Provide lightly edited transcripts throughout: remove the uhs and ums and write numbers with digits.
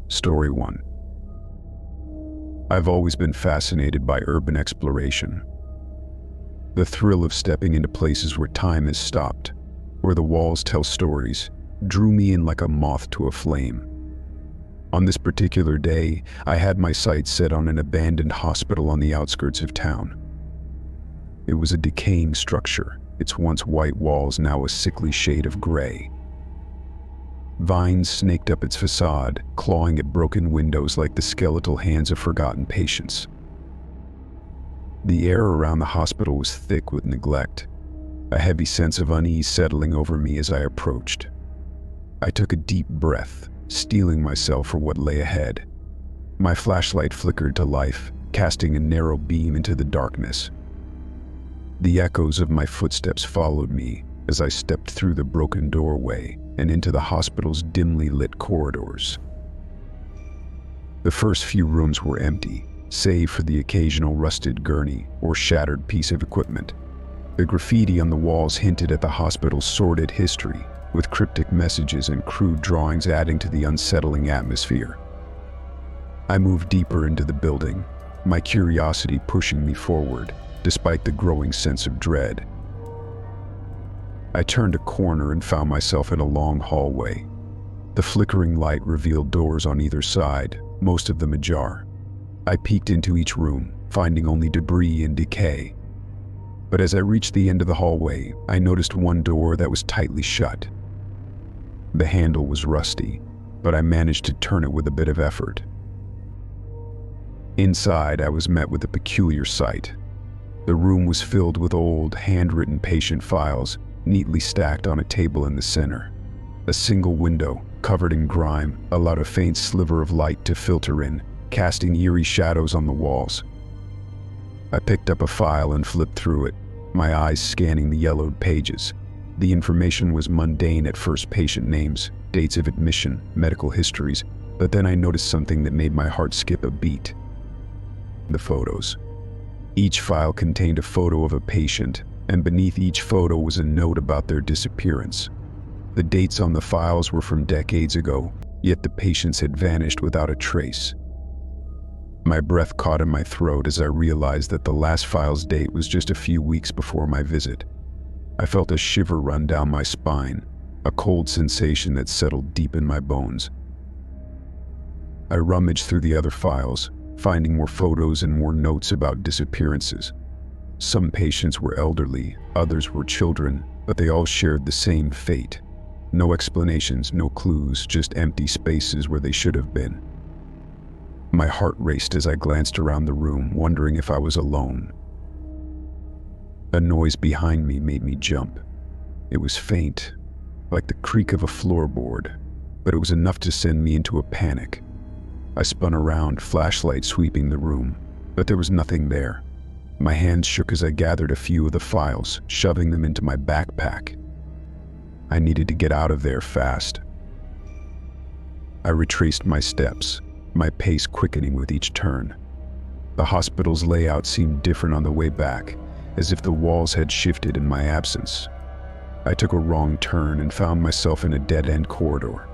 Story 1. I've always been fascinated by urban exploration. The thrill of stepping into places where time has stopped, where the walls tell stories, drew me in like a moth to a flame. On this particular day, I had my sights set on an abandoned hospital on the outskirts of town. It was a decaying structure, its once white walls now a sickly shade of gray. Vines snaked up its facade, clawing at broken windows like the skeletal hands of forgotten patients. The air around the hospital was thick with neglect, a heavy sense of unease settling over me as I approached. I took a deep breath, steeling myself for what lay ahead. My flashlight flickered to life, casting a narrow beam into the darkness. The echoes of my footsteps followed me as I stepped through the broken doorway and into the hospital's dimly lit corridors. The first few rooms were empty, save for the occasional rusted gurney or shattered piece of equipment. The graffiti on the walls hinted at the hospital's sordid history, with cryptic messages and crude drawings adding to the unsettling atmosphere. I moved deeper into the building, my curiosity pushing me forward, despite the growing sense of dread. I turned a corner and found myself in a long hallway. The flickering light revealed doors on either side, most of them ajar. I peeked into each room, finding only debris and decay. But as I reached the end of the hallway, I noticed one door that was tightly shut. The handle was rusty, but I managed to turn it with a bit of effort. Inside, I was met with a peculiar sight. The room was filled with old, handwritten patient files, neatly stacked on a table in the center. A single window, covered in grime, allowed a faint sliver of light to filter in, casting eerie shadows on the walls. I picked up a file and flipped through it, my eyes scanning the yellowed pages. The information was mundane at first: patient names, dates of admission, medical histories, but then I noticed something that made my heart skip a beat. The photos. Each file contained a photo of a patient, and beneath each photo was a note about their disappearance. The dates on the files were from decades ago, yet the patients had vanished without a trace. My breath caught in my throat as I realized that the last file's date was just a few weeks before my visit. I felt a shiver run down my spine, a cold sensation that settled deep in my bones. I rummaged through the other files, finding more photos and more notes about disappearances. Some patients were elderly, others were children, but they all shared the same fate. No explanations, no clues, just empty spaces where they should have been. My heart raced as I glanced around the room, wondering if I was alone. A noise behind me made me jump. It was faint, like the creak of a floorboard, but it was enough to send me into a panic. I spun around, flashlight sweeping the room, but there was nothing there. My hands shook as I gathered a few of the files, shoving them into my backpack. I needed to get out of there fast. I retraced my steps, my pace quickening with each turn. The hospital's layout seemed different on the way back, as if the walls had shifted in my absence. I took a wrong turn and found myself in a dead-end corridor.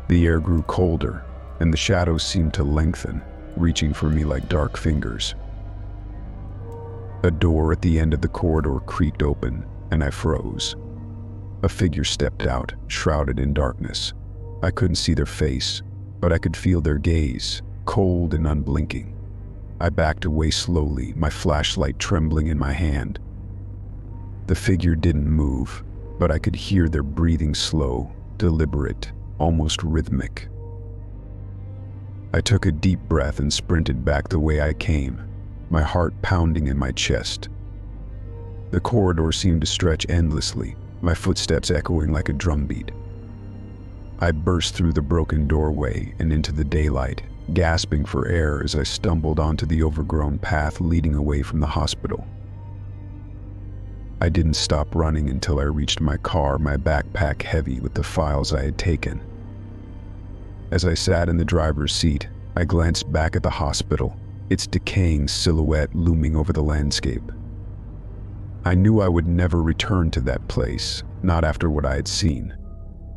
The air grew colder, and the shadows seemed to lengthen, reaching for me like dark fingers. A door at the end of the corridor creaked open, and I froze. A figure stepped out, shrouded in darkness. I couldn't see their face, but I could feel their gaze, cold and unblinking. I backed away slowly, my flashlight trembling in my hand. The figure didn't move, but I could hear their breathing slow, deliberate, almost rhythmic. I took a deep breath and sprinted back the way I came, my heart pounding in my chest. The corridor seemed to stretch endlessly, my footsteps echoing like a drumbeat. I burst through the broken doorway and into the daylight, gasping for air as I stumbled onto the overgrown path leading away from the hospital. I didn't stop running until I reached my car, my backpack heavy with the files I had taken. As I sat in the driver's seat, I glanced back at the hospital, its decaying silhouette looming over the landscape. I knew I would never return to that place, not after what I had seen.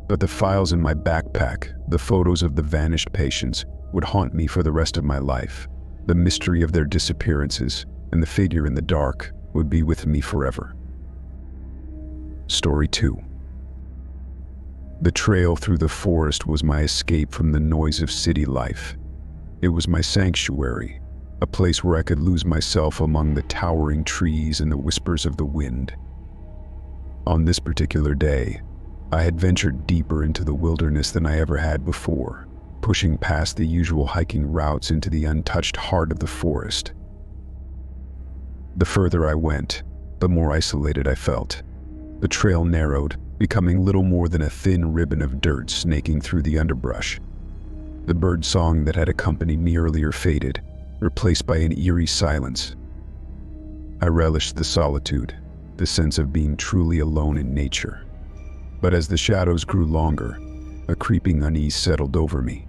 But the files in my backpack, the photos of the vanished patients, would haunt me for the rest of my life. The mystery of their disappearances and the figure in the dark would be with me forever. Story 2. The trail through the forest was my escape from the noise of city life. It was my sanctuary, a place where I could lose myself among the towering trees and the whispers of the wind. On this particular day, I had ventured deeper into the wilderness than I ever had before, pushing past the usual hiking routes into the untouched heart of the forest. The further I went, the more isolated I felt. The trail narrowed, becoming little more than a thin ribbon of dirt snaking through the underbrush. The bird song that had accompanied me earlier faded, replaced by an eerie silence. I relished the solitude, the sense of being truly alone in nature. But as the shadows grew longer, a creeping unease settled over me.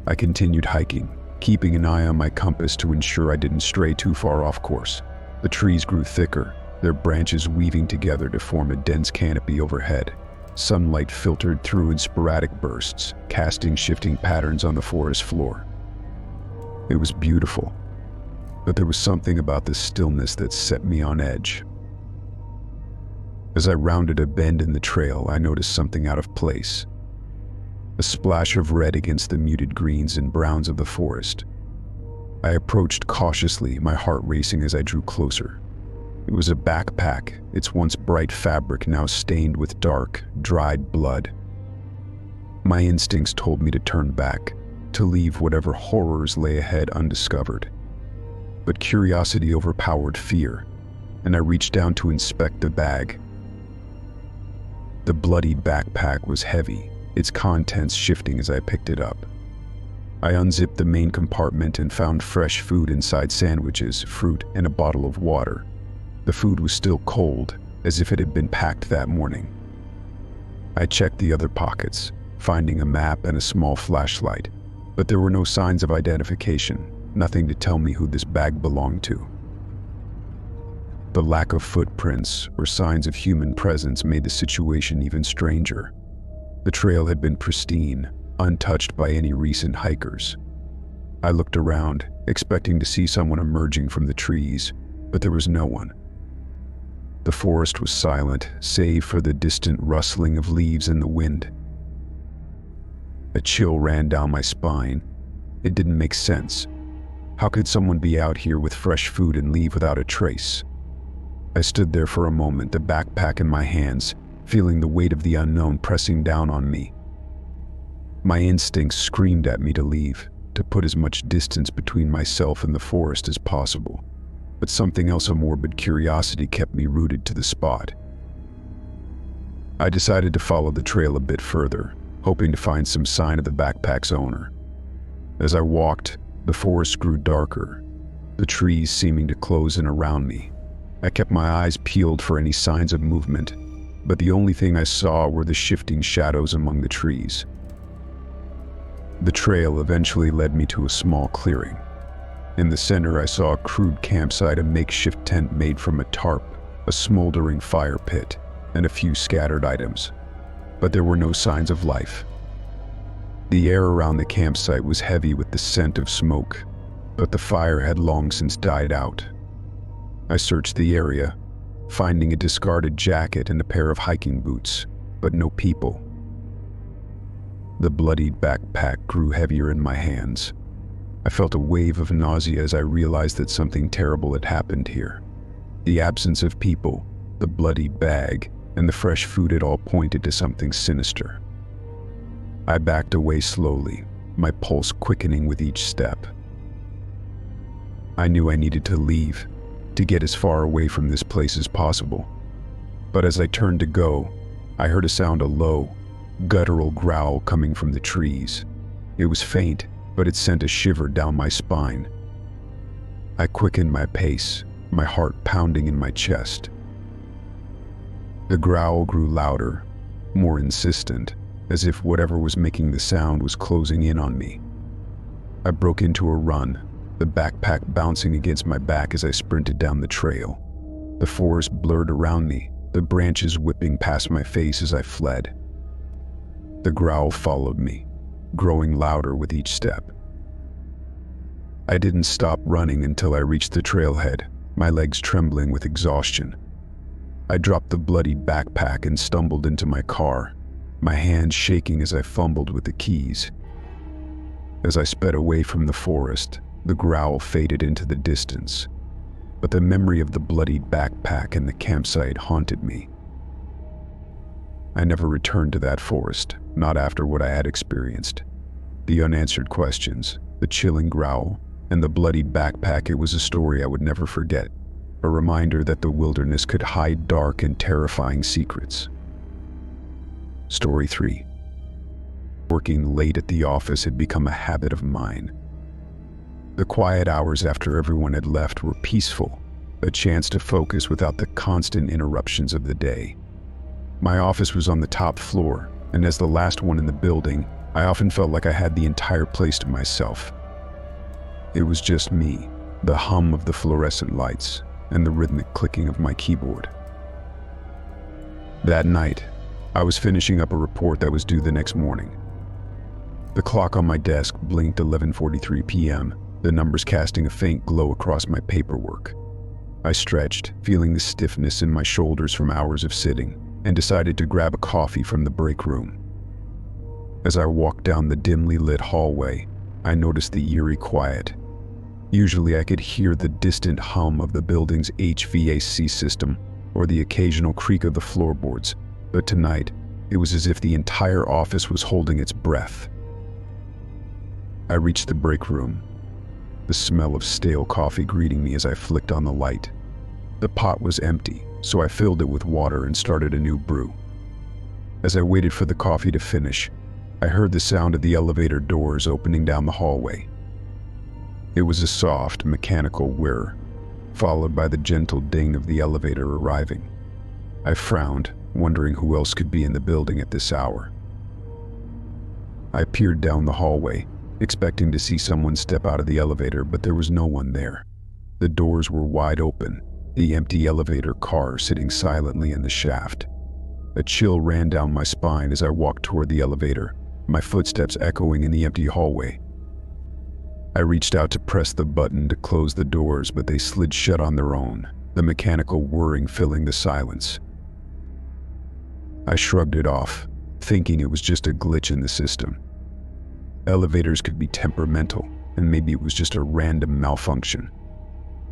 I continued hiking, keeping an eye on my compass to ensure I didn't stray too far off course. The trees grew thicker, their branches weaving together to form a dense canopy overhead. Sunlight filtered through in sporadic bursts, casting shifting patterns on the forest floor. It was beautiful, but there was something about the stillness that set me on edge. As I rounded a bend in the trail, I noticed something out of place. A splash of red against the muted greens and browns of the forest. I approached cautiously, my heart racing as I drew closer. It was a backpack, its once bright fabric now stained with dark, dried blood. My instincts told me to turn back, to leave whatever horrors lay ahead undiscovered. But curiosity overpowered fear, and I reached down to inspect the bag. The bloodied backpack was heavy, its contents shifting as I picked it up. I unzipped the main compartment and found fresh food inside: sandwiches, fruit, and a bottle of water. The food was still cold, as if it had been packed that morning. I checked the other pockets, finding a map and a small flashlight, but there were no signs of identification, nothing to tell me who this bag belonged to. The lack of footprints or signs of human presence made the situation even stranger. The trail had been pristine, untouched by any recent hikers. I looked around, expecting to see someone emerging from the trees, but there was no one. The forest was silent, save for the distant rustling of leaves in the wind. A chill ran down my spine. It didn't make sense. How could someone be out here with fresh food and leave without a trace? I stood there for a moment, the backpack in my hands, feeling the weight of the unknown pressing down on me. My instincts screamed at me to leave, to put as much distance between myself and the forest as possible. But something else, a morbid curiosity, kept me rooted to the spot. I decided to follow the trail a bit further, hoping to find some sign of the backpack's owner. As I walked, the forest grew darker, the trees seeming to close in around me. I kept my eyes peeled for any signs of movement, but the only thing I saw were the shifting shadows among the trees. The trail eventually led me to a small clearing. In the center, I saw a crude campsite, a makeshift tent made from a tarp, a smoldering fire pit, and a few scattered items. But there were no signs of life. The air around the campsite was heavy with the scent of smoke, but the fire had long since died out. I searched the area, finding a discarded jacket and a pair of hiking boots, but no people. The bloodied backpack grew heavier in my hands. I felt a wave of nausea as I realized that something terrible had happened here. The absence of people, the bloodied bag, and the fresh food had all pointed to something sinister. I backed away slowly, my pulse quickening with each step. I knew I needed to leave, to get as far away from this place as possible. But as I turned to go, I heard a sound, a low, guttural growl coming from the trees. It was faint, but it sent a shiver down my spine. I quickened my pace, my heart pounding in my chest. The growl grew louder, more insistent, as if whatever was making the sound was closing in on me. I broke into a run, the backpack bouncing against my back as I sprinted down the trail. The forest blurred around me, the branches whipping past my face as I fled. The growl followed me, growing louder with each step. I didn't stop running until I reached the trailhead, my legs trembling with exhaustion. I dropped the bloody backpack and stumbled into my car, my hands shaking as I fumbled with the keys. As I sped away from the forest, the growl faded into the distance, but the memory of the bloodied backpack and the campsite haunted me. I never returned to that forest, not after what I had experienced. The unanswered questions, the chilling growl, and the bloody backpack, it was a story I would never forget, a reminder that the wilderness could hide dark and terrifying secrets. Story 3. Working late at the office had become a habit of mine. The quiet hours after everyone had left were peaceful, a chance to focus without the constant interruptions of the day. My office was on the top floor, and as the last one in the building, I often felt like I had the entire place to myself. It was just me, the hum of the fluorescent lights, and the rhythmic clicking of my keyboard. That night, I was finishing up a report that was due the next morning. The clock on my desk blinked 11:43 p.m., the numbers casting a faint glow across my paperwork. I stretched, feeling the stiffness in my shoulders from hours of sitting, and decided to grab a coffee from the break room. As I walked down the dimly lit hallway, I noticed the eerie quiet. Usually I could hear the distant hum of the building's HVAC system or the occasional creak of the floorboards, but tonight it was as if the entire office was holding its breath. I reached the break room, the smell of stale coffee greeting me as I flicked on the light. The pot was empty, so I filled it with water and started a new brew. As I waited for the coffee to finish, I heard the sound of the elevator doors opening down the hallway. It was a soft, mechanical whir, followed by the gentle ding of the elevator arriving. I frowned, wondering who else could be in the building at this hour. I peered down the hallway, expecting to see someone step out of the elevator, but there was no one there. The doors were wide open, the empty elevator car sitting silently in the shaft. A chill ran down my spine as I walked toward the elevator, my footsteps echoing in the empty hallway. I reached out to press the button to close the doors, but they slid shut on their own, the mechanical whirring filling the silence. I shrugged it off, thinking it was just a glitch in the system. Elevators could be temperamental, and maybe it was just a random malfunction.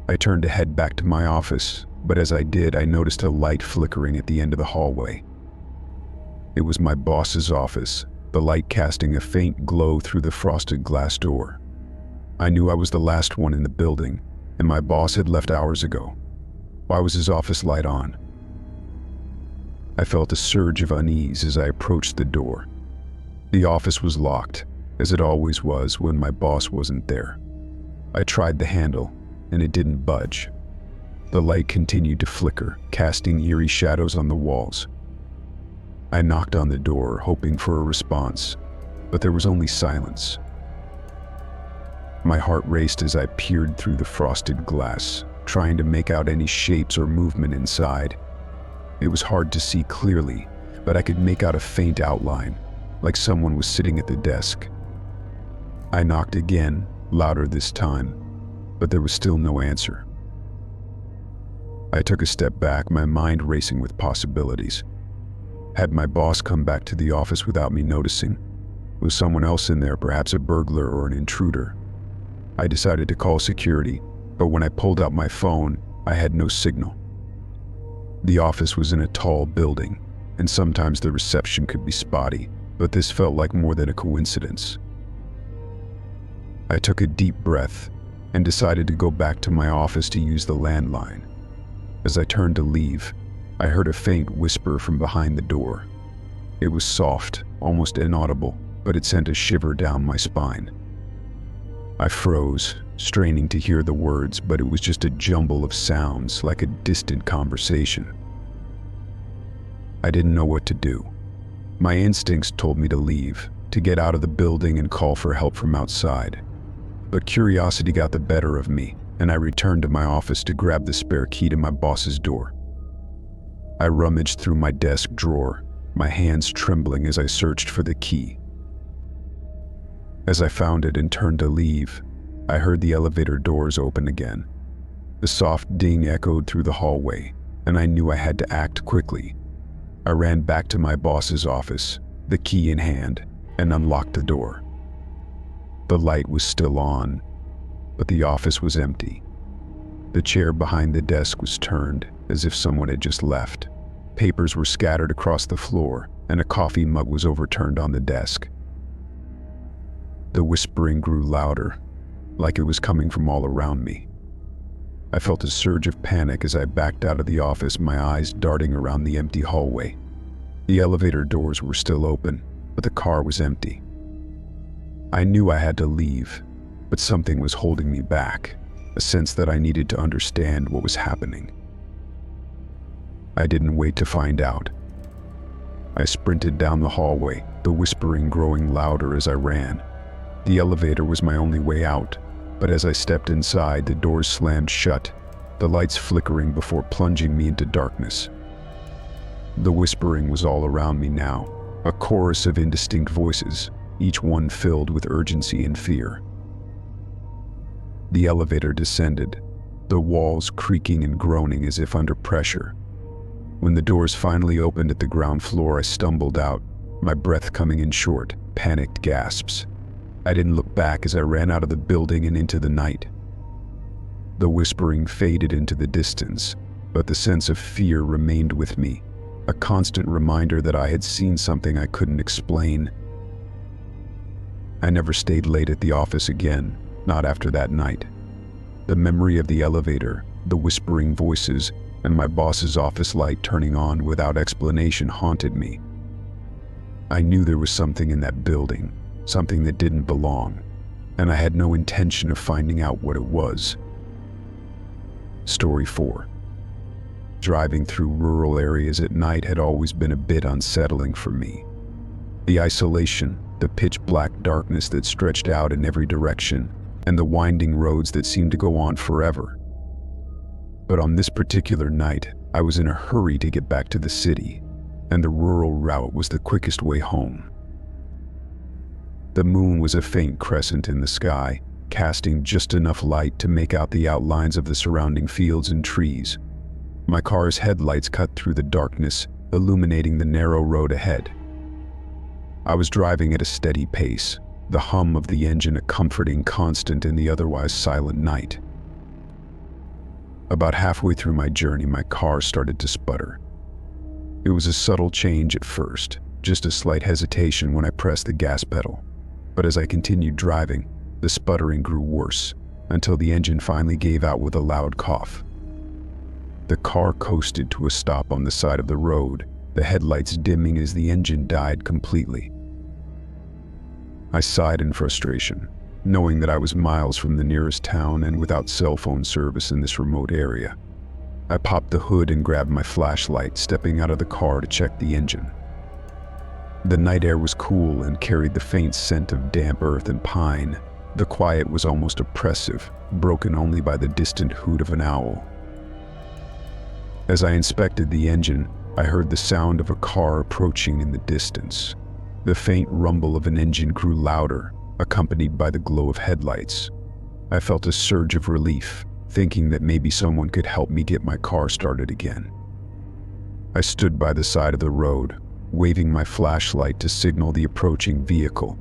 I turned to head back to my office, but as I did, I noticed a light flickering at the end of the hallway. It was my boss's office, the light casting a faint glow through the frosted glass door. I knew I was the last one in the building, and my boss had left hours ago. Why was his office light on? I felt a surge of unease as I approached the door. The office was locked, as it always was when my boss wasn't there. I tried the handle, and it didn't budge. The light continued to flicker, casting eerie shadows on the walls. I knocked on the door, hoping for a response, but there was only silence. My heart raced as I peered through the frosted glass, trying to make out any shapes or movement inside. It was hard to see clearly, but I could make out a faint outline, like someone was sitting at the desk. I knocked again, louder this time, but there was still no answer. I took a step back, my mind racing with possibilities. Had my boss come back to the office without me noticing? Was someone else in there, perhaps a burglar or an intruder? I decided to call security, but when I pulled out my phone, I had no signal. The office was in a tall building, and sometimes the reception could be spotty, but this felt like more than a coincidence. I took a deep breath and decided to go back to my office to use the landline. As I turned to leave, I heard a faint whisper from behind the door. It was soft, almost inaudible, but it sent a shiver down my spine. I froze, straining to hear the words, but it was just a jumble of sounds, like a distant conversation. I didn't know what to do. My instincts told me to leave, to get out of the building and call for help from outside. But curiosity got the better of me, and I returned to my office to grab the spare key to my boss's door. I rummaged through my desk drawer, my hands trembling as I searched for the key. As I found it and turned to leave, I heard the elevator doors open again. The soft ding echoed through the hallway, and I knew I had to act quickly. I ran back to my boss's office, the key in hand, and unlocked the door. The light was still on, but the office was empty. The chair behind the desk was turned, as if someone had just left. Papers were scattered across the floor, and a coffee mug was overturned on the desk. The whispering grew louder, like it was coming from all around me. I felt a surge of panic as I backed out of the office, my eyes darting around the empty hallway. The elevator doors were still open, but the car was empty. I knew I had to leave, but something was holding me back, a sense that I needed to understand what was happening. I didn't wait to find out. I sprinted down the hallway, the whispering growing louder as I ran. The elevator was my only way out, but as I stepped inside, the doors slammed shut, the lights flickering before plunging me into darkness. The whispering was all around me now, a chorus of indistinct voices, each one filled with urgency and fear. The elevator descended, the walls creaking and groaning as if under pressure. When the doors finally opened at the ground floor, I stumbled out, my breath coming in short, panicked gasps. I didn't look back as I ran out of the building and into the night. The whispering faded into the distance, but the sense of fear remained with me, a constant reminder that I had seen something I couldn't explain. I never stayed late at the office again, not after that night. The memory of the elevator, the whispering voices, and my boss's office light turning on without explanation haunted me. I knew there was something in that building, something that didn't belong, and I had no intention of finding out what it was. Story 4. Driving through rural areas at night had always been a bit unsettling for me. The isolation, the pitch-black darkness that stretched out in every direction, and the winding roads that seemed to go on forever. But on this particular night, I was in a hurry to get back to the city, and the rural route was the quickest way home. The moon was a faint crescent in the sky, casting just enough light to make out the outlines of the surrounding fields and trees. My car's headlights cut through the darkness, illuminating the narrow road ahead. I was driving at a steady pace, the hum of the engine a comforting constant in the otherwise silent night. About halfway through my journey, my car started to sputter. It was a subtle change at first, just a slight hesitation when I pressed the gas pedal. But as I continued driving, the sputtering grew worse, until the engine finally gave out with a loud cough. The car coasted to a stop on the side of the road, the headlights dimming as the engine died completely. I sighed in frustration, knowing that I was miles from the nearest town and without cell phone service in this remote area. I popped the hood and grabbed my flashlight, stepping out of the car to check the engine. The night air was cool and carried the faint scent of damp earth and pine. The quiet was almost oppressive, broken only by the distant hoot of an owl. As I inspected the engine, I heard the sound of a car approaching in the distance. The faint rumble of an engine grew louder, accompanied by the glow of headlights. I felt a surge of relief, thinking that maybe someone could help me get my car started again. I stood by the side of the road, waving my flashlight to signal the approaching vehicle.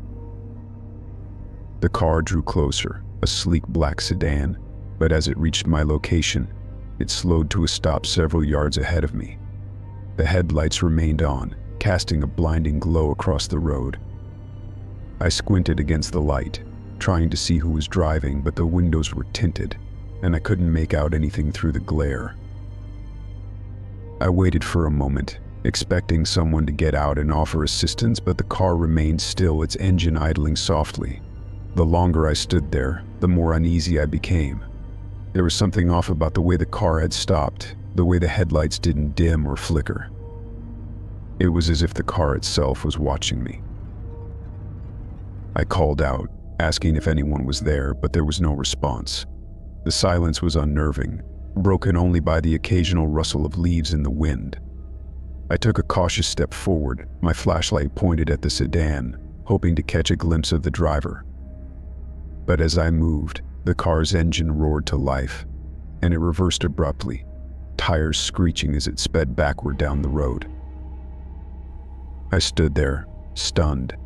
The car drew closer, a sleek black sedan, but as it reached my location, it slowed to a stop several yards ahead of me. The headlights remained on, casting a blinding glow across the road. I squinted against the light, trying to see who was driving, but the windows were tinted, and I couldn't make out anything through the glare. I waited for a moment, expecting someone to get out and offer assistance, but the car remained still, its engine idling softly. The longer I stood there, the more uneasy I became. There was something off about the way the car had stopped, the way the headlights didn't dim or flicker. It was as if the car itself was watching me. I called out, asking if anyone was there, but there was no response. The silence was unnerving, broken only by the occasional rustle of leaves in the wind. I took a cautious step forward, my flashlight pointed at the sedan, hoping to catch a glimpse of the driver. But as I moved, the car's engine roared to life, and it reversed abruptly, tires screeching as it sped backward down the road. I stood there, stunned,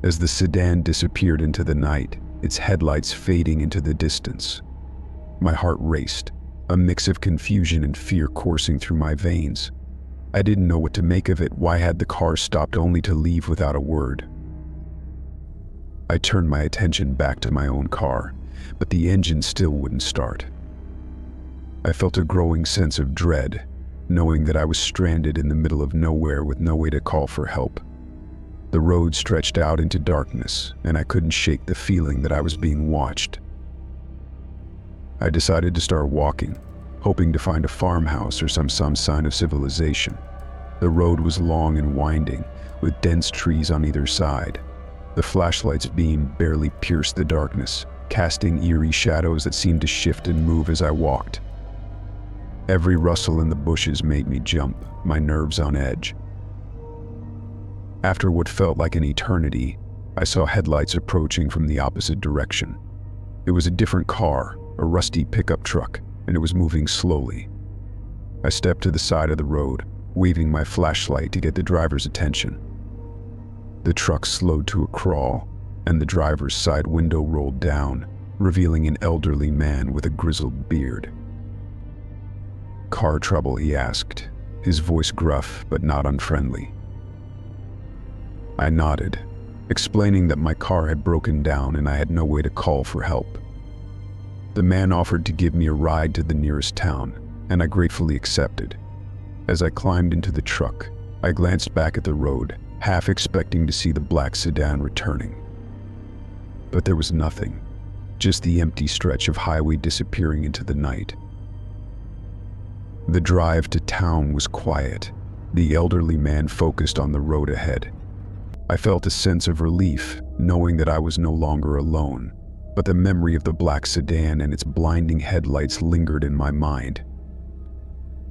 as the sedan disappeared into the night, its headlights fading into the distance. My heart raced, a mix of confusion and fear coursing through my veins. I didn't know what to make of it. Why had the car stopped only to leave without a word? I turned my attention back to my own car, but the engine still wouldn't start. I felt a growing sense of dread, knowing that I was stranded in the middle of nowhere with no way to call for help. The road stretched out into darkness, and I couldn't shake the feeling that I was being watched. I decided to start walking, hoping to find a farmhouse or some sign of civilization. The road was long and winding, with dense trees on either side. The flashlight's beam barely pierced the darkness, casting eerie shadows that seemed to shift and move as I walked. Every rustle in the bushes made me jump, my nerves on edge. After what felt like an eternity, I saw headlights approaching from the opposite direction. It was a different car, a rusty pickup truck, and it was moving slowly. I stepped to the side of the road, waving my flashlight to get the driver's attention. The truck slowed to a crawl, and the driver's side window rolled down, revealing an elderly man with a grizzled beard. "Car trouble?" he asked, his voice gruff but not unfriendly. I nodded, explaining that my car had broken down and I had no way to call for help. The man offered to give me a ride to the nearest town, and I gratefully accepted. As I climbed into the truck, I glanced back at the road, half expecting to see the black sedan returning. But there was nothing, just the empty stretch of highway disappearing into the night. The drive to town was quiet. The elderly man focused on the road ahead. I felt a sense of relief, knowing that I was no longer alone, but the memory of the black sedan and its blinding headlights lingered in my mind.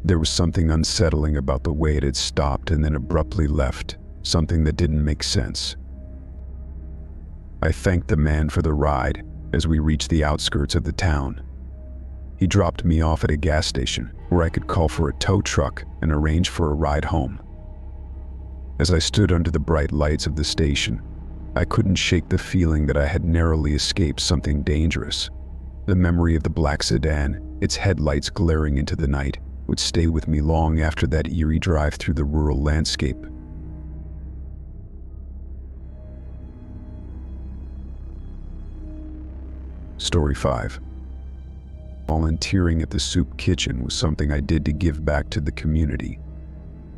There was something unsettling about the way it had stopped and then abruptly left, something that didn't make sense. I thanked the man for the ride as we reached the outskirts of the town. He dropped me off at a gas station where I could call for a tow truck and arrange for a ride home. As I stood under the bright lights of the station, I couldn't shake the feeling that I had narrowly escaped something dangerous. The memory of the black sedan, its headlights glaring into the night, would stay with me long after that eerie drive through the rural landscape. Story 5. Volunteering at the soup kitchen was something I did to give back to the community.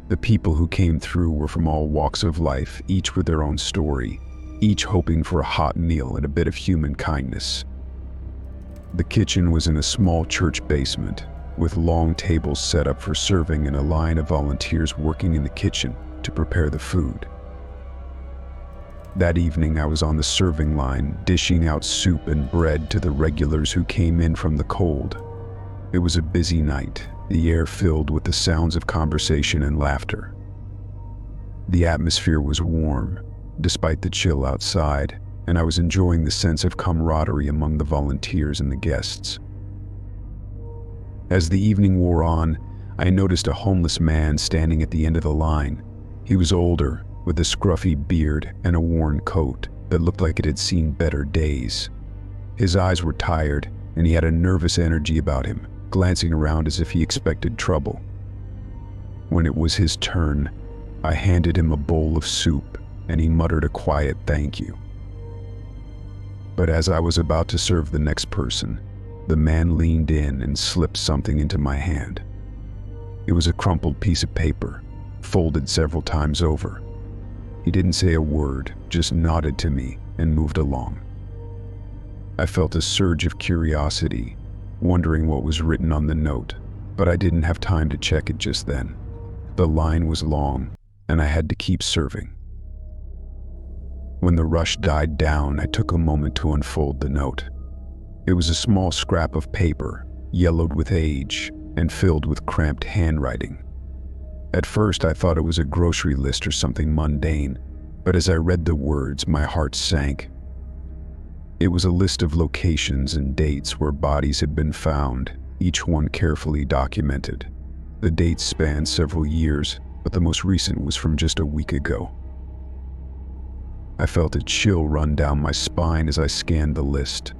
The people who came through were from all walks of life, each with their own story, each hoping for a hot meal and a bit of human kindness. The kitchen was in a small church basement, with long tables set up for serving and a line of volunteers working in the kitchen to prepare the food. That evening I was on the serving line, dishing out soup and bread to the regulars who came in from the cold. It was a busy night, the air filled with the sounds of conversation and laughter. The atmosphere was warm, despite the chill outside, and I was enjoying the sense of camaraderie among the volunteers and the guests. As the evening wore on, I noticed a homeless man standing at the end of the line. He was older, with a scruffy beard and a worn coat that looked like it had seen better days. His eyes were tired, and he had a nervous energy about him, glancing around as if he expected trouble. When it was his turn, I handed him a bowl of soup, and he muttered a quiet thank you. But as I was about to serve the next person, the man leaned in and slipped something into my hand. It was a crumpled piece of paper, folded several times over. He didn't say a word, just nodded to me and moved along. I felt a surge of curiosity, wondering what was written on the note, but I didn't have time to check it just then. The line was long, and I had to keep serving. When the rush died down, I took a moment to unfold the note. It was a small scrap of paper, yellowed with age and filled with cramped handwriting. At first, I thought it was a grocery list or something mundane, but as I read the words, my heart sank. It was a list of locations and dates where bodies had been found, each one carefully documented. The dates spanned several years, but the most recent was from just a week ago. I felt a chill run down my spine as I scanned the list.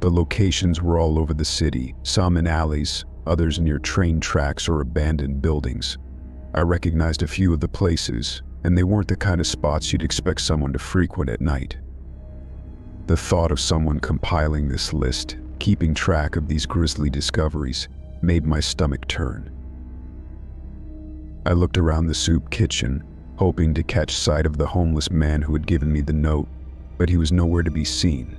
The locations were all over the city, some in alleys, others near train tracks or abandoned buildings. I recognized a few of the places, and they weren't the kind of spots you'd expect someone to frequent at night. The thought of someone compiling this list, keeping track of these grisly discoveries, made my stomach turn. I looked around the soup kitchen, hoping to catch sight of the homeless man who had given me the note, but he was nowhere to be seen.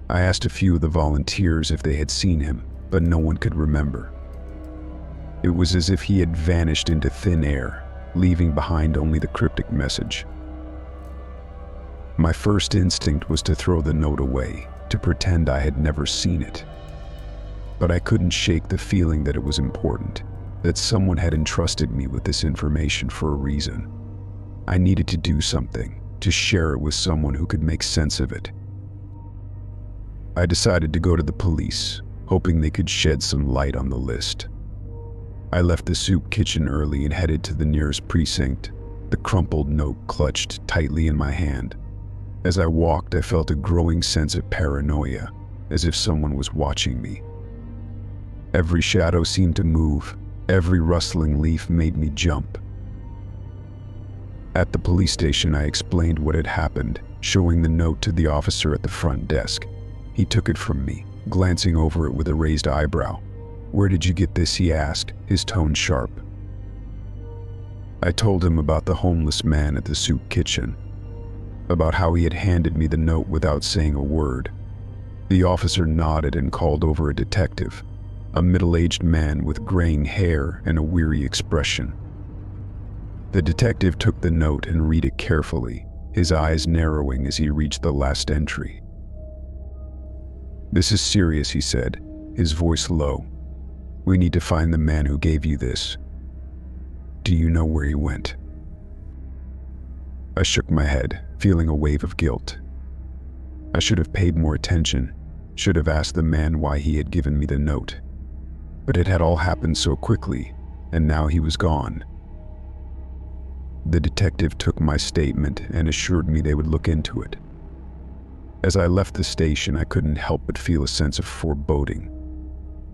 I asked a few of the volunteers if they had seen him, but no one could remember. It was as if he had vanished into thin air, leaving behind only the cryptic message. My first instinct was to throw the note away, to pretend I had never seen it. But I couldn't shake the feeling that it was important, that someone had entrusted me with this information for a reason. I needed to do something, to share it with someone who could make sense of it. I decided to go to the police, hoping they could shed some light on the list. I left the soup kitchen early and headed to the nearest precinct, the crumpled note clutched tightly in my hand. As I walked, I felt a growing sense of paranoia, as if someone was watching me. Every shadow seemed to move, every rustling leaf made me jump. At the police station, I explained what had happened, showing the note to the officer at the front desk. He took it from me, glancing over it with a raised eyebrow. "Where did you get this?" he asked, his tone sharp. I told him about the homeless man at the soup kitchen, about how he had handed me the note without saying a word. The officer nodded and called over a detective, a middle-aged man with graying hair and a weary expression. The detective took the note and read it carefully, his eyes narrowing as he reached the last entry. "This is serious," he said, his voice low. "We need to find the man who gave you this. Do you know where he went?" I shook my head, feeling a wave of guilt. I should have paid more attention, should have asked the man why he had given me the note. But it had all happened so quickly, and now he was gone. The detective took my statement and assured me they would look into it. As I left the station, I couldn't help but feel a sense of foreboding.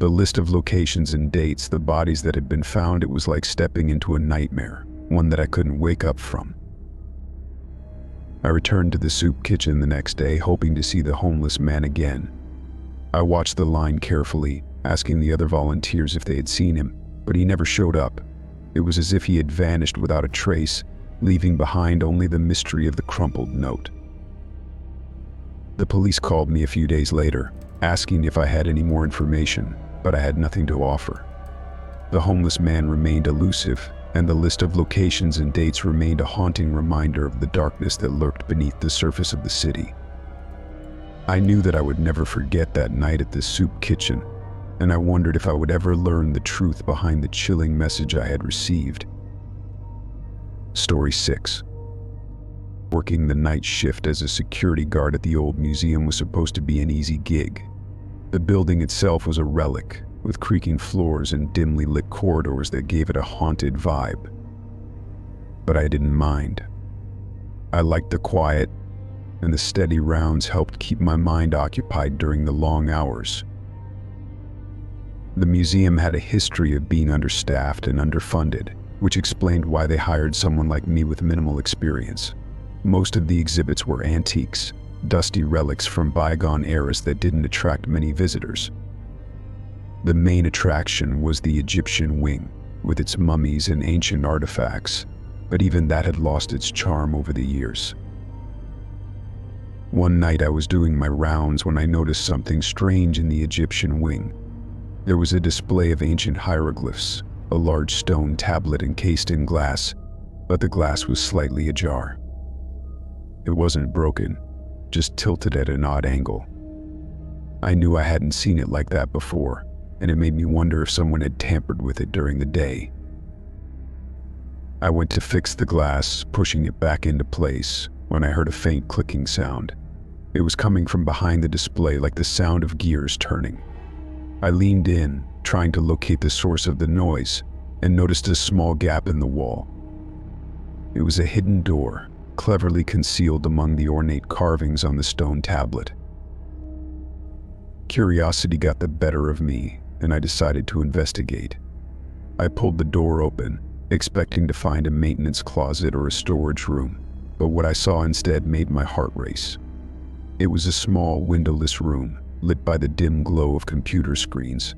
The list of locations and dates, the bodies that had been found, it was like stepping into a nightmare, one that I couldn't wake up from. I returned to the soup kitchen the next day, hoping to see the homeless man again. I watched the line carefully, asking the other volunteers if they had seen him, but he never showed up. It was as if he had vanished without a trace, leaving behind only the mystery of the crumpled note. The police called me a few days later, asking if I had any more information, but I had nothing to offer. The homeless man remained elusive, and the list of locations and dates remained a haunting reminder of the darkness that lurked beneath the surface of the city. I knew that I would never forget that night at the soup kitchen, and I wondered if I would ever learn the truth behind the chilling message I had received. Story 6. Working the night shift as a security guard at the old museum was supposed to be an easy gig. The building itself was a relic, with creaking floors and dimly lit corridors that gave it a haunted vibe. But I didn't mind. I liked the quiet, and the steady rounds helped keep my mind occupied during the long hours. The museum had a history of being understaffed and underfunded, which explained why they hired someone like me with minimal experience. Most of the exhibits were antiques, dusty relics from bygone eras that didn't attract many visitors. The main attraction was the Egyptian wing, with its mummies and ancient artifacts, but even that had lost its charm over the years. One night I was doing my rounds when I noticed something strange in the Egyptian wing. There was a display of ancient hieroglyphs, a large stone tablet encased in glass, but the glass was slightly ajar. It wasn't broken, just tilted at an odd angle. I knew I hadn't seen it like that before, and it made me wonder if someone had tampered with it during the day. I went to fix the glass, pushing it back into place, when I heard a faint clicking sound. It was coming from behind the display like the sound of gears turning. I leaned in, trying to locate the source of the noise, and noticed a small gap in the wall. It was a hidden door, cleverly concealed among the ornate carvings on the stone tablet. Curiosity got the better of me, and I decided to investigate. I pulled the door open, expecting to find a maintenance closet or a storage room, but what I saw instead made my heart race. It was a small, windowless room, lit by the dim glow of computer screens.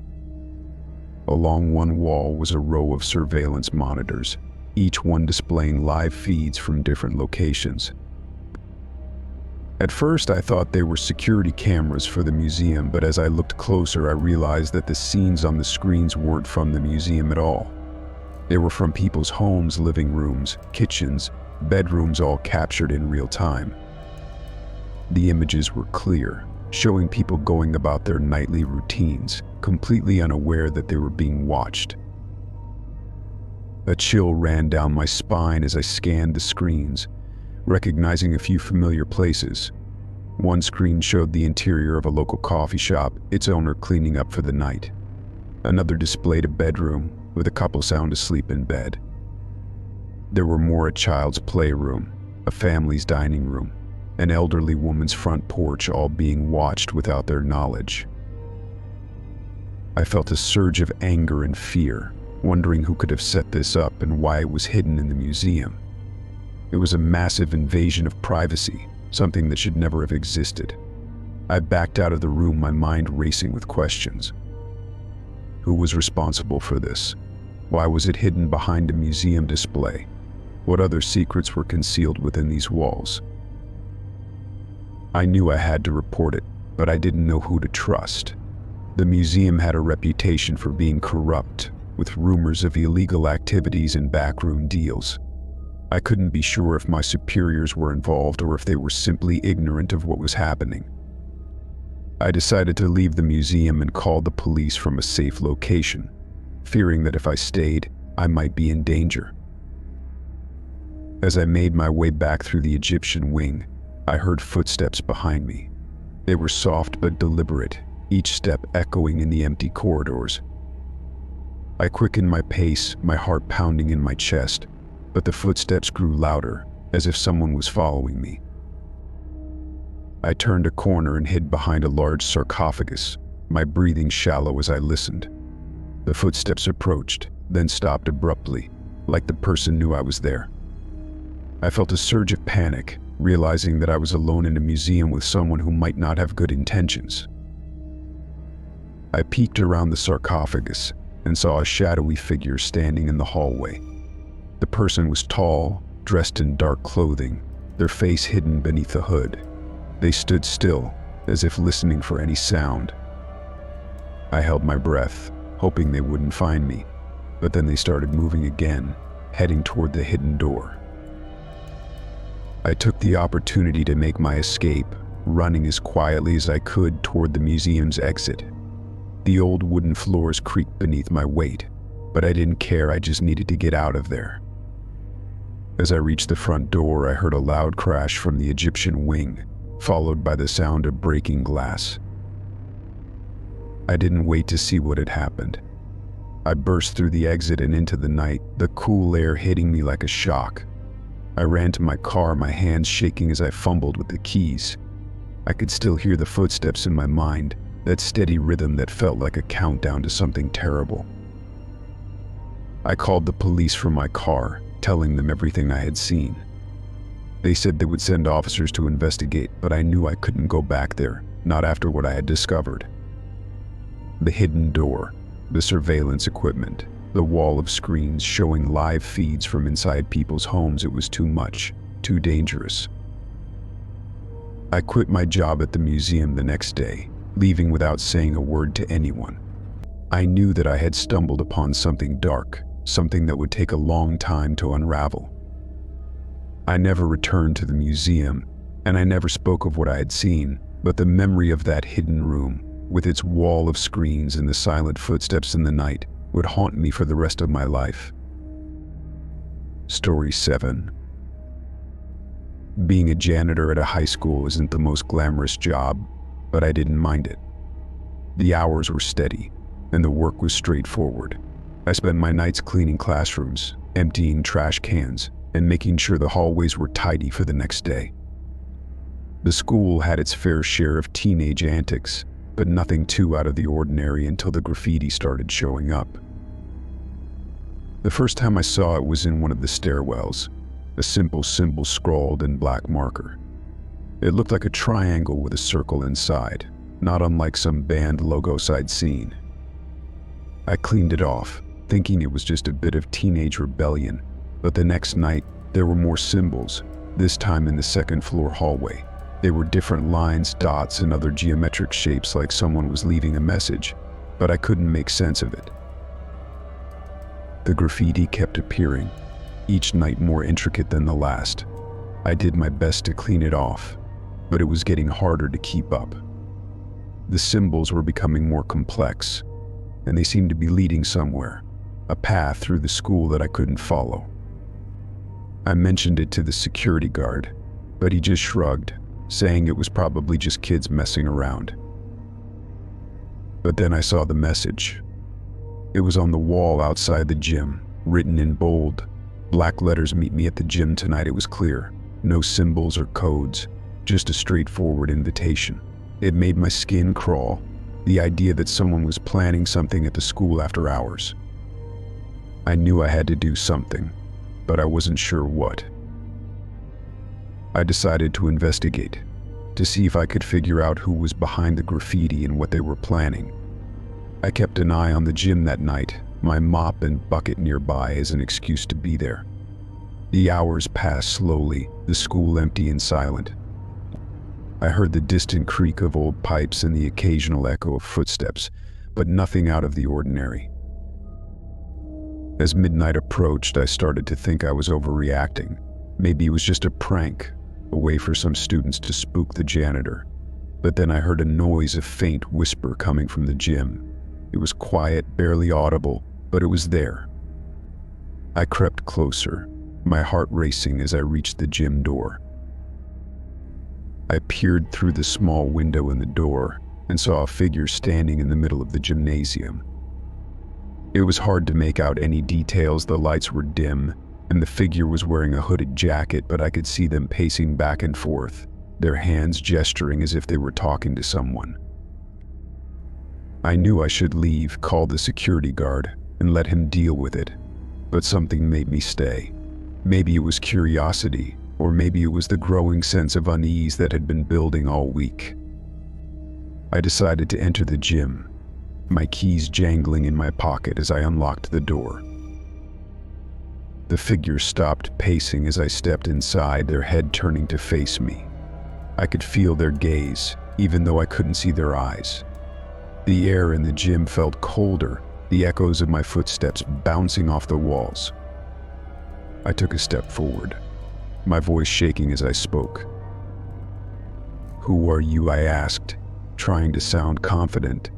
Along one wall was a row of surveillance monitors, each one displaying live feeds from different locations. At first, I thought they were security cameras for the museum, but as I looked closer, I realized that the scenes on the screens weren't from the museum at all. They were from people's homes, living rooms, kitchens, bedrooms, all captured in real time. The images were clear, showing people going about their nightly routines, completely unaware that they were being watched. A chill ran down my spine as I scanned the screens, recognizing a few familiar places. One screen showed the interior of a local coffee shop, its owner cleaning up for the night. Another displayed a bedroom, with a couple sound asleep in bed. There were more: a child's playroom, a family's dining room, an elderly woman's front porch, all being watched without their knowledge. I felt a surge of anger and fear, wondering who could have set this up and why it was hidden in the museum. It was a massive invasion of privacy, something that should never have existed. I backed out of the room, my mind racing with questions. Who was responsible for this? Why was it hidden behind a museum display? What other secrets were concealed within these walls? I knew I had to report it, but I didn't know who to trust. The museum had a reputation for being corrupt, with rumors of illegal activities and backroom deals. I couldn't be sure if my superiors were involved or if they were simply ignorant of what was happening. I decided to leave the museum and call the police from a safe location, fearing that if I stayed, I might be in danger. As I made my way back through the Egyptian wing, I heard footsteps behind me. They were soft but deliberate, each step echoing in the empty corridors. I quickened my pace, my heart pounding in my chest, but the footsteps grew louder, as if someone was following me. I turned a corner and hid behind a large sarcophagus, my breathing shallow as I listened. The footsteps approached, then stopped abruptly, like the person knew I was there. I felt a surge of panic, realizing that I was alone in a museum with someone who might not have good intentions. I peeked around the sarcophagus and saw a shadowy figure standing in the hallway. The person was tall, dressed in dark clothing, their face hidden beneath the hood. They stood still, as if listening for any sound. I held my breath, hoping they wouldn't find me, but then they started moving again, heading toward the hidden door. I took the opportunity to make my escape, running as quietly as I could toward the museum's exit. The old wooden floors creaked beneath my weight, but I didn't care, I just needed to get out of there. As I reached the front door, I heard a loud crash from the Egyptian wing, followed by the sound of breaking glass. I didn't wait to see what had happened. I burst through the exit and into the night, the cool air hitting me like a shock. I ran to my car, my hands shaking as I fumbled with the keys. I could still hear the footsteps in my mind, that steady rhythm that felt like a countdown to something terrible. I called the police from my car, telling them everything I had seen. They said they would send officers to investigate, but I knew I couldn't go back there, not after what I had discovered. The hidden door, the surveillance equipment, the wall of screens showing live feeds from inside people's homes, it was too much, too dangerous. I quit my job at the museum the next day, leaving without saying a word to anyone. I knew that I had stumbled upon something dark, something that would take a long time to unravel. I never returned to the museum, and I never spoke of what I had seen, but the memory of that hidden room, with its wall of screens and the silent footsteps in the night, would haunt me for the rest of my life. Story 7. Being a janitor at a high school isn't the most glamorous job, but I didn't mind it. The hours were steady, and the work was straightforward. I spent my nights cleaning classrooms, emptying trash cans, and making sure the hallways were tidy for the next day. The school had its fair share of teenage antics, but nothing too out of the ordinary until the graffiti started showing up. The first time I saw it was in one of the stairwells, a simple symbol scrawled in black marker. It looked like a triangle with a circle inside, not unlike some band logo I'd seen. I cleaned it off, thinking it was just a bit of teenage rebellion, but the next night there were more symbols, this time in the second floor hallway. They were different lines, dots, and other geometric shapes like someone was leaving a message, but I couldn't make sense of it. The graffiti kept appearing, each night more intricate than the last. I did my best to clean it off, but it was getting harder to keep up. The symbols were becoming more complex, and they seemed to be leading somewhere, a path through the school that I couldn't follow. I mentioned it to the security guard, but he just shrugged, saying it was probably just kids messing around. But then I saw the message. It was on the wall outside the gym, written in bold. Black letters, "Meet me at the gym tonight." It was clear. No symbols or codes, just a straightforward invitation. It made my skin crawl, the idea that someone was planning something at the school after hours. I knew I had to do something, but I wasn't sure what. I decided to investigate, to see if I could figure out who was behind the graffiti and what they were planning. I kept an eye on the gym that night, my mop and bucket nearby as an excuse to be there. The hours passed slowly, the school empty and silent. I heard the distant creak of old pipes and the occasional echo of footsteps, but nothing out of the ordinary. As midnight approached, I started to think I was overreacting. Maybe it was just a prank, a way for some students to spook the janitor. But then I heard a noise, a faint whisper coming from the gym. It was quiet, barely audible, but it was there. I crept closer, my heart racing as I reached the gym door. I peered through the small window in the door and saw a figure standing in the middle of the gymnasium. It was hard to make out any details, the lights were dim, and the figure was wearing a hooded jacket, but I could see them pacing back and forth, their hands gesturing as if they were talking to someone. I knew I should leave, call the security guard, and let him deal with it, but something made me stay. Maybe it was curiosity, or maybe it was the growing sense of unease that had been building all week. I decided to enter the gym, my keys jangling in my pocket as I unlocked the door. The figure stopped pacing as I stepped inside, their head turning to face me. I could feel their gaze, even though I couldn't see their eyes. The air in the gym felt colder, the echoes of my footsteps bouncing off the walls. I took a step forward, my voice shaking as I spoke. "Who are you?" I asked, trying to sound confident.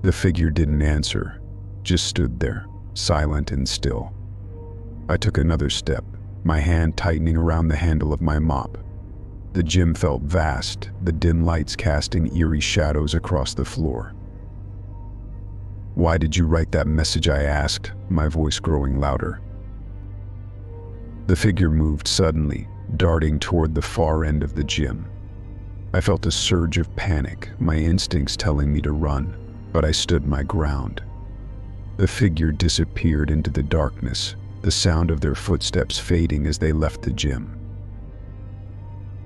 The figure didn't answer, just stood there, silent and still. I took another step, my hand tightening around the handle of my mop. The gym felt vast, the dim lights casting eerie shadows across the floor. "Why did you write that message?" I asked, my voice growing louder. The figure moved suddenly, darting toward the far end of the gym. I felt a surge of panic, my instincts telling me to run, but I stood my ground. The figure disappeared into the darkness, the sound of their footsteps fading as they left the gym.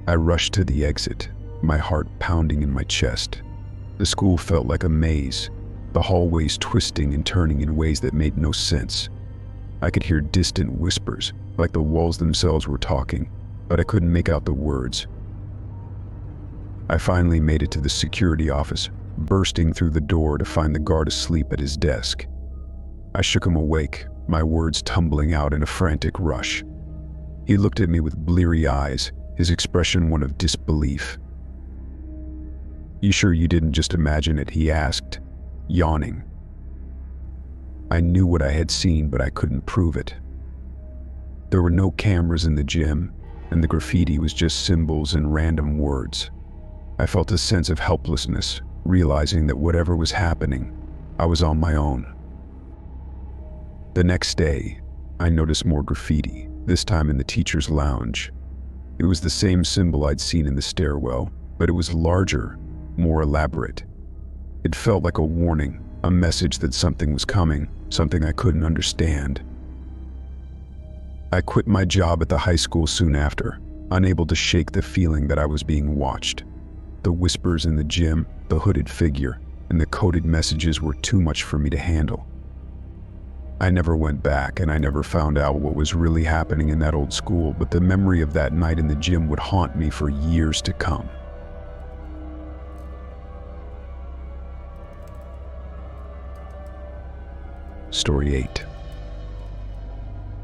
I rushed to the exit, my heart pounding in my chest. The school felt like a maze, the hallways twisting and turning in ways that made no sense. I could hear distant whispers, like the walls themselves were talking, but I couldn't make out the words. I finally made it to the security office, bursting through the door to find the guard asleep at his desk. I shook him awake, my words tumbling out in a frantic rush. He looked at me with bleary eyes, his expression one of disbelief. "You sure you didn't just imagine it?" he asked, yawning. I knew what I had seen, but I couldn't prove it. There were no cameras in the gym, and the graffiti was just symbols and random words. I felt a sense of helplessness, realizing that whatever was happening, I was on my own. The next day, I noticed more graffiti, this time in the teacher's lounge. It was the same symbol I'd seen in the stairwell, but it was larger, more elaborate. It felt like a warning, a message that something was coming, something I couldn't understand. I quit my job at the high school soon after, unable to shake the feeling that I was being watched. The whispers in the gym, the hooded figure, and the coded messages were too much for me to handle. I never went back, and I never found out what was really happening in that old school, but the memory of that night in the gym would haunt me for years to come. Story 8.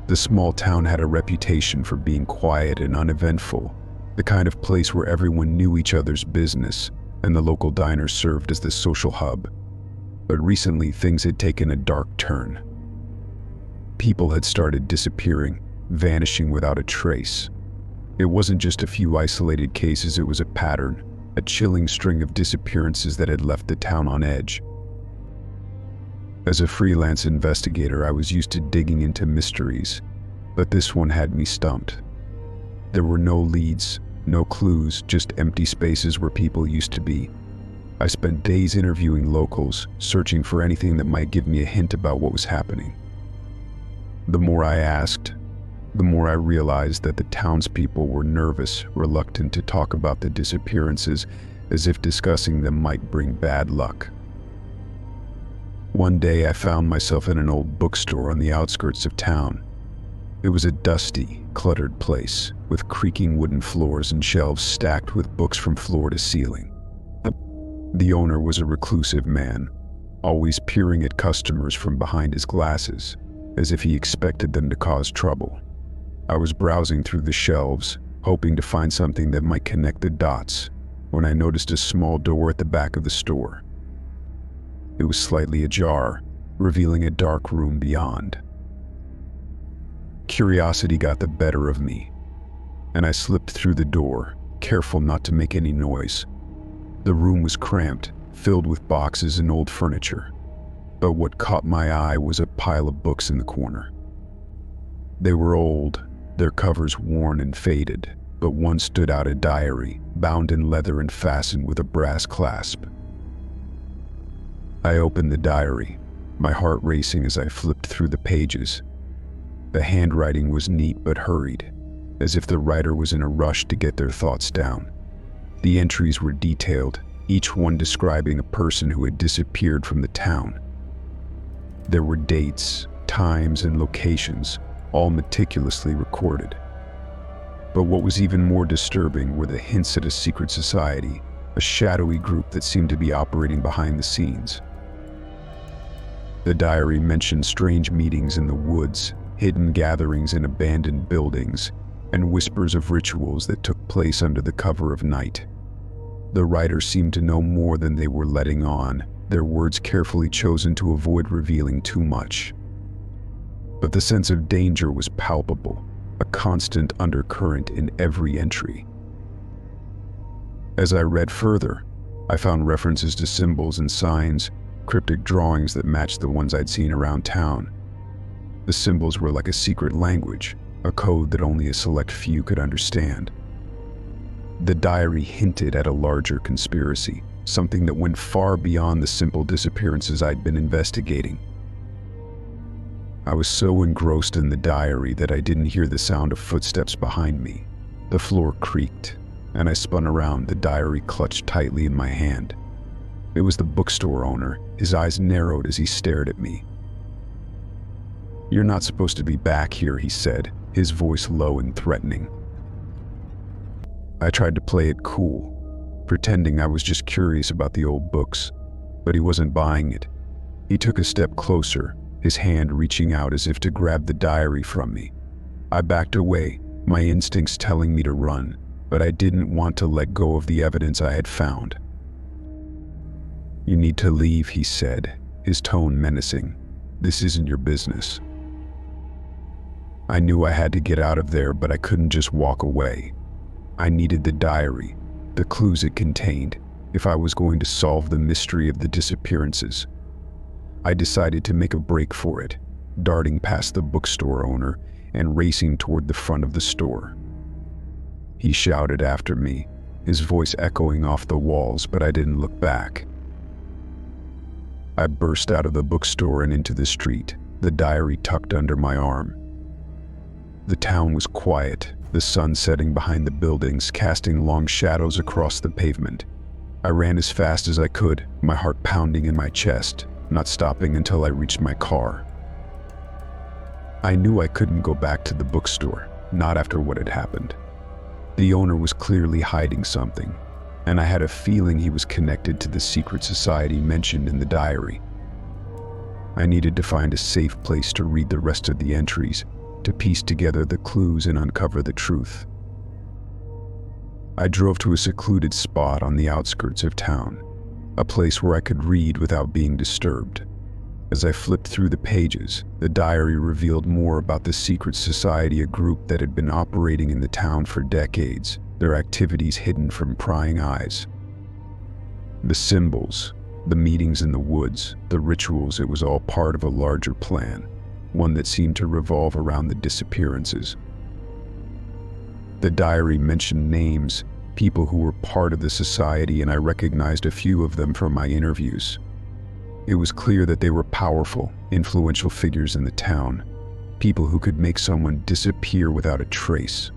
The small town had a reputation for being quiet and uneventful, the kind of place where everyone knew each other's business, and the local diner served as the social hub. But recently, things had taken a dark turn. People had started disappearing, vanishing without a trace. It wasn't just a few isolated cases, it was a pattern, a chilling string of disappearances that had left the town on edge. As a freelance investigator, I was used to digging into mysteries, but this one had me stumped. There were no leads, no clues, just empty spaces where people used to be. I spent days interviewing locals, searching for anything that might give me a hint about what was happening. The more I asked, the more I realized that the townspeople were nervous, reluctant to talk about the disappearances, as if discussing them might bring bad luck. One day I found myself in an old bookstore on the outskirts of town. It was a dusty, cluttered place, with creaking wooden floors and shelves stacked with books from floor to ceiling. The owner was a reclusive man, always peering at customers from behind his glasses, as if he expected them to cause trouble. I was browsing through the shelves, hoping to find something that might connect the dots, when I noticed a small door at the back of the store. It was slightly ajar, revealing a dark room beyond. Curiosity got the better of me, and I slipped through the door, careful not to make any noise. The room was cramped, filled with boxes and old furniture, but what caught my eye was a pile of books in the corner. They were old, their covers worn and faded, but one stood out, a diary, bound in leather and fastened with a brass clasp. I opened the diary, my heart racing as I flipped through the pages. The handwriting was neat but hurried, as if the writer was in a rush to get their thoughts down. The entries were detailed, each one describing a person who had disappeared from the town. There were dates, times, and locations, all meticulously recorded. But what was even more disturbing were the hints at a secret society, a shadowy group that seemed to be operating behind the scenes. The diary mentioned strange meetings in the woods, hidden gatherings in abandoned buildings, and whispers of rituals that took place under the cover of night. The writer seemed to know more than they were letting on, their words carefully chosen to avoid revealing too much. But the sense of danger was palpable, a constant undercurrent in every entry. As I read further, I found references to symbols and signs, cryptic drawings that matched the ones I'd seen around town. The symbols were like a secret language, a code that only a select few could understand. The diary hinted at a larger conspiracy, something that went far beyond the simple disappearances I'd been investigating. I was so engrossed in the diary that I didn't hear the sound of footsteps behind me. The floor creaked, and I spun around, the diary clutched tightly in my hand. It was the bookstore owner, his eyes narrowed as he stared at me. "You're not supposed to be back here," he said, his voice low and threatening. I tried to play it cool, pretending I was just curious about the old books, but he wasn't buying it. He took a step closer, his hand reaching out as if to grab the diary from me. I backed away, my instincts telling me to run, but I didn't want to let go of the evidence I had found. "You need to leave," he said, his tone menacing. "This isn't your business." I knew I had to get out of there, but I couldn't just walk away. I needed the diary, the clues it contained, if I was going to solve the mystery of the disappearances. I decided to make a break for it, darting past the bookstore owner and racing toward the front of the store. He shouted after me, his voice echoing off the walls, but I didn't look back. I burst out of the bookstore and into the street, the diary tucked under my arm. The town was quiet, the sun setting behind the buildings, casting long shadows across the pavement. I ran as fast as I could, my heart pounding in my chest, not stopping until I reached my car. I knew I couldn't go back to the bookstore, not after what had happened. The owner was clearly hiding something, and I had a feeling he was connected to the secret society mentioned in the diary. I needed to find a safe place to read the rest of the entries, to piece together the clues and uncover the truth. I drove to a secluded spot on the outskirts of town, a place where I could read without being disturbed. As I flipped through the pages, the diary revealed more about the secret society, a group that had been operating in the town for decades, their activities hidden from prying eyes. The symbols, the meetings in the woods, the rituals, it was all part of a larger plan, one that seemed to revolve around the disappearances. The diary mentioned names, people who were part of the society, and I recognized a few of them from my interviews. It was clear that they were powerful, influential figures in the town, people who could make someone disappear without a trace.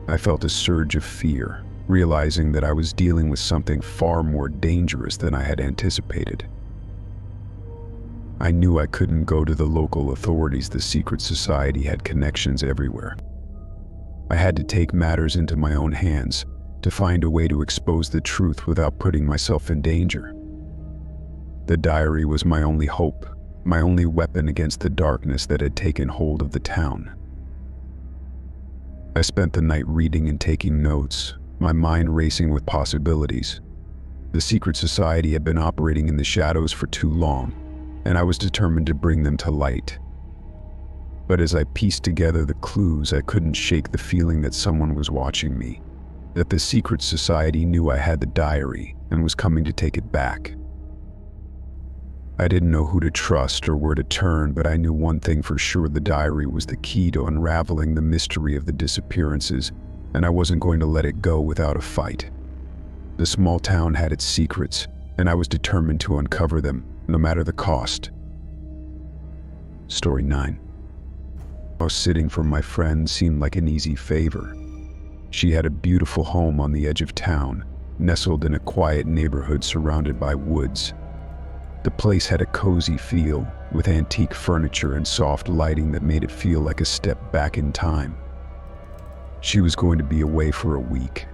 I felt a surge of fear, realizing that I was dealing with something far more dangerous than I had anticipated. I knew I couldn't go to the local authorities. The secret society had connections everywhere. I had to take matters into my own hands, to find a way to expose the truth without putting myself in danger. The diary was my only hope, my only weapon against the darkness that had taken hold of the town. I spent the night reading and taking notes, my mind racing with possibilities. The secret society had been operating in the shadows for too long, and I was determined to bring them to light. But as I pieced together the clues, I couldn't shake the feeling that someone was watching me, that the secret society knew I had the diary and was coming to take it back. I didn't know who to trust or where to turn, but I knew one thing for sure: the diary was the key to unraveling the mystery of the disappearances, and I wasn't going to let it go without a fight. The small town had its secrets, and I was determined to uncover them, no matter the cost. Story 9. House sitting for my friend seemed like an easy favor. She had a beautiful home on the edge of town, nestled in a quiet neighborhood surrounded by woods. The place had a cozy feel, with antique furniture and soft lighting that made it feel like a step back in time. She was going to be away for a week,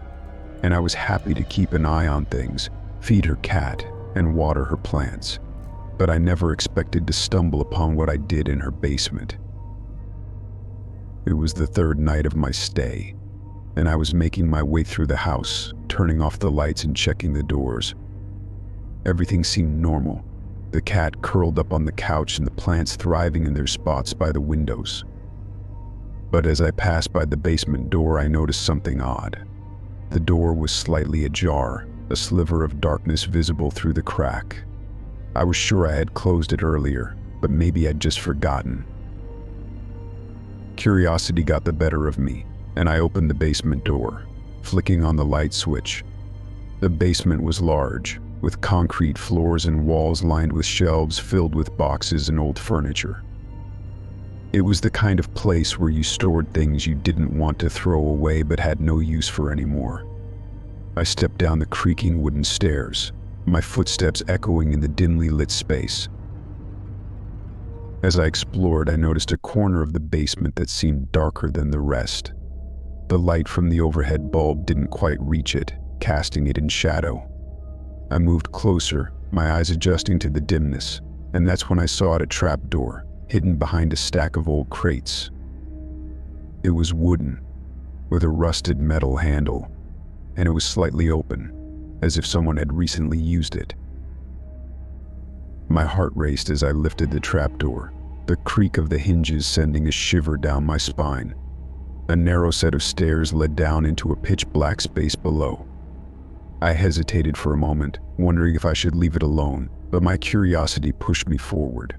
and I was happy to keep an eye on things, feed her cat, and water her plants. But I never expected to stumble upon what I did in her basement. It was the third night of my stay, and I was making my way through the house, turning off the lights and checking the doors. Everything seemed normal. The cat curled up on the couch and the plants thriving in their spots by the windows. But as I passed by the basement door, I noticed something odd. The door was slightly ajar, a sliver of darkness visible through the crack. I was sure I had closed it earlier, but maybe I'd just forgotten. Curiosity got the better of me, and I opened the basement door, flicking on the light switch. The basement was large, with concrete floors and walls lined with shelves filled with boxes and old furniture. It was the kind of place where you stored things you didn't want to throw away but had no use for anymore. I stepped down the creaking wooden stairs, my footsteps echoing in the dimly lit space. As I explored, I noticed a corner of the basement that seemed darker than the rest. The light from the overhead bulb didn't quite reach it, casting it in shadow. I moved closer, my eyes adjusting to the dimness, and that's when I saw a trapdoor, hidden behind a stack of old crates. It was wooden, with a rusted metal handle, and it was slightly open, as if someone had recently used it. My heart raced as I lifted the trapdoor, the creak of the hinges sending a shiver down my spine. A narrow set of stairs led down into a pitch-black space below. I hesitated for a moment, wondering if I should leave it alone, but my curiosity pushed me forward.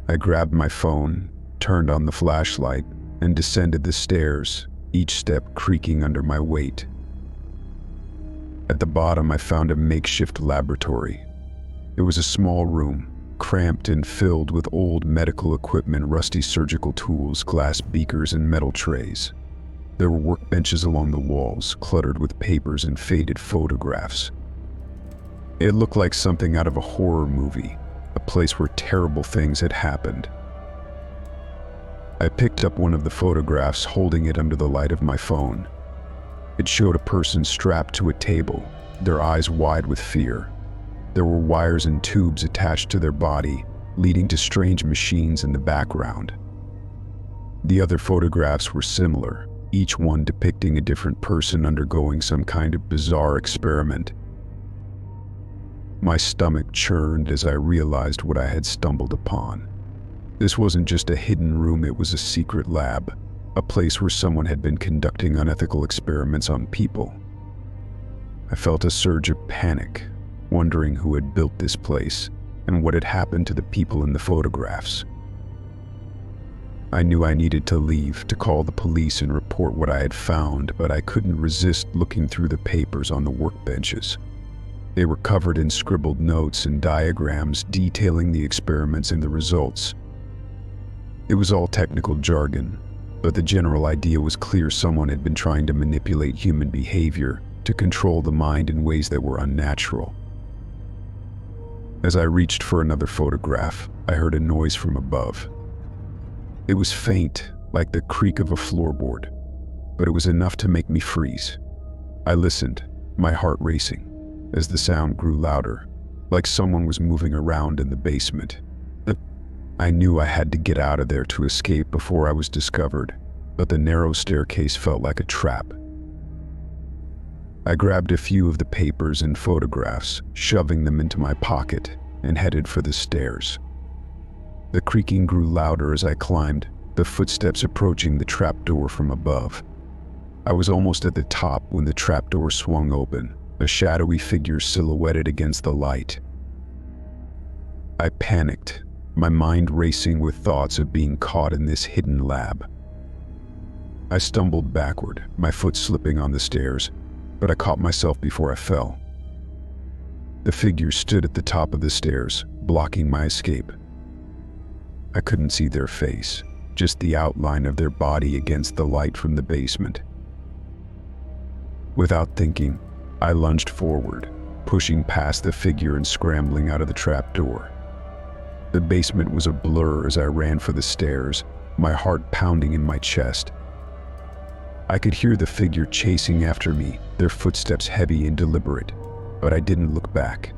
I grabbed my phone, turned on the flashlight, and descended the stairs, each step creaking under my weight. At the bottom, I found a makeshift laboratory. It was a small room, cramped and filled with old medical equipment, rusty surgical tools, glass beakers, and metal trays. There were workbenches along the walls, cluttered with papers and faded photographs. It looked like something out of a horror movie, a place where terrible things had happened. I picked up one of the photographs, holding it under the light of my phone. It showed a person strapped to a table, their eyes wide with fear. There were wires and tubes attached to their body, leading to strange machines in the background. The other photographs were similar, each one depicting a different person undergoing some kind of bizarre experiment. My stomach churned as I realized what I had stumbled upon. This wasn't just a hidden room, it was a secret lab, a place where someone had been conducting unethical experiments on people. I felt a surge of panic, wondering who had built this place and what had happened to the people in the photographs. I knew I needed to leave, to call the police and report what I had found, but I couldn't resist looking through the papers on the workbenches. They were covered in scribbled notes and diagrams detailing the experiments and the results. It was all technical jargon, but the general idea was clear: someone had been trying to manipulate human behavior to control the mind in ways that were unnatural. As I reached for another photograph, I heard a noise from above. It was faint, like the creak of a floorboard, but it was enough to make me freeze. I listened, my heart racing, as the sound grew louder, like someone was moving around in the basement. I knew I had to get out of there to escape before I was discovered, but the narrow staircase felt like a trap. I grabbed a few of the papers and photographs, shoving them into my pocket, and headed for the stairs. The creaking grew louder as I climbed, the footsteps approaching the trapdoor from above. I was almost at the top when the trapdoor swung open, a shadowy figure silhouetted against the light. I panicked, my mind racing with thoughts of being caught in this hidden lab. I stumbled backward, my foot slipping on the stairs, but I caught myself before I fell. The figure stood at the top of the stairs, blocking my escape. I couldn't see their face, just the outline of their body against the light from the basement. Without thinking, I lunged forward, pushing past the figure and scrambling out of the trapdoor. The basement was a blur as I ran for the stairs, my heart pounding in my chest. I could hear the figure chasing after me, their footsteps heavy and deliberate, but I didn't look back.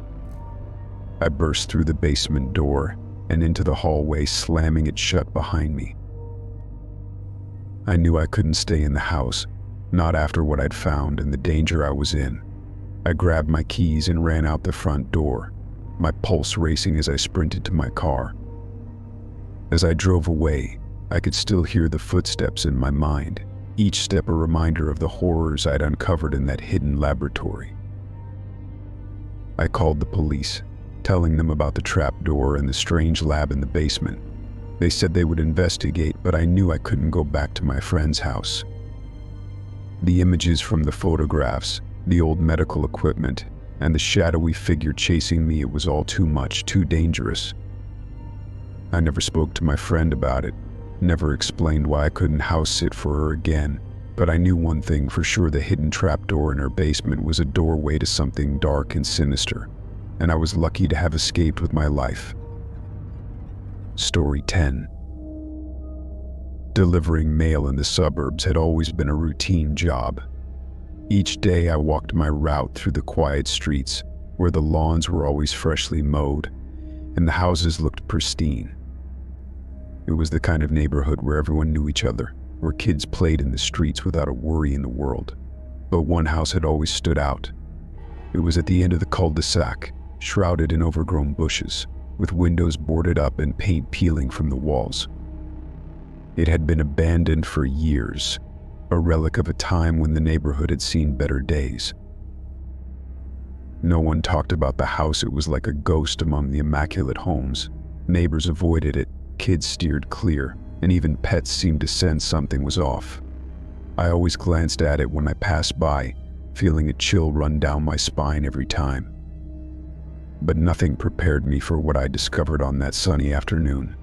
I burst through the basement door and into the hallway, slamming it shut behind me. I knew I couldn't stay in the house, not after what I'd found and the danger I was in. I grabbed my keys and ran out the front door, my pulse racing as I sprinted to my car. As I drove away, I could still hear the footsteps in my mind, each step a reminder of the horrors I'd uncovered in that hidden laboratory. I called the police, telling them about the trapdoor and the strange lab in the basement. They said they would investigate, but I knew I couldn't go back to my friend's house. The images from the photographs, the old medical equipment, and the shadowy figure chasing me, it was all too much, too dangerous. I never spoke to my friend about it, never explained why I couldn't house sit for her again, but I knew one thing for sure: the hidden trapdoor in her basement was a doorway to something dark and sinister, and I was lucky to have escaped with my life. Story 10. Delivering mail in the suburbs had always been a routine job. Each day I walked my route through the quiet streets, where the lawns were always freshly mowed, and the houses looked pristine. It was the kind of neighborhood where everyone knew each other, where kids played in the streets without a worry in the world. But one house had always stood out. It was at the end of the cul-de-sac, shrouded in overgrown bushes. with windows boarded up and paint peeling from the walls. It had been abandoned for years, a relic of a time when the neighborhood had seen better days. No one talked about the house. It was like a ghost among the immaculate homes. Neighbors avoided it, kids steered clear, and even pets seemed to sense something was off. I always glanced at it when I passed by, feeling a chill run down my spine every time. But nothing prepared me for what I discovered on that sunny afternoon.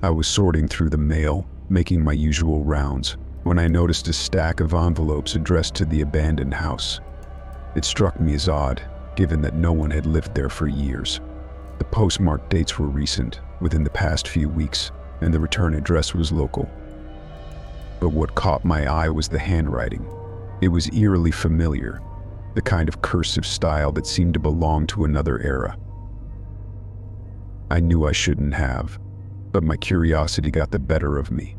I was sorting through the mail, making my usual rounds, when I noticed a stack of envelopes addressed to the abandoned house. It struck me as odd, given that no one had lived there for years. The postmark dates were recent, within the past few weeks, and the return address was local. But what caught my eye was the handwriting. It was eerily familiar, the kind of cursive style that seemed to belong to another era. I knew I shouldn't have, but my curiosity got the better of me.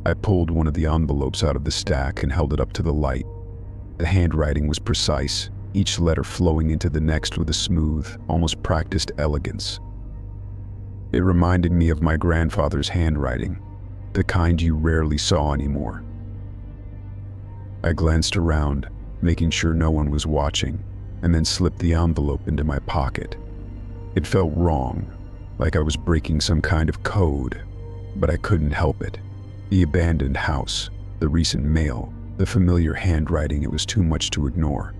I pulled one of the envelopes out of the stack and held it up to the light. The handwriting was precise, each letter flowing into the next with a smooth, almost practiced elegance. It reminded me of my grandfather's handwriting, the kind you rarely saw anymore. I glanced around, making sure no one was watching, and then slipped the envelope into my pocket. It felt wrong, like I was breaking some kind of code, but I couldn't help it. The abandoned house, the recent mail, the familiar handwriting, it was too much to ignore.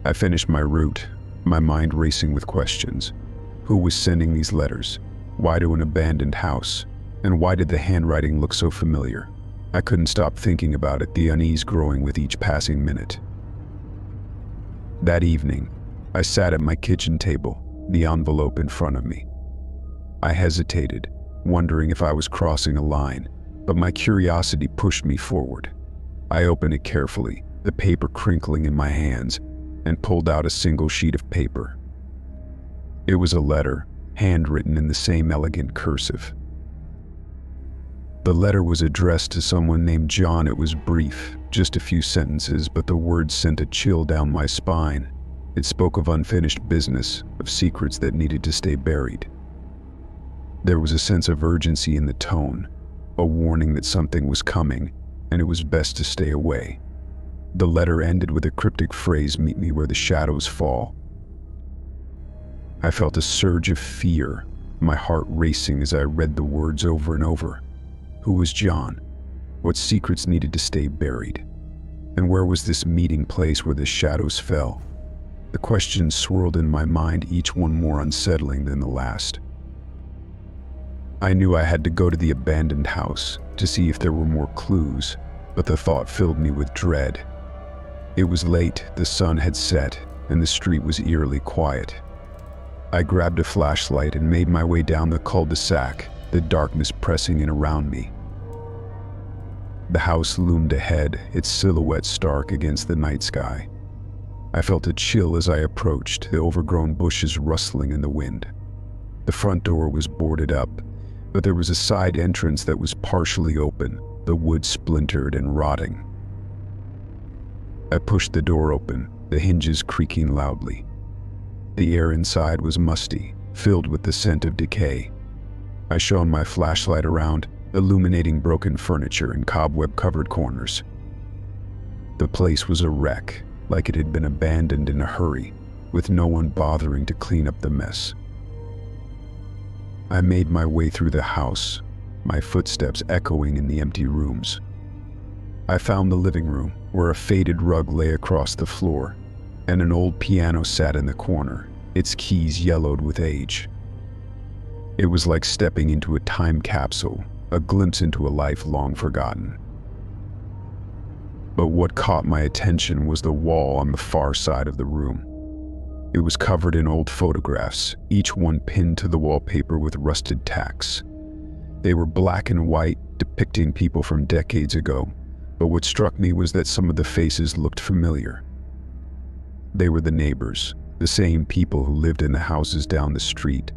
I finished my route, my mind racing with questions. Who was sending these letters? Why to an abandoned house? And why did the handwriting look so familiar? I couldn't stop thinking about it, the unease growing with each passing minute. That evening, I sat at my kitchen table, the envelope in front of me. I hesitated, wondering if I was crossing a line, but my curiosity pushed me forward. I opened it carefully, the paper crinkling in my hands, and pulled out a single sheet of paper. It was a letter, handwritten in the same elegant cursive. The letter was addressed to someone named John. It was brief, just a few sentences, but the words sent a chill down my spine. It spoke of unfinished business, of secrets that needed to stay buried. There was a sense of urgency in the tone, a warning that something was coming, and it was best to stay away. The letter ended with a cryptic phrase, "Meet me where the shadows fall." I felt a surge of fear, my heart racing as I read the words over and over. Who was John? What secrets needed to stay buried? And where was this meeting place where the shadows fell? The questions swirled in my mind, each one more unsettling than the last. I knew I had to go to the abandoned house to see if there were more clues, but the thought filled me with dread. It was late, the sun had set, and the street was eerily quiet. I grabbed a flashlight and made my way down the cul-de-sac, the darkness pressing in around me. The house loomed ahead, its silhouette stark against the night sky. I felt a chill as I approached, the overgrown bushes rustling in the wind. The front door was boarded up, but there was a side entrance that was partially open, the wood splintered and rotting. I pushed the door open, the hinges creaking loudly. The air inside was musty, filled with the scent of decay. I shone my flashlight around, illuminating broken furniture and cobweb-covered corners. The place was a wreck, like it had been abandoned in a hurry, with no one bothering to clean up the mess. I made my way through the house, my footsteps echoing in the empty rooms. I found the living room, where a faded rug lay across the floor, and an old piano sat in the corner, its keys yellowed with age. It was like stepping into a time capsule, a glimpse into a life long forgotten. But what caught my attention was the wall on the far side of the room. It was covered in old photographs, each one pinned to the wallpaper with rusted tacks. They were black and white, depicting people from decades ago, but what struck me was that some of the faces looked familiar. They were the neighbors, the same people who lived in the houses down the street,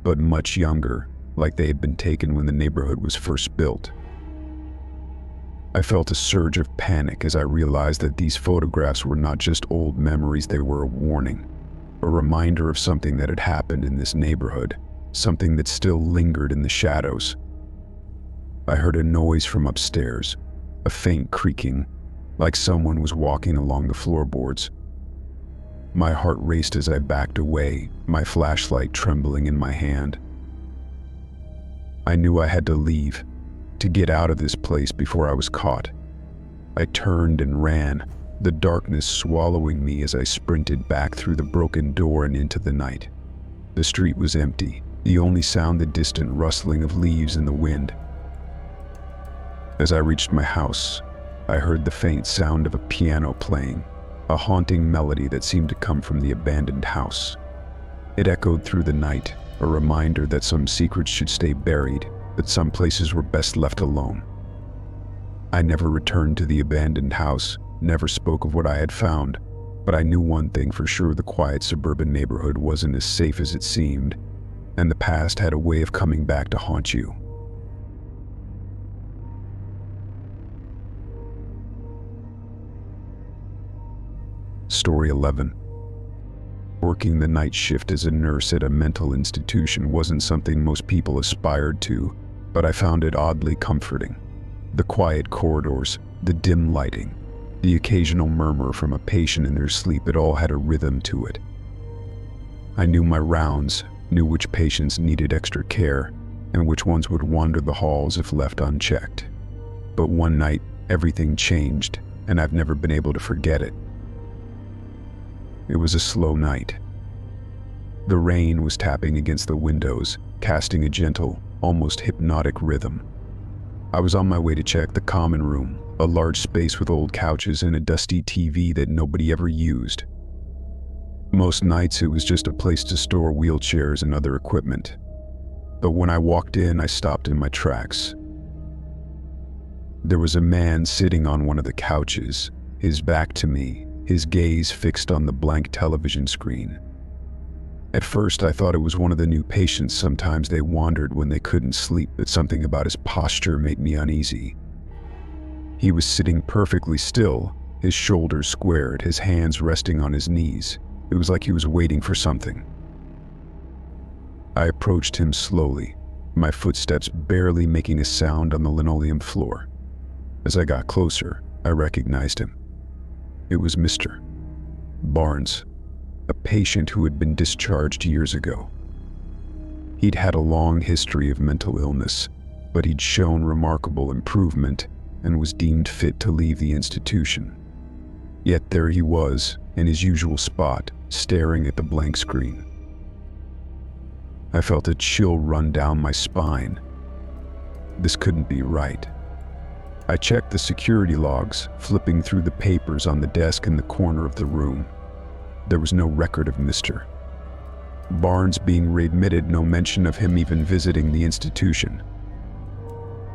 but much younger, like they had been taken when the neighborhood was first built. I felt a surge of panic as I realized that these photographs were not just old memories, they were a warning. a reminder of something that had happened in this neighborhood, something that still lingered in the shadows. I heard a noise from upstairs, a faint creaking, like someone was walking along the floorboards. My heart raced as I backed away, my flashlight trembling in my hand. I knew I had to leave, to get out of this place before I was caught. I turned and ran, the darkness swallowing me as I sprinted back through the broken door and into the night. The street was empty, the only sound the distant rustling of leaves in the wind. As I reached my house, I heard the faint sound of a piano playing, a haunting melody that seemed to come from the abandoned house. It echoed through the night, a reminder that some secrets should stay buried, that some places were best left alone. I never returned to the abandoned house, never spoke of what I had found, but I knew one thing for sure: the quiet suburban neighborhood wasn't as safe as it seemed, and the past had a way of coming back to haunt you. Story 11. Working the night shift as a nurse at a mental institution wasn't something most people aspired to, but I found it oddly comforting. The quiet corridors, the dim lighting, the occasional murmur from a patient in their sleep, it all had a rhythm to it. I knew my rounds, knew which patients needed extra care, and which ones would wander the halls if left unchecked. But one night, everything changed, and I've never been able to forget it. It was a slow night. The rain was tapping against the windows, casting a gentle, almost hypnotic rhythm. I was on my way to check the common room, a large space with old couches and a dusty TV that nobody ever used. Most nights it was just a place to store wheelchairs and other equipment. But when I walked in, I stopped in my tracks. There was a man sitting on one of the couches, his back to me, his gaze fixed on the blank television screen. At first, I thought it was one of the new patients. Sometimes they wandered when they couldn't sleep, but something about his posture made me uneasy. He was sitting perfectly still, his shoulders squared, his hands resting on his knees. It was like he was waiting for something. I approached him slowly, my footsteps barely making a sound on the linoleum floor. As I got closer, I recognized him. It was Mr. Barnes, a patient who had been discharged years ago. He'd had a long history of mental illness, but he'd shown remarkable improvement and was deemed fit to leave the institution. Yet there he was, in his usual spot, staring at the blank screen. I felt a chill run down my spine. This couldn't be right. I checked the security logs, flipping through the papers on the desk in the corner of the room. There was no record of Mr. Barnes being readmitted, no mention of him even visiting the institution.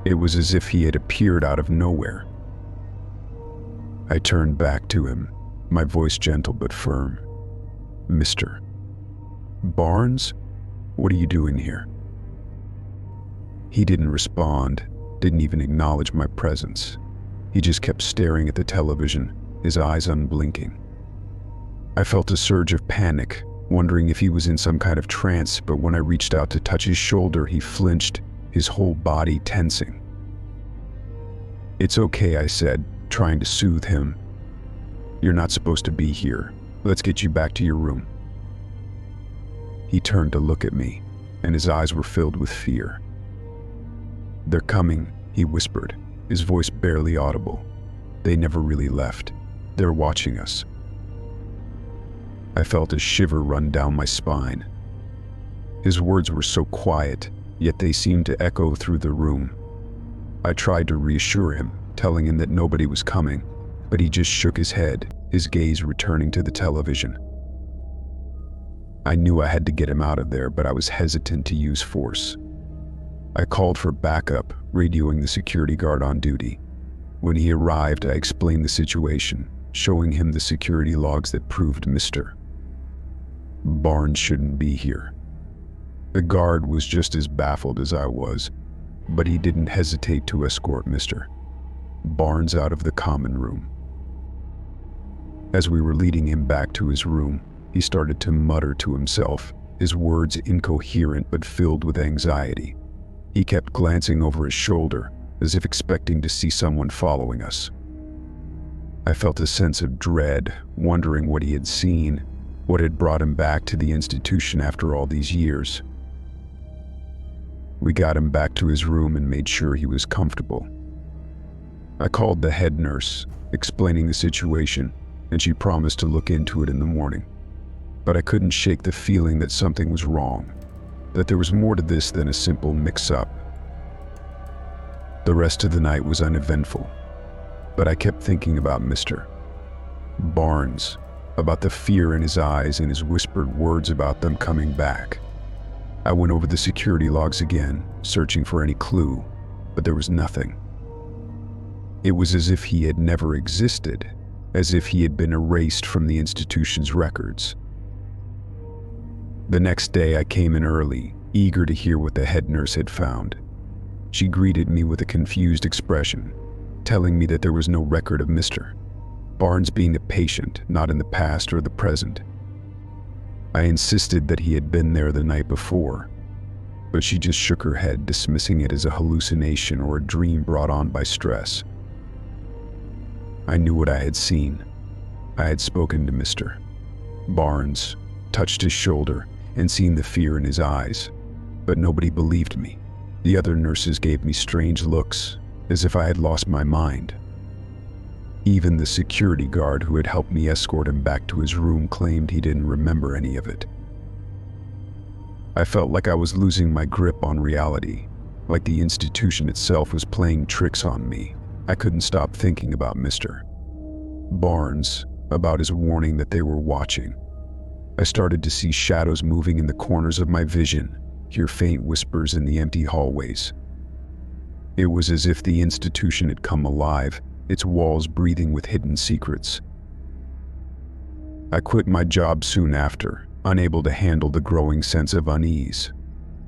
It was as if he had appeared out of nowhere. I turned back to him, my voice gentle but firm. "Mr. Barnes, what are you doing here?" He didn't respond, didn't even acknowledge my presence. He just kept staring at the television, his eyes unblinking. I felt a surge of panic, wondering if he was in some kind of trance, but when I reached out to touch his shoulder, he flinched, his whole body tensing. "It's okay," I said, trying to soothe him. "You're not supposed to be here. Let's get you back to your room." He turned to look at me, and his eyes were filled with fear. "They're coming," he whispered, his voice barely audible. "They never really left. They're watching us." I felt a shiver run down my spine. His words were so quiet, yet they seemed to echo through the room. I tried to reassure him, telling him that nobody was coming, but he just shook his head, his gaze returning to the television. I knew I had to get him out of there, but I was hesitant to use force. I called for backup, radioing the security guard on duty. When he arrived, I explained the situation, showing him the security logs that proved Mr. Barnes shouldn't be here. The guard was just as baffled as I was, but he didn't hesitate to escort Mr. Barnes out of the common room. As we were leading him back to his room, He started to mutter to himself, his words incoherent but filled with anxiety. He kept glancing over his shoulder, as if expecting to see someone following us. I felt a sense of dread, wondering what he had seen, what had brought him back to the institution after all these years. We got him back to his room and made sure he was comfortable. I called the head nurse, explaining the situation, and she promised to look into it in the morning. But I couldn't shake the feeling that something was wrong, that there was more to this than a simple mix-up. The rest of the night was uneventful, but I kept thinking about Mr. Barnes, about the fear in his eyes and his whispered words about them coming back. I went over the security logs again, searching for any clue, but there was nothing. It was as if he had never existed, as if he had been erased from the institution's records. The next day I came in early, eager to hear what the head nurse had found. She greeted me with a confused expression, telling me that there was no record of Mr. Barnes being a patient, not in the past or the present. I insisted that he had been there the night before, but she just shook her head, dismissing it as a hallucination or a dream brought on by stress. I knew what I had seen. I had spoken to Mr. Barnes, touched his shoulder, and seen the fear in his eyes, but nobody believed me. The other nurses gave me strange looks, as if I had lost my mind. Even the security guard who had helped me escort him back to his room claimed he didn't remember any of it. I felt like I was losing my grip on reality, like the institution itself was playing tricks on me. I couldn't stop thinking about Mr. Barnes, about his warning that they were watching. I started to see shadows moving in the corners of my vision, hear faint whispers in the empty hallways. It was as if the institution had come alive, its walls breathing with hidden secrets. I quit my job soon after, unable to handle the growing sense of unease.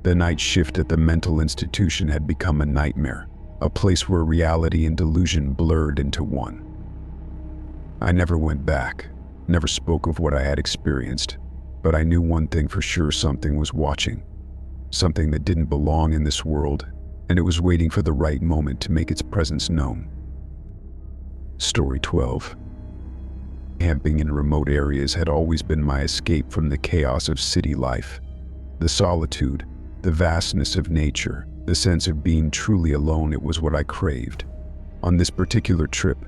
The night shift at the mental institution had become a nightmare, a place where reality and delusion blurred into one. I never went back, never spoke of what I had experienced, but I knew one thing for sure: something was watching, something that didn't belong in this world, and it was waiting for the right moment to make its presence known. Story 12. Camping in remote areas had always been my escape from the chaos of city life. The solitude, the vastness of nature, the sense of being truly alone, it was what I craved. On this particular trip,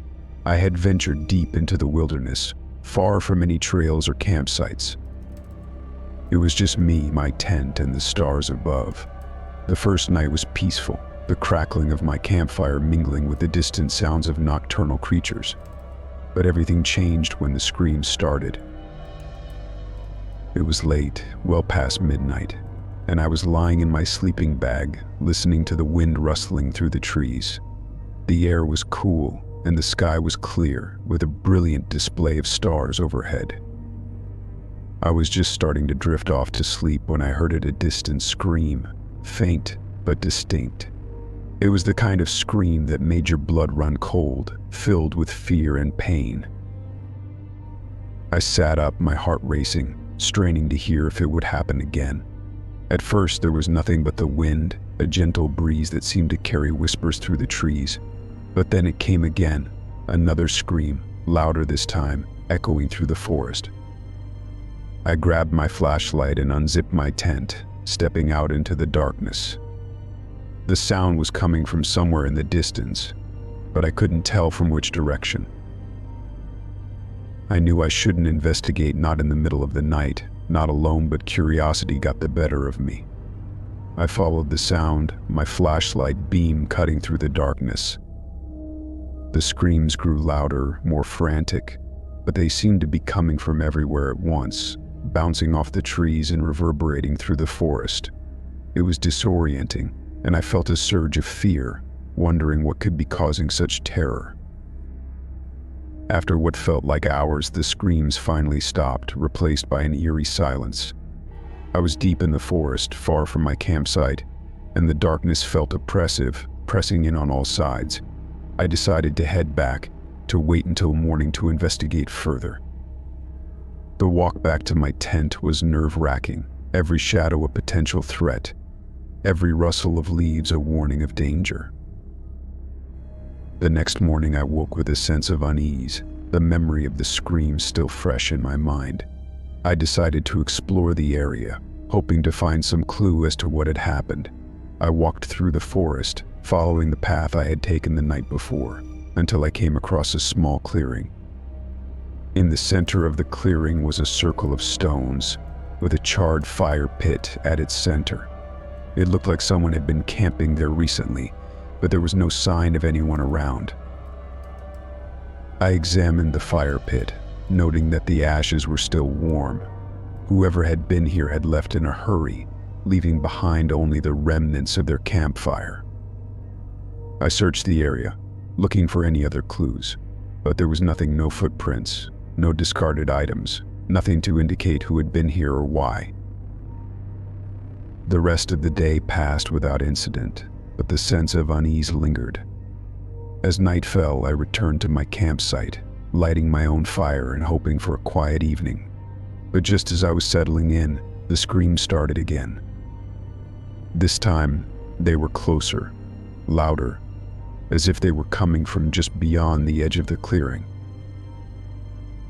I had ventured deep into the wilderness, far from any trails or campsites. It was just me, my tent, and the stars above. The first night was peaceful, the crackling of my campfire mingling with the distant sounds of nocturnal creatures. But everything changed when the screams started. It was late, well past midnight, and I was lying in my sleeping bag, listening to the wind rustling through the trees. The air was cool, and the sky was clear, with a brilliant display of stars overhead. I was just starting to drift off to sleep when I heard at a distance scream, faint but distinct. It was the kind of scream that made your blood run cold, filled with fear and pain. I sat up, my heart racing, straining to hear if it would happen again. At first there was nothing but the wind, a gentle breeze that seemed to carry whispers through the trees. But then it came again, another scream, louder this time, echoing through the forest. I grabbed my flashlight and unzipped my tent, stepping out into the darkness. The sound was coming from somewhere in the distance, but I couldn't tell from which direction. I knew I shouldn't investigate, not in the middle of the night, not alone, but curiosity got the better of me. I followed the sound, my flashlight beam cutting through the darkness. The screams grew louder, more frantic, but they seemed to be coming from everywhere at once, bouncing off the trees and reverberating through the forest. It was disorienting, and I felt a surge of fear, wondering what could be causing such terror. After what felt like hours, the screams finally stopped, replaced by an eerie silence. I was deep in the forest, far from my campsite, and the darkness felt oppressive, pressing in on all sides. I decided to head back, to wait until morning to investigate further. The walk back to my tent was nerve-wracking, every shadow a potential threat, every rustle of leaves a warning of danger. The next morning I woke with a sense of unease, the memory of the scream still fresh in my mind. I decided to explore the area, hoping to find some clue as to what had happened. I walked through the forest, following the path I had taken the night before, until I came across a small clearing. In the center of the clearing was a circle of stones, with a charred fire pit at its center. It looked like someone had been camping there recently, but there was no sign of anyone around. I examined the fire pit, noting that the ashes were still warm. Whoever had been here had left in a hurry, leaving behind only the remnants of their campfire. I searched the area, looking for any other clues, but there was nothing, no footprints, no discarded items, nothing to indicate who had been here or why. The rest of the day passed without incident, but the sense of unease lingered. As night fell, I returned to my campsite, lighting my own fire and hoping for a quiet evening. But just as I was settling in, the screams started again. This time, they were closer, louder, as if they were coming from just beyond the edge of the clearing.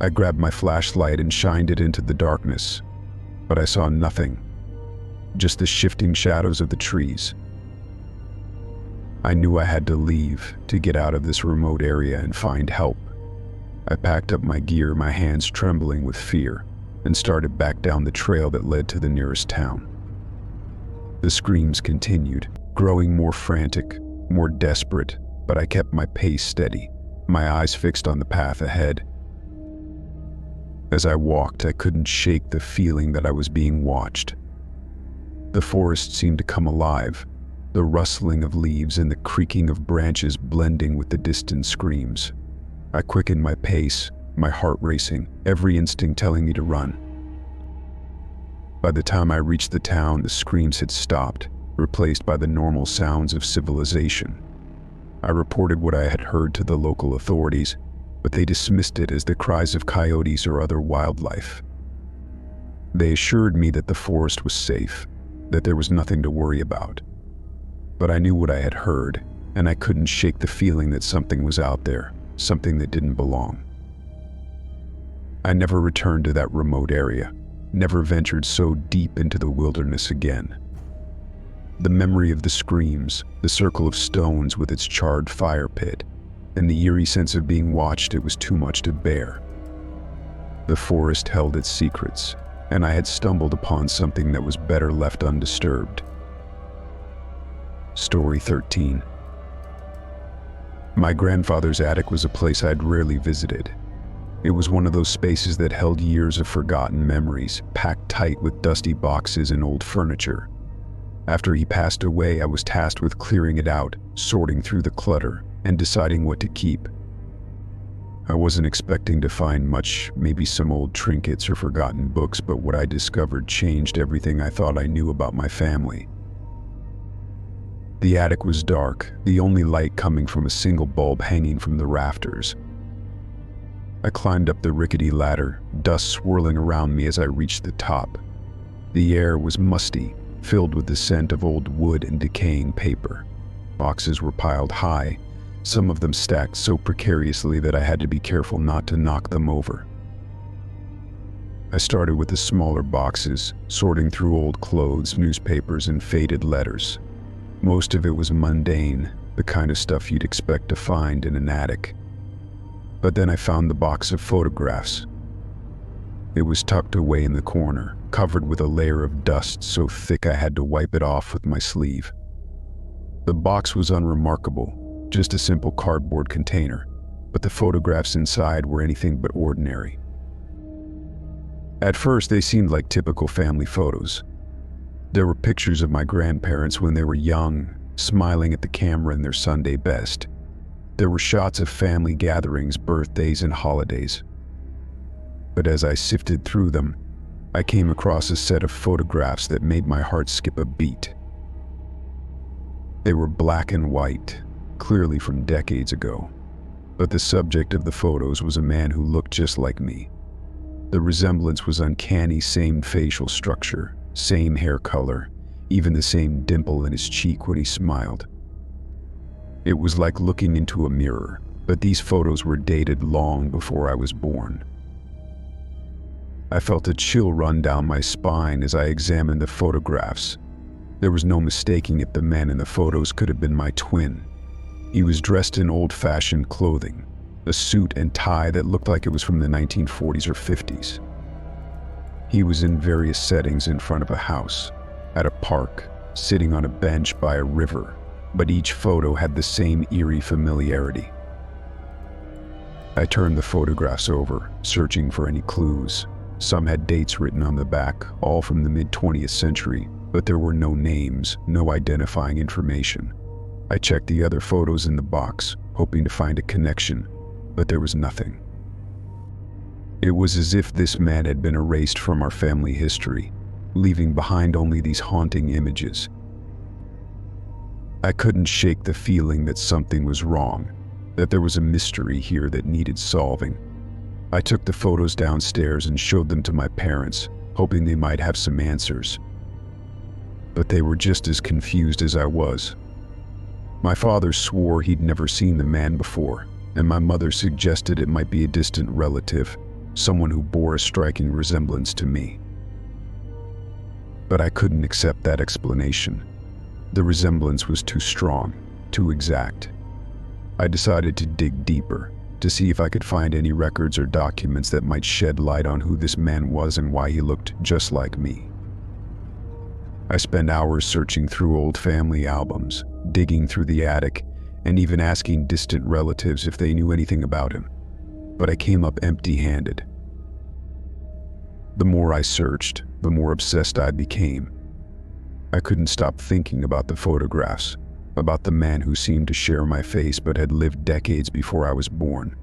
I grabbed my flashlight and shined it into the darkness, but I saw nothing, just the shifting shadows of the trees. I knew I had to leave to get out of this remote area and find help. I packed up my gear, my hands trembling with fear, and started back down the trail that led to the nearest town. The screams continued, growing more frantic, more desperate, but I kept my pace steady, my eyes fixed on the path ahead. As I walked, I couldn't shake the feeling that I was being watched. The forest seemed to come alive, the rustling of leaves and the creaking of branches blending with the distant screams. I quickened my pace, my heart racing, every instinct telling me to run. By the time I reached the town, the screams had stopped, replaced by the normal sounds of civilization. I reported what I had heard to the local authorities, but they dismissed it as the cries of coyotes or other wildlife. They assured me that the forest was safe, that there was nothing to worry about. But I knew what I had heard, and I couldn't shake the feeling that something was out there, something that didn't belong. I never returned to that remote area, never ventured so deep into the wilderness again. The memory of the screams, the circle of stones with its charred fire pit, and the eerie sense of being watched, it was too much to bear. The forest held its secrets, and I had stumbled upon something that was better left undisturbed. Story 13. My grandfather's attic was a place I'd rarely visited. It was one of those spaces that held years of forgotten memories, packed tight with dusty boxes and old furniture. After he passed away, I was tasked with clearing it out, sorting through the clutter, and deciding what to keep. I wasn't expecting to find much, maybe some old trinkets or forgotten books, but what I discovered changed everything I thought I knew about my family. The attic was dark, the only light coming from a single bulb hanging from the rafters. I climbed up the rickety ladder, dust swirling around me as I reached the top. The air was musty, filled with the scent of old wood and decaying paper. Boxes were piled high, some of them stacked so precariously that I had to be careful not to knock them over. I started with the smaller boxes, sorting through old clothes, newspapers, and faded letters. Most of it was mundane, the kind of stuff you'd expect to find in an attic. But then I found the box of photographs. It was tucked away in the corner, covered with a layer of dust so thick I had to wipe it off with my sleeve. The box was unremarkable, just a simple cardboard container, but the photographs inside were anything but ordinary. At first, they seemed like typical family photos. There were pictures of my grandparents when they were young, smiling at the camera in their Sunday best. There were shots of family gatherings, birthdays, and holidays. But as I sifted through them, I came across a set of photographs that made my heart skip a beat. They were black and white, clearly from decades ago, but the subject of the photos was a man who looked just like me. The resemblance was uncanny, same facial structure, same hair color, even the same dimple in his cheek when he smiled. It was like looking into a mirror, but these photos were dated long before I was born. I felt a chill run down my spine as I examined the photographs. There was no mistaking if the man in the photos could have been my twin. He was dressed in old-fashioned clothing, a suit and tie that looked like it was from the 1940s or 50s. He was in various settings in front of a house, at a park, sitting on a bench by a river, but each photo had the same eerie familiarity. I turned the photographs over, searching for any clues. Some had dates written on the back, all from the mid-20th century, but there were no names, no identifying information. I checked the other photos in the box, hoping to find a connection, but there was nothing. It was as if this man had been erased from our family history, leaving behind only these haunting images. I couldn't shake the feeling that something was wrong, that there was a mystery here that needed solving. I took the photos downstairs and showed them to my parents, hoping they might have some answers. But they were just as confused as I was. My father swore he'd never seen the man before, and my mother suggested it might be a distant relative, someone who bore a striking resemblance to me. But I couldn't accept that explanation. The resemblance was too strong, too exact. I decided to dig deeper, to see if I could find any records or documents that might shed light on who this man was and why he looked just like me. I spent hours searching through old family albums, digging through the attic, and even asking distant relatives if they knew anything about him. But I came up empty-handed. The more I searched, the more obsessed I became. I couldn't stop thinking about the photographs, about the man who seemed to share my face but had lived decades before I was born.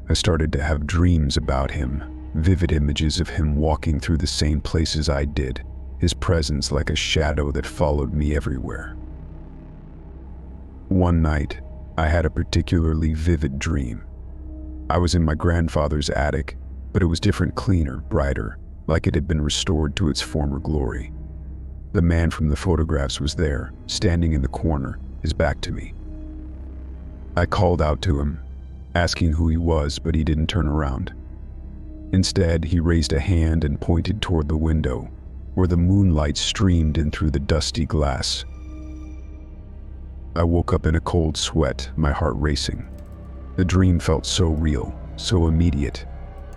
I started to have dreams about him, vivid images of him walking through the same places I did, his presence like a shadow that followed me everywhere. One night, I had a particularly vivid dream. I was in my grandfather's attic, but it was different, cleaner, brighter, like it had been restored to its former glory. The man from the photographs was there, standing in the corner, his back to me. I called out to him, asking who he was, but he didn't turn around. Instead, he raised a hand and pointed toward the window, where the moonlight streamed in through the dusty glass. I woke up in a cold sweat, my heart racing. The dream felt so real, so immediate,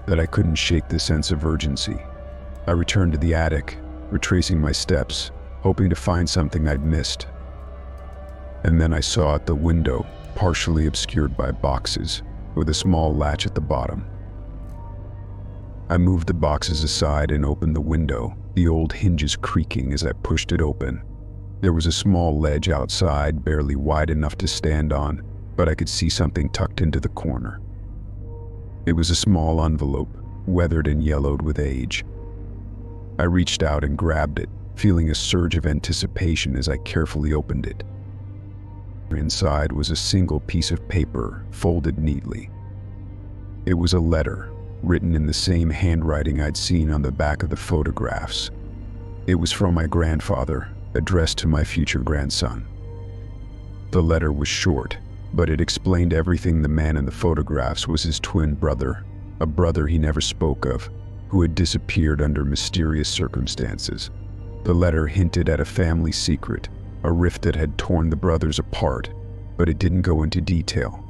that I couldn't shake the sense of urgency. I returned to the attic, retracing my steps, hoping to find something I'd missed. And then I saw at the window, partially obscured by boxes, with a small latch at the bottom. I moved the boxes aside and opened the window, the old hinges creaking as I pushed it open. There was a small ledge outside, barely wide enough to stand on, but I could see something tucked into the corner. It was a small envelope, weathered and yellowed with age. I reached out and grabbed it, feeling a surge of anticipation as I carefully opened it. Inside was a single piece of paper, folded neatly. It was a letter, written in the same handwriting I'd seen on the back of the photographs. It was from my grandfather, addressed to my future grandson. The letter was short, but it explained everything. The man in the photographs was his twin brother, a brother he never spoke of, who had disappeared under mysterious circumstances. The letter hinted at a family secret, a rift that had torn the brothers apart, but it didn't go into detail.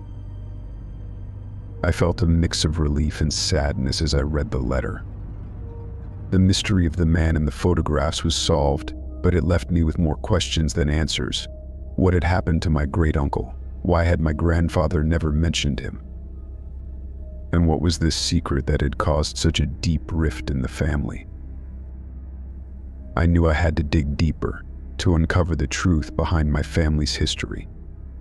I felt a mix of relief and sadness as I read the letter. The mystery of the man in the photographs was solved, but it left me with more questions than answers. What had happened to my great-uncle? Why had my grandfather never mentioned him? And what was this secret that had caused such a deep rift in the family? I knew I had to dig deeper, to uncover the truth behind my family's history.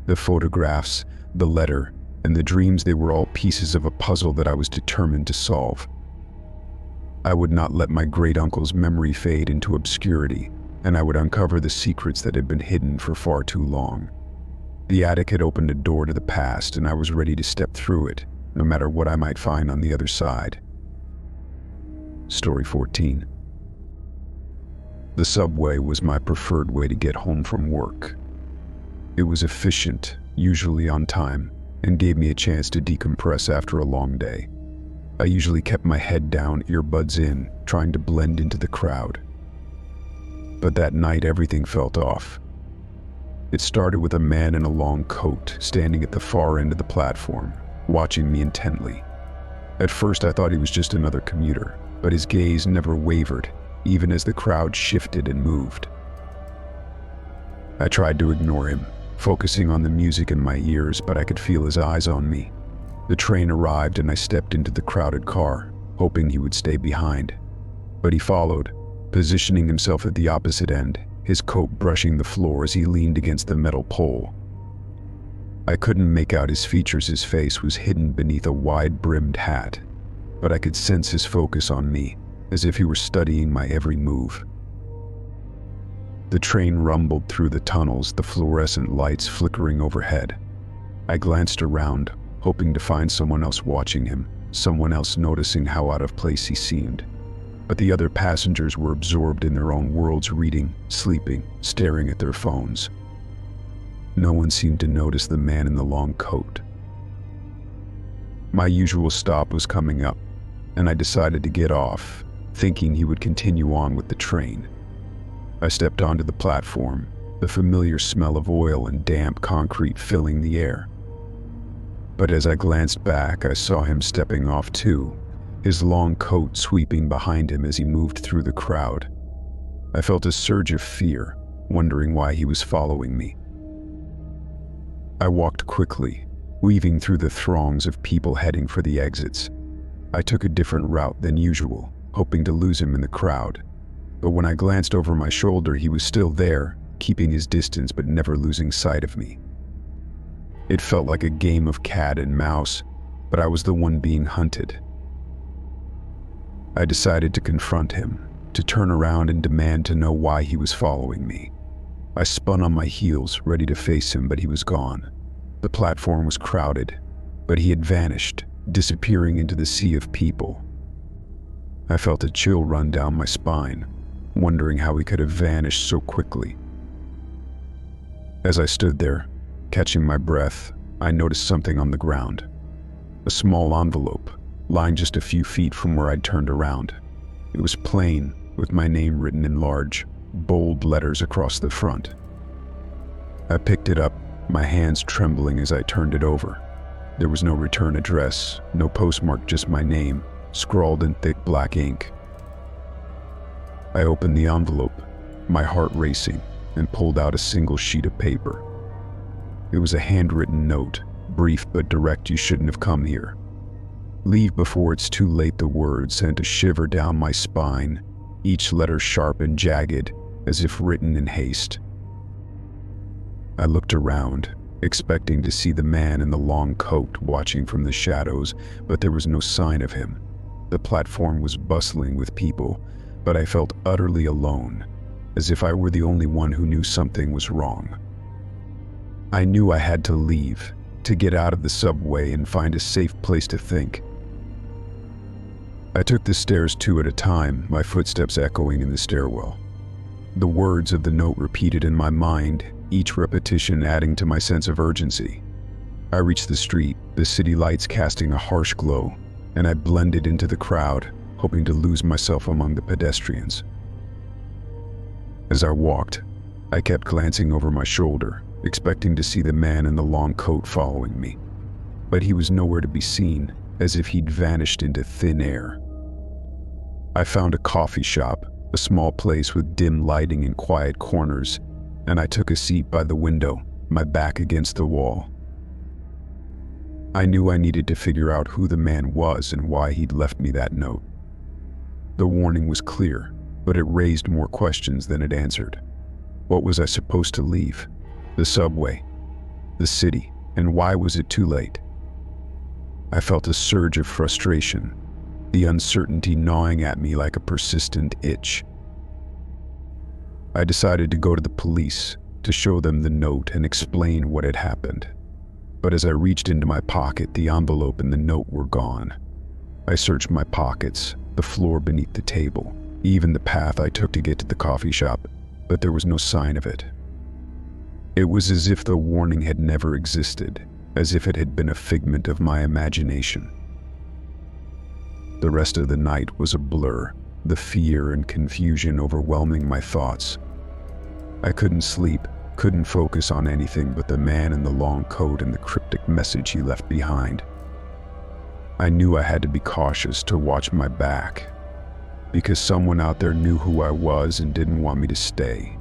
The photographs, the letter, and the dreams, they were all pieces of a puzzle that I was determined to solve. I would not let my great-uncle's memory fade into obscurity, and I would uncover the secrets that had been hidden for far too long. The attic had opened a door to the past, and I was ready to step through it, no matter what I might find on the other side. Story 14. The subway was my preferred way to get home from work. It was efficient, usually on time, and gave me a chance to decompress after a long day. I usually kept my head down, earbuds in, trying to blend into the crowd. But that night everything felt off. It started with a man in a long coat standing at the far end of the platform, watching me intently. At first I thought he was just another commuter, but his gaze never wavered, even as the crowd shifted and moved. I tried to ignore him, focusing on the music in my ears, but I could feel his eyes on me. The train arrived and I stepped into the crowded car, hoping he would stay behind. But he followed, positioning himself at the opposite end, his coat brushing the floor as he leaned against the metal pole. I couldn't make out his features. His face was hidden beneath a wide-brimmed hat, but I could sense his focus on me, as if he were studying my every move. The train rumbled through the tunnels, the fluorescent lights flickering overhead. I glanced around, hoping to find someone else watching him, someone else noticing how out of place he seemed. But the other passengers were absorbed in their own worlds, reading, sleeping, staring at their phones. No one seemed to notice the man in the long coat. My usual stop was coming up, and I decided to get off, thinking he would continue on with the train. I stepped onto the platform, the familiar smell of oil and damp concrete filling the air. But as I glanced back, I saw him stepping off too, his long coat sweeping behind him as he moved through the crowd. I felt a surge of fear, wondering why he was following me. I walked quickly, weaving through the throngs of people heading for the exits. I took a different route than usual, hoping to lose him in the crowd. But when I glanced over my shoulder, he was still there, keeping his distance but never losing sight of me. It felt like a game of cat and mouse, but I was the one being hunted. I decided to confront him, to turn around and demand to know why he was following me. I spun on my heels, ready to face him, but he was gone. The platform was crowded, but he had vanished, disappearing into the sea of people. I felt a chill run down my spine, wondering how he could have vanished so quickly. As I stood there, catching my breath, I noticed something on the ground. A small envelope, lying just a few feet from where I'd turned around. It was plain, with my name written in large, bold letters across the front. I picked it up, my hands trembling as I turned it over. There was no return address, no postmark, just my name, scrawled in thick black ink. I opened the envelope, my heart racing, and pulled out a single sheet of paper. It was a handwritten note, brief but direct. "You shouldn't have come here. Leave before it's too late." The words sent a shiver down my spine, each letter sharp and jagged, as if written in haste. I looked around, expecting to see the man in the long coat watching from the shadows, but there was no sign of him. The platform was bustling with people, but I felt utterly alone, as if I were the only one who knew something was wrong. I knew I had to leave, to get out of the subway and find a safe place to think. I took the stairs two at a time, my footsteps echoing in the stairwell. The words of the note repeated in my mind, each repetition adding to my sense of urgency. I reached the street, the city lights casting a harsh glow, and I blended into the crowd, hoping to lose myself among the pedestrians. As I walked, I kept glancing over my shoulder, expecting to see the man in the long coat following me. But he was nowhere to be seen, as if he'd vanished into thin air. I found a coffee shop, a small place with dim lighting and quiet corners, and I took a seat by the window, my back against the wall. I knew I needed to figure out who the man was and why he'd left me that note. The warning was clear, but it raised more questions than it answered. What was I supposed to leave? The subway, the city, and why was it too late? I felt a surge of frustration, the uncertainty gnawing at me like a persistent itch. I decided to go to the police, to show them the note and explain what had happened. But as I reached into my pocket, the envelope and the note were gone. I searched my pockets, the floor beneath the table, even the path I took to get to the coffee shop, but there was no sign of it. It was as if the warning had never existed, as if it had been a figment of my imagination. The rest of the night was a blur, the fear and confusion overwhelming my thoughts. I couldn't sleep, couldn't focus on anything but the man in the long coat and the cryptic message he left behind. I knew I had to be cautious, to watch my back, because someone out there knew who I was and didn't want me to stay.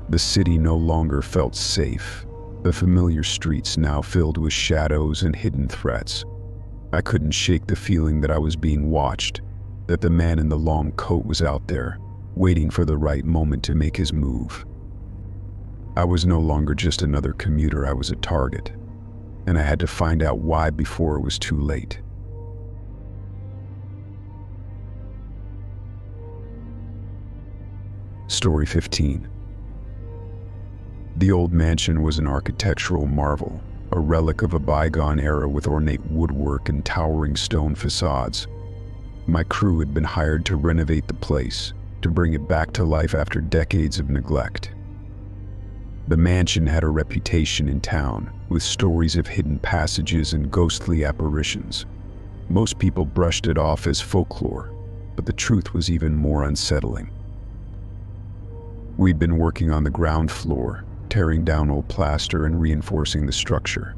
The city no longer felt safe, the familiar streets now filled with shadows and hidden threats. I couldn't shake the feeling that I was being watched, that the man in the long coat was out there, waiting for the right moment to make his move. I was no longer just another commuter, I was a target, and I had to find out why before it was too late. Story 15. The old mansion was an architectural marvel, a relic of a bygone era with ornate woodwork and towering stone facades. My crew had been hired to renovate the place, to bring it back to life after decades of neglect. The mansion had a reputation in town, with stories of hidden passages and ghostly apparitions. Most people brushed it off as folklore, but the truth was even more unsettling. We'd been working on the ground floor, tearing down old plaster and reinforcing the structure.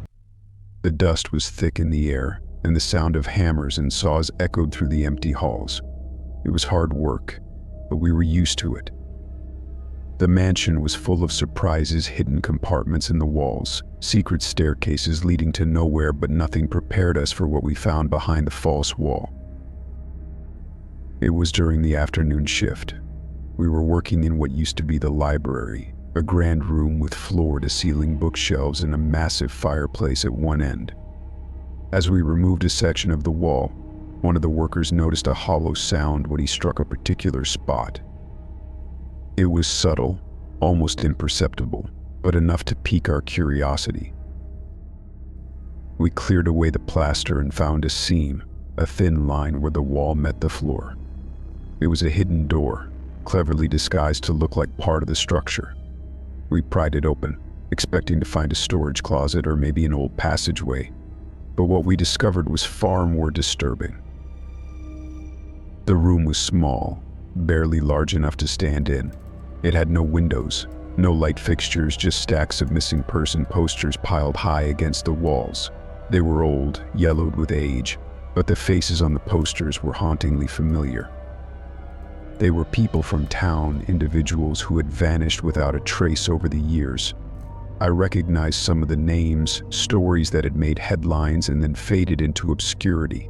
The dust was thick in the air, and the sound of hammers and saws echoed through the empty halls. It was hard work, but we were used to it. The mansion was full of surprises, hidden compartments in the walls, secret staircases leading to nowhere, but nothing prepared us for what we found behind the false wall. It was during the afternoon shift. We were working in what used to be the library, a grand room with floor-to-ceiling bookshelves and a massive fireplace at one end. As we removed a section of the wall, one of the workers noticed a hollow sound when he struck a particular spot. It was subtle, almost imperceptible, but enough to pique our curiosity. We cleared away the plaster and found a seam, a thin line where the wall met the floor. It was a hidden door, cleverly disguised to look like part of the structure. We pried it open, expecting to find a storage closet or maybe an old passageway, but what we discovered was far more disturbing. The room was small, barely large enough to stand in. It had no windows, no light fixtures, just stacks of missing person posters piled high against the walls. They were old, yellowed with age, but the faces on the posters were hauntingly familiar. They were people from town, individuals who had vanished without a trace over the years. I recognized some of the names, stories that had made headlines and then faded into obscurity.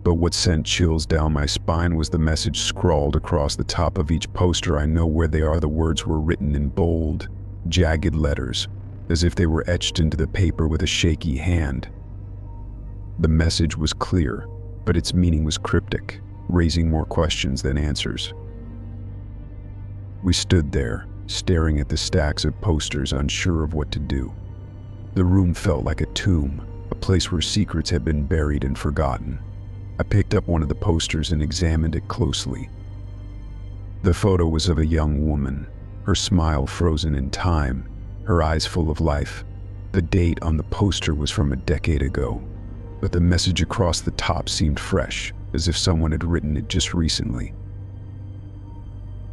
But what sent chills down my spine was the message scrawled across the top of each poster. "I know where they are." The words were written in bold, jagged letters, as if they were etched into the paper with a shaky hand. The message was clear, but its meaning was cryptic, raising more questions than answers. We stood there, staring at the stacks of posters, unsure of what to do. The room felt like a tomb, a place where secrets had been buried and forgotten. I picked up one of the posters and examined it closely. The photo was of a young woman, her smile frozen in time, her eyes full of life. The date on the poster was from a decade ago, but the message across the top seemed fresh, as if someone had written it just recently.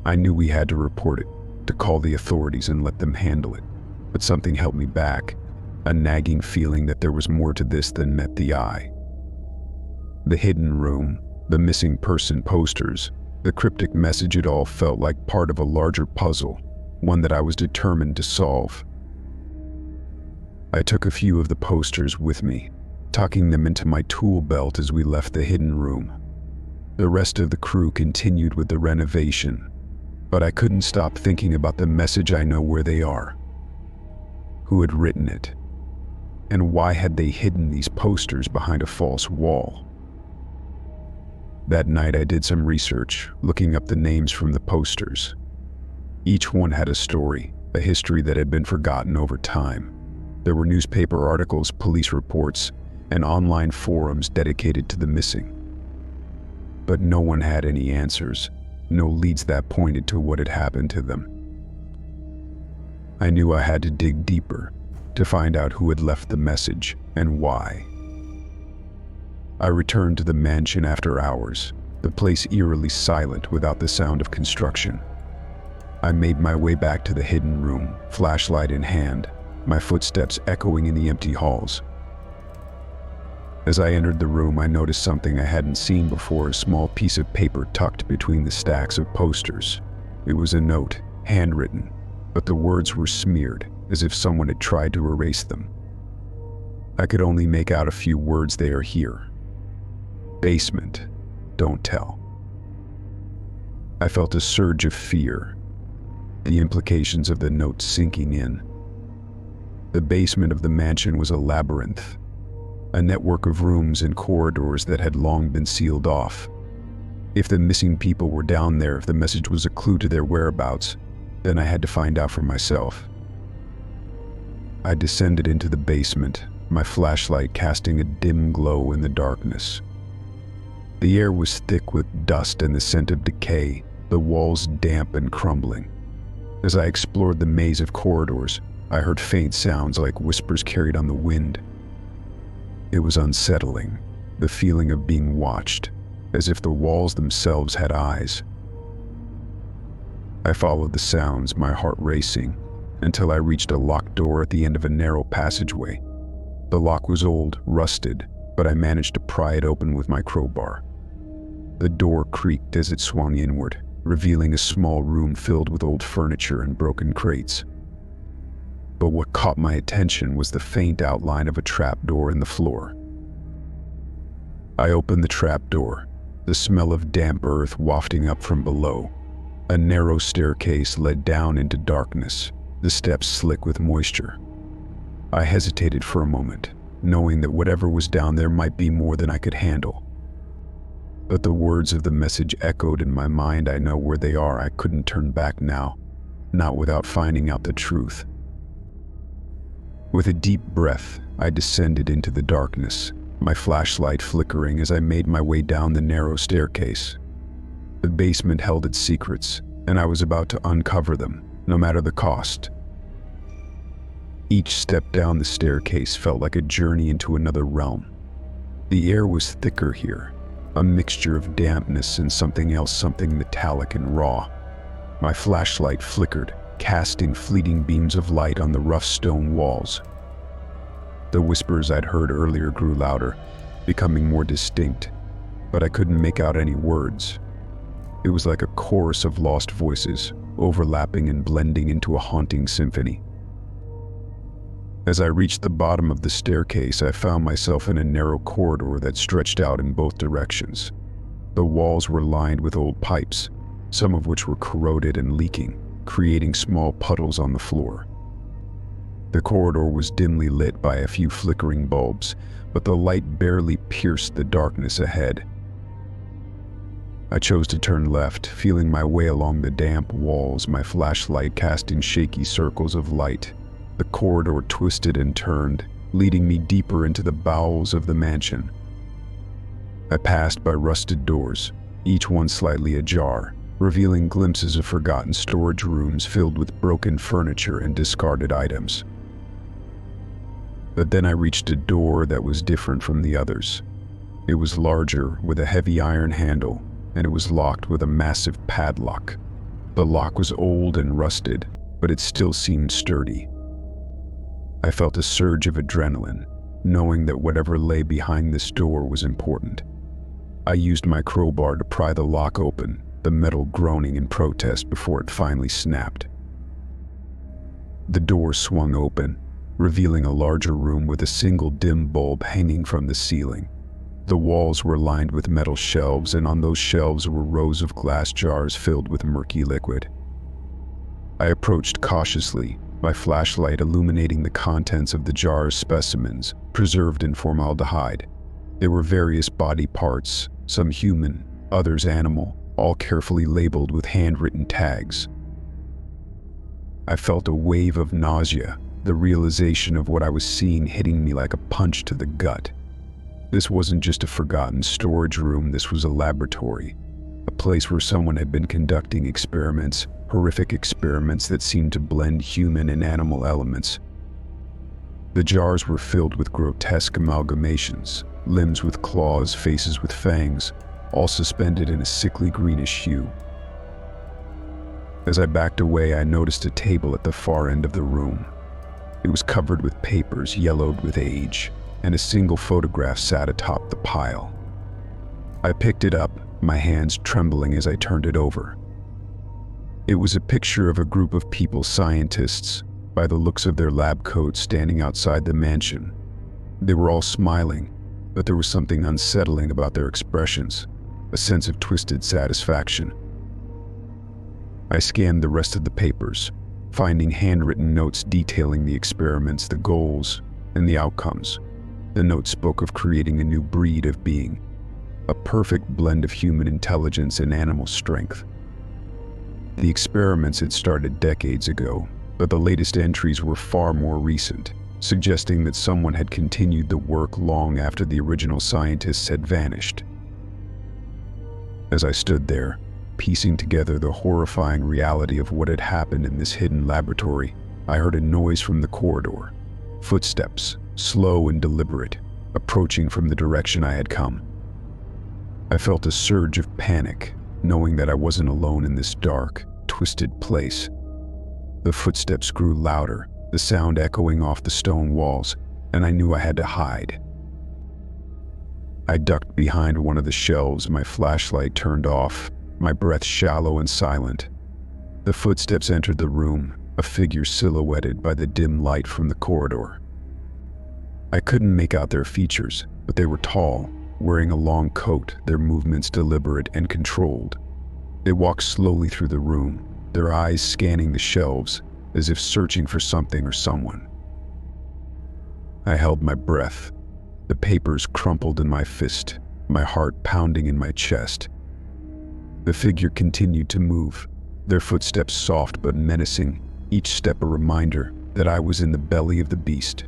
I knew we had to report it, to call the authorities and let them handle it, but something held me back, a nagging feeling that there was more to this than met the eye. The hidden room, the missing person posters, the cryptic message, it all felt like part of a larger puzzle, one that I was determined to solve. I took a few of the posters with me, tucking them into my tool belt as we left the hidden room. The rest of the crew continued with the renovation, but I couldn't stop thinking about the message. "I know where they are." Who had written it? And why had they hidden these posters behind a false wall? That night I did some research, looking up the names from the posters. Each one had a story, a history that had been forgotten over time. There were newspaper articles, police reports, and online forums dedicated to the missing. But no one had any answers, no leads that pointed to what had happened to them. I knew I had to dig deeper to find out who had left the message and why. I returned to the mansion after hours, the place eerily silent without the sound of construction. I made my way back to the hidden room, flashlight in hand, my footsteps echoing in the empty halls. As I entered the room, I noticed something I hadn't seen before, a small piece of paper tucked between the stacks of posters. It was a note, handwritten, but the words were smeared, as if someone had tried to erase them. I could only make out a few words. They are here. Basement. Don't tell. I felt a surge of fear, the implications of the note sinking in. The basement of the mansion was a labyrinth, a network of rooms and corridors that had long been sealed off. If the missing people were down there, if the message was a clue to their whereabouts, then I had to find out for myself. I descended into the basement, my flashlight casting a dim glow in the darkness. The air was thick with dust and the scent of decay, the walls damp and crumbling. As I explored the maze of corridors, I heard faint sounds like whispers carried on the wind. It was unsettling, the feeling of being watched, as if the walls themselves had eyes. I followed the sounds, my heart racing, until I reached a locked door at the end of a narrow passageway. The lock was old, rusted, but I managed to pry it open with my crowbar. The door creaked as it swung inward, revealing a small room filled with old furniture and broken crates. But what caught my attention was the faint outline of a trapdoor in the floor. I opened the trapdoor, the smell of damp earth wafting up from below. A narrow staircase led down into darkness, the steps slick with moisture. I hesitated for a moment, knowing that whatever was down there might be more than I could handle. But the words of the message echoed in my mind. I know where they are. I couldn't turn back now, not without finding out the truth. With a deep breath, I descended into the darkness, my flashlight flickering as I made my way down the narrow staircase. The basement held its secrets, and I was about to uncover them, no matter the cost. Each step down the staircase felt like a journey into another realm. The air was thicker here, a mixture of dampness and something else, something metallic and raw. My flashlight flickered, casting fleeting beams of light on the rough stone walls. The whispers I'd heard earlier grew louder, becoming more distinct, but I couldn't make out any words. It was like a chorus of lost voices, overlapping and blending into a haunting symphony. As I reached the bottom of the staircase, I found myself in a narrow corridor that stretched out in both directions. The walls were lined with old pipes, some of which were corroded and leaking, creating small puddles on the floor. The corridor was dimly lit by a few flickering bulbs, but the light barely pierced the darkness ahead. I chose to turn left, feeling my way along the damp walls, my flashlight casting shaky circles of light. The corridor twisted and turned, leading me deeper into the bowels of the mansion. I passed by rusted doors, each one slightly ajar, revealing glimpses of forgotten storage rooms filled with broken furniture and discarded items. But then I reached a door that was different from the others. It was larger, with a heavy iron handle, and it was locked with a massive padlock. The lock was old and rusted, but it still seemed sturdy. I felt a surge of adrenaline, knowing that whatever lay behind this door was important. I used my crowbar to pry the lock open, the metal groaning in protest before it finally snapped. The door swung open, revealing a larger room with a single dim bulb hanging from the ceiling. The walls were lined with metal shelves, and on those shelves were rows of glass jars filled with murky liquid. I approached cautiously, my flashlight illuminating the contents of the jars, specimens, preserved in formaldehyde. There were various body parts, some human, others animal, all carefully labeled with handwritten tags. I felt a wave of nausea, the realization of what I was seeing hitting me like a punch to the gut. This wasn't just a forgotten storage room, this was a laboratory, a place where someone had been conducting experiments, horrific experiments that seemed to blend human and animal elements. The jars were filled with grotesque amalgamations, limbs with claws, faces with fangs, all suspended in a sickly greenish hue. As I backed away, I noticed a table at the far end of the room. It was covered with papers, yellowed with age, and a single photograph sat atop the pile. I picked it up, my hands trembling as I turned it over. It was a picture of a group of people, scientists, by the looks of their lab coats, standing outside the mansion. They were all smiling, but there was something unsettling about their expressions, a sense of twisted satisfaction. I scanned the rest of the papers, finding handwritten notes detailing the experiments, the goals, and the outcomes. The note spoke of creating a new breed of being, a perfect blend of human intelligence and animal strength. The experiments had started decades ago, but the latest entries were far more recent, suggesting that someone had continued the work long after the original scientists had vanished. As I stood there, piecing together the horrifying reality of what had happened in this hidden laboratory, I heard a noise from the corridor. Footsteps, slow and deliberate, approaching from the direction I had come. I felt a surge of panic, knowing that I wasn't alone in this dark, twisted place. The footsteps grew louder, the sound echoing off the stone walls, and I knew I had to hide. I ducked behind one of the shelves, my flashlight turned off, my breath shallow and silent. The footsteps entered the room, a figure silhouetted by the dim light from the corridor. I couldn't make out their features, but they were tall, wearing a long coat, their movements deliberate and controlled. They walked slowly through the room, their eyes scanning the shelves, as if searching for something or someone. I held my breath. The papers crumpled in my fist, my heart pounding in my chest. The figure continued to move, their footsteps soft but menacing, each step a reminder that I was in the belly of the beast.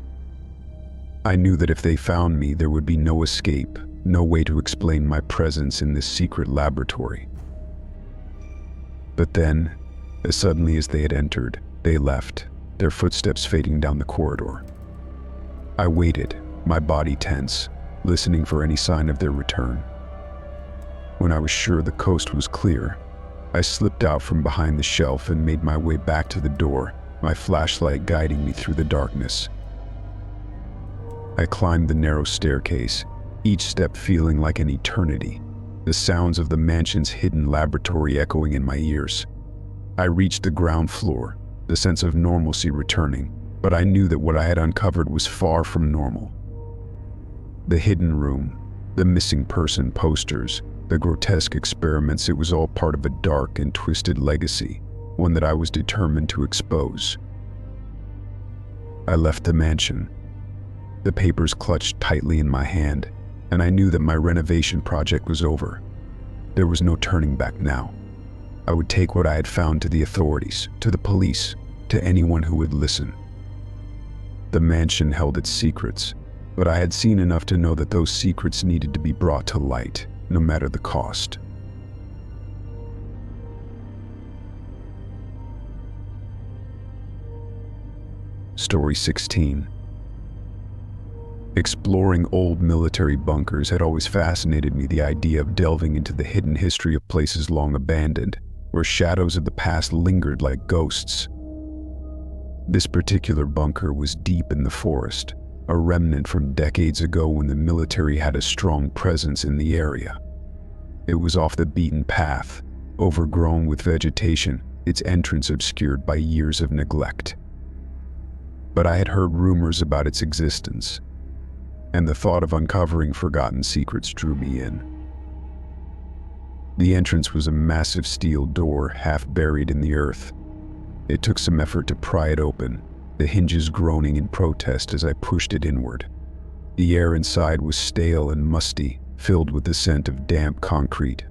I knew that if they found me, there would be no escape, no way to explain my presence in this secret laboratory. But then, as suddenly as they had entered, they left, their footsteps fading down the corridor. I waited, my body tense, listening for any sign of their return. When I was sure the coast was clear, I slipped out from behind the shelf and made my way back to the door, my flashlight guiding me through the darkness. I climbed the narrow staircase, each step feeling like an eternity, the sounds of the mansion's hidden laboratory echoing in my ears. I reached the ground floor, the sense of normalcy returning, but I knew that what I had uncovered was far from normal. The hidden room, the missing person posters, the grotesque experiments, it was all part of a dark and twisted legacy, one that I was determined to expose. I left the mansion, the papers clutched tightly in my hand, and I knew that my renovation project was over. There was no turning back now. I would take what I had found to the authorities, to the police, to anyone who would listen. The mansion held its secrets, but I had seen enough to know that those secrets needed to be brought to light, no matter the cost. Story 16. Exploring old military bunkers had always fascinated me, the idea of delving into the hidden history of places long abandoned, where shadows of the past lingered like ghosts. This particular bunker was deep in the forest, a remnant from decades ago when the military had a strong presence in the area. It was off the beaten path, overgrown with vegetation, its entrance obscured by years of neglect. But I had heard rumors about its existence, and the thought of uncovering forgotten secrets drew me in. The entrance was a massive steel door half buried in the earth. It took some effort to pry it open, the hinges groaning in protest as I pushed it inward. The air inside was stale and musty, filled with the scent of damp concrete.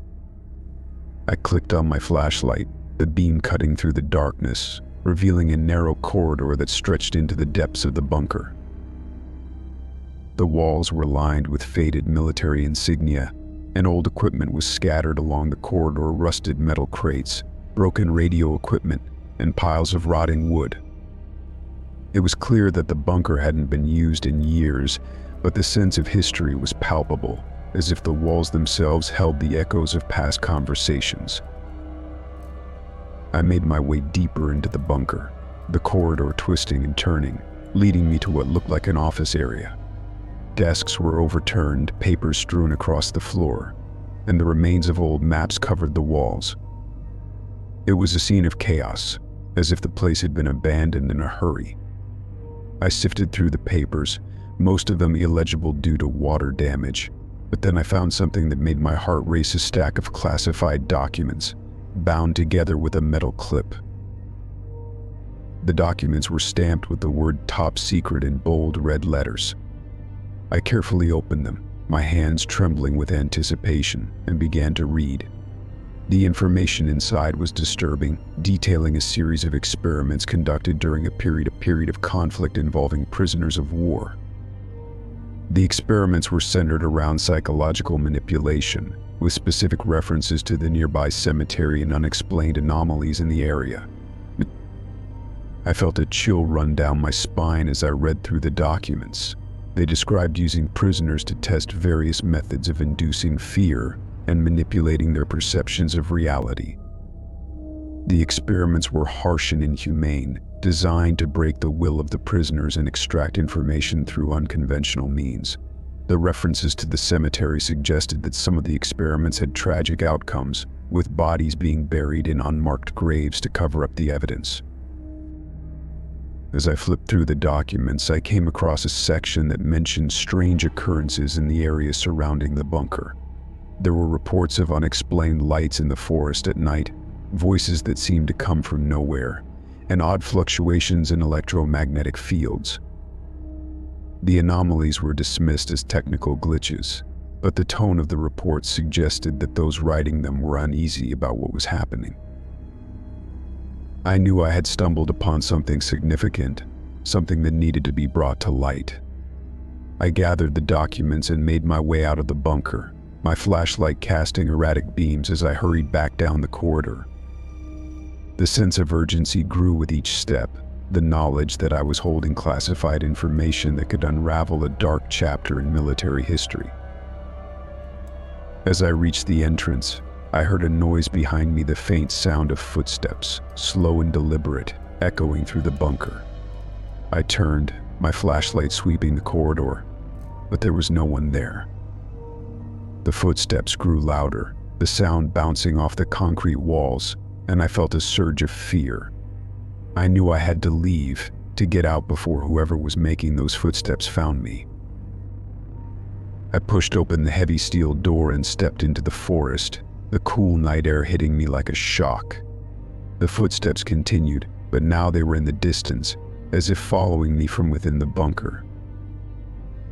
I clicked on my flashlight, the beam cutting through the darkness, revealing a narrow corridor that stretched into the depths of the bunker. The walls were lined with faded military insignia, and old equipment was scattered along the corridor, rusted metal crates, broken radio equipment, and piles of rotting wood. It was clear that the bunker hadn't been used in years, but the sense of history was palpable, as if the walls themselves held the echoes of past conversations. I made my way deeper into the bunker, the corridor twisting and turning, leading me to what looked like an office area. Desks were overturned, papers strewn across the floor, and the remains of old maps covered the walls. It was a scene of chaos, as if the place had been abandoned in a hurry. I sifted through the papers, most of them illegible due to water damage, but then I found something that made my heart race: a stack of classified documents, bound together with a metal clip. The documents were stamped with the word "Top Secret" in bold red letters. I carefully opened them, my hands trembling with anticipation, and began to read. The information inside was disturbing, detailing a series of experiments conducted during a period of conflict involving prisoners of war. The experiments were centered around psychological manipulation, with specific references to the nearby cemetery and unexplained anomalies in the area. I felt a chill run down my spine as I read through the documents. They described using prisoners to test various methods of inducing fear and manipulating their perceptions of reality. The experiments were harsh and inhumane, designed to break the will of the prisoners and extract information through unconventional means. The references to the cemetery suggested that some of the experiments had tragic outcomes, with bodies being buried in unmarked graves to cover up the evidence. As I flipped through the documents, I came across a section that mentioned strange occurrences in the area surrounding the bunker. There were reports of unexplained lights in the forest at night, voices that seemed to come from nowhere, and odd fluctuations in electromagnetic fields. The anomalies were dismissed as technical glitches, but the tone of the reports suggested that those writing them were uneasy about what was happening. I knew I had stumbled upon something significant, something that needed to be brought to light. I gathered the documents and made my way out of the bunker, my flashlight casting erratic beams as I hurried back down the corridor. The sense of urgency grew with each step, the knowledge that I was holding classified information that could unravel a dark chapter in military history. As I reached the entrance, I heard a noise behind me, the faint sound of footsteps, slow and deliberate, echoing through the bunker. I turned, my flashlight sweeping the corridor, but there was no one there. The footsteps grew louder, the sound bouncing off the concrete walls, and I felt a surge of fear. I knew I had to leave, to get out before whoever was making those footsteps found me. I pushed open the heavy steel door and stepped into the forest, the cool night air hitting me like a shock. The footsteps continued, but now they were in the distance, as if following me from within the bunker.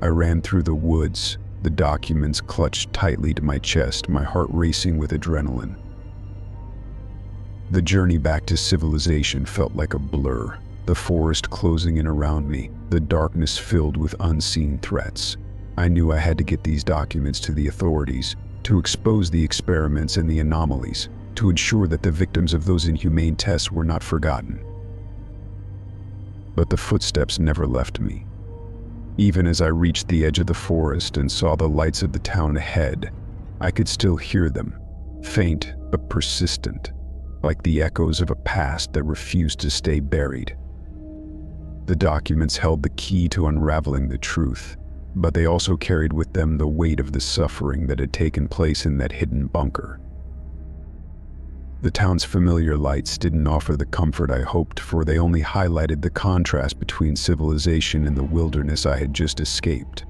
I ran through the woods, the documents clutched tightly to my chest, my heart racing with adrenaline. The journey back to civilization felt like a blur, the forest closing in around me, the darkness filled with unseen threats. I knew I had to get these documents to the authorities, to expose the experiments and the anomalies, to ensure that the victims of those inhumane tests were not forgotten. But the footsteps never left me. Even as I reached the edge of the forest and saw the lights of the town ahead, I could still hear them, faint but persistent, like the echoes of a past that refused to stay buried. The documents held the key to unraveling the truth, but they also carried with them the weight of the suffering that had taken place in that hidden bunker. The town's familiar lights didn't offer the comfort I hoped for. They only highlighted the contrast between civilization and the wilderness I had just escaped.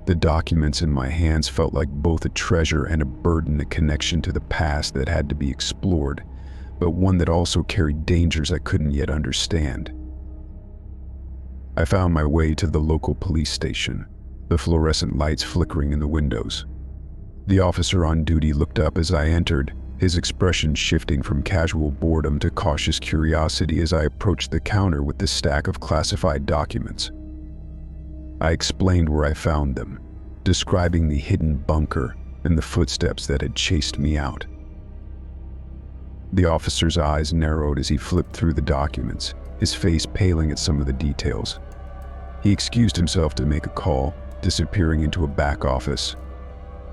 The documents in my hands felt like both a treasure and a burden, a connection to the past that had to be explored, but one that also carried dangers I couldn't yet understand. I found my way to the local police station, the fluorescent lights flickering in the windows. The officer on duty looked up as I entered, his expression shifting from casual boredom to cautious curiosity as I approached the counter with the stack of classified documents. I explained where I found them, describing the hidden bunker and the footsteps that had chased me out. The officer's eyes narrowed as he flipped through the documents, his face paling at some of the details. He excused himself to make a call, disappearing into a back office.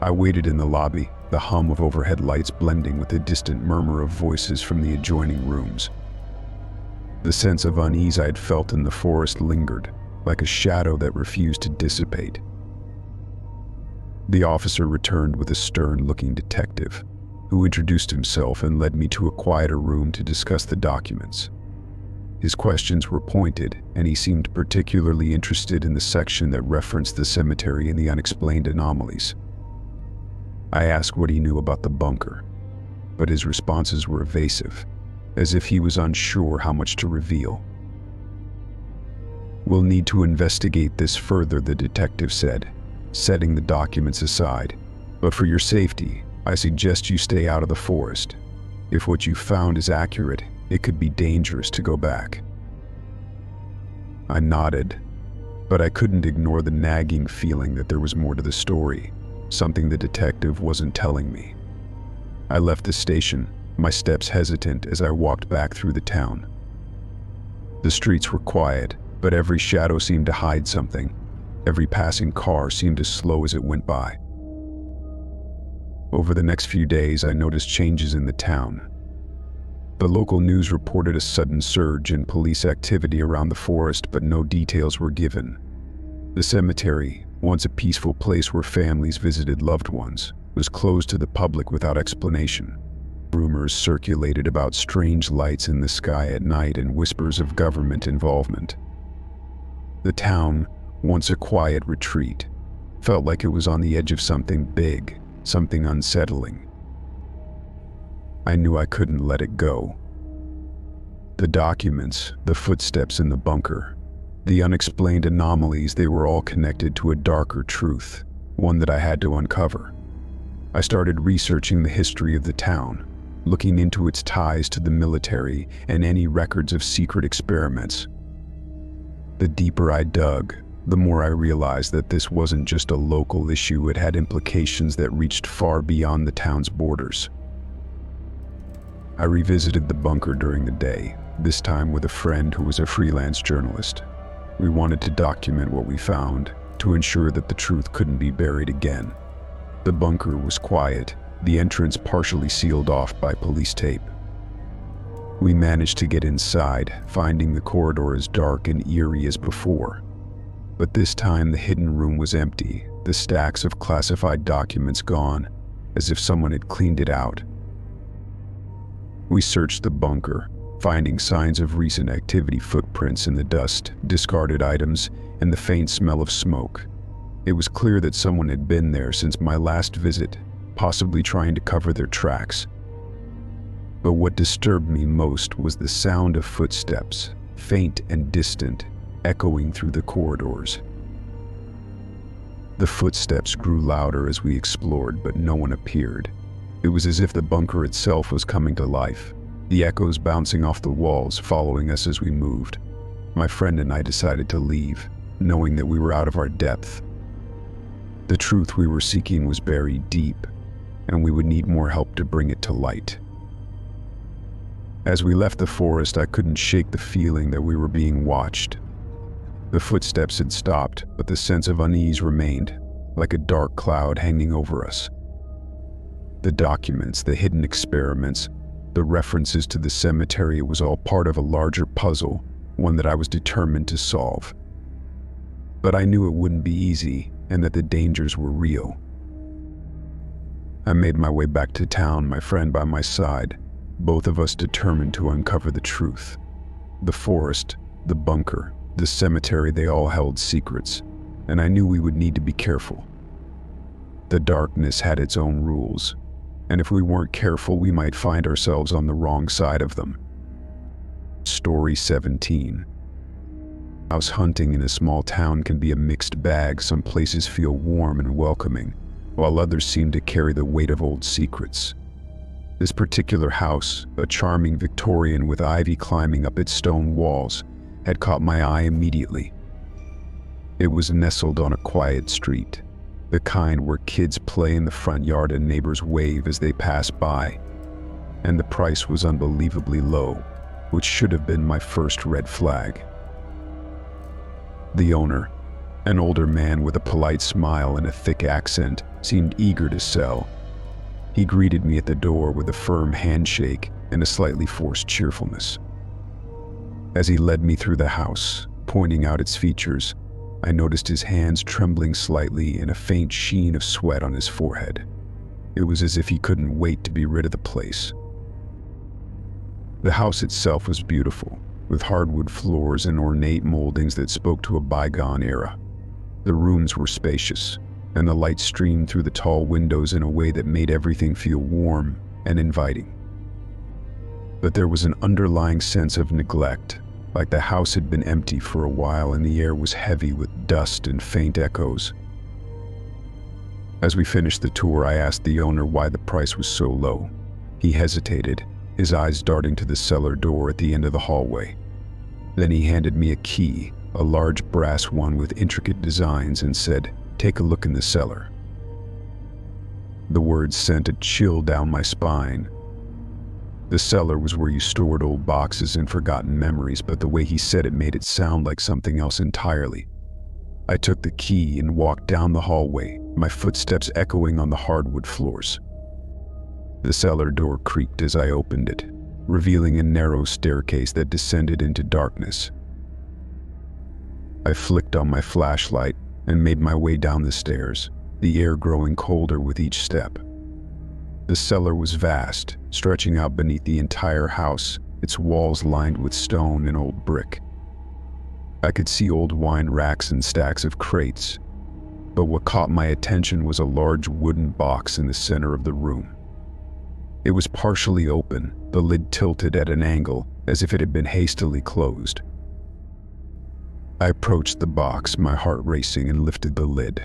I waited in the lobby, the hum of overhead lights blending with the distant murmur of voices from the adjoining rooms. The sense of unease I had felt in the forest lingered, like a shadow that refused to dissipate. The officer returned with a stern-looking detective, who introduced himself and led me to a quieter room to discuss the documents. His questions were pointed, and he seemed particularly interested in the section that referenced the cemetery and the unexplained anomalies. I asked what he knew about the bunker, but his responses were evasive, as if he was unsure how much to reveal. "We'll need to investigate this further," the detective said, setting the documents aside. "But for your safety, I suggest you stay out of the forest. If what you found is accurate, it could be dangerous to go back." I nodded, but I couldn't ignore the nagging feeling that there was more to the story, something the detective wasn't telling me. I left the station, my steps hesitant as I walked back through the town. The streets were quiet, but every shadow seemed to hide something. Every passing car seemed as slow as it went by. Over the next few days, I noticed changes in the town. The local news reported a sudden surge in police activity around the forest, but no details were given. The cemetery, once a peaceful place where families visited loved ones, was closed to the public without explanation. Rumors circulated about strange lights in the sky at night and whispers of government involvement. The town, once a quiet retreat, felt like it was on the edge of something big, something unsettling. I knew I couldn't let it go. The documents, the footsteps in the bunker, the unexplained anomalies, they were all connected to a darker truth, one that I had to uncover. I started researching the history of the town, looking into its ties to the military and any records of secret experiments. The deeper I dug, the more I realized that this wasn't just a local issue, it had implications that reached far beyond the town's borders. I revisited the bunker during the day, this time with a friend who was a freelance journalist. We wanted to document what we found, to ensure that the truth couldn't be buried again. The bunker was quiet, the entrance partially sealed off by police tape. We managed to get inside, finding the corridor as dark and eerie as before. But this time the hidden room was empty, the stacks of classified documents gone, as if someone had cleaned it out. We searched the bunker, finding signs of recent activity, footprints in the dust, discarded items, and the faint smell of smoke. It was clear that someone had been there since my last visit, possibly trying to cover their tracks. But what disturbed me most was the sound of footsteps, faint and distant, echoing through the corridors. The footsteps grew louder as we explored, but no one appeared. It was as if the bunker itself was coming to life, the echoes bouncing off the walls, following us as we moved. My friend and I decided to leave, knowing that we were out of our depth. The truth we were seeking was buried deep, and we would need more help to bring it to light. As we left the forest, I couldn't shake the feeling that we were being watched. The footsteps had stopped, but the sense of unease remained, like a dark cloud hanging over us. The documents, the hidden experiments, the references to the cemetery, it was all part of a larger puzzle, one that I was determined to solve. But I knew it wouldn't be easy, and that the dangers were real. I made my way back to town, my friend by my side, both of us determined to uncover the truth. The forest, the bunker, the cemetery, they all held secrets, and I knew we would need to be careful. The darkness had its own rules, and if we weren't careful, we might find ourselves on the wrong side of them. Story 17. House hunting in a small town can be a mixed bag. Some places feel warm and welcoming, while others seem to carry the weight of old secrets. This particular house, a charming Victorian with ivy climbing up its stone walls, had caught my eye immediately. It was nestled on a quiet street, the kind where kids play in the front yard and neighbors wave as they pass by. And the price was unbelievably low, which should have been my first red flag. The owner, an older man with a polite smile and a thick accent, seemed eager to sell. He greeted me at the door with a firm handshake and a slightly forced cheerfulness. As he led me through the house, pointing out its features, I noticed his hands trembling slightly and a faint sheen of sweat on his forehead. It was as if he couldn't wait to be rid of the place. The house itself was beautiful, with hardwood floors and ornate moldings that spoke to a bygone era. The rooms were spacious, and the light streamed through the tall windows in a way that made everything feel warm and inviting. But there was an underlying sense of neglect, like the house had been empty for a while and the air was heavy with dust and faint echoes. As we finished the tour, I asked the owner why the price was so low. He hesitated, his eyes darting to the cellar door at the end of the hallway. Then he handed me a key, a large brass one with intricate designs, and said, "Take a look in the cellar." The words sent a chill down my spine. The cellar was where you stored old boxes and forgotten memories, but the way he said it made it sound like something else entirely. I took the key and walked down the hallway, my footsteps echoing on the hardwood floors. The cellar door creaked as I opened it, revealing a narrow staircase that descended into darkness. I flicked on my flashlight and made my way down the stairs, the air growing colder with each step. The cellar was vast, stretching out beneath the entire house, its walls lined with stone and old brick. I could see old wine racks and stacks of crates, but what caught my attention was a large wooden box in the center of the room. It was partially open, the lid tilted at an angle, as if it had been hastily closed. I approached the box, my heart racing, and lifted the lid.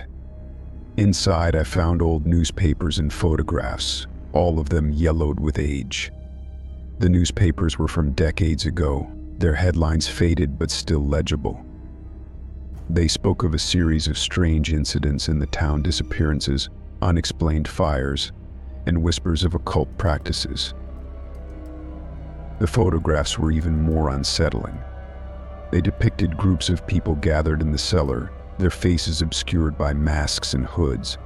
Inside, I found old newspapers and photographs, all of them yellowed with age. The newspapers were from decades ago, their headlines faded but still legible. They spoke of a series of strange incidents in the town: disappearances, unexplained fires, and whispers of occult practices. The photographs were even more unsettling. They depicted groups of people gathered in the cellar, their faces obscured by masks and hoods.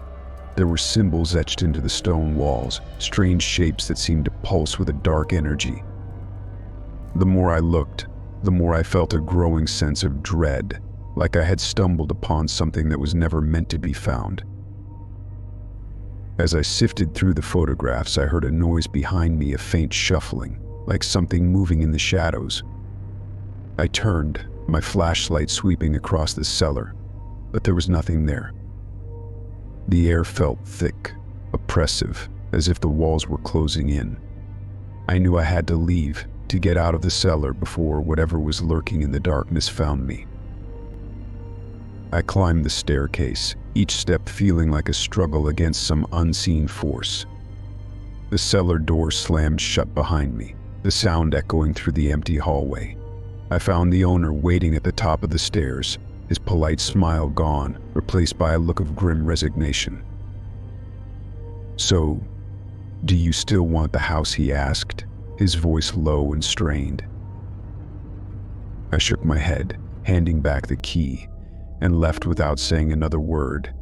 There were symbols etched into the stone walls, strange shapes that seemed to pulse with a dark energy. The more I looked, the more I felt a growing sense of dread, like I had stumbled upon something that was never meant to be found. As I sifted through the photographs, I heard a noise behind me, a faint shuffling, like something moving in the shadows. I turned, my flashlight sweeping across the cellar, but there was nothing there. The air felt thick, oppressive, as if the walls were closing in. I knew I had to leave, to get out of the cellar before whatever was lurking in the darkness found me. I climbed the staircase, each step feeling like a struggle against some unseen force. The cellar door slammed shut behind me, the sound echoing through the empty hallway. I found the owner waiting at the top of the stairs, his polite smile gone, replaced by a look of grim resignation. "So, do you still want the house?" he asked, his voice low and strained. I shook my head, handing back the key, and left without saying another word.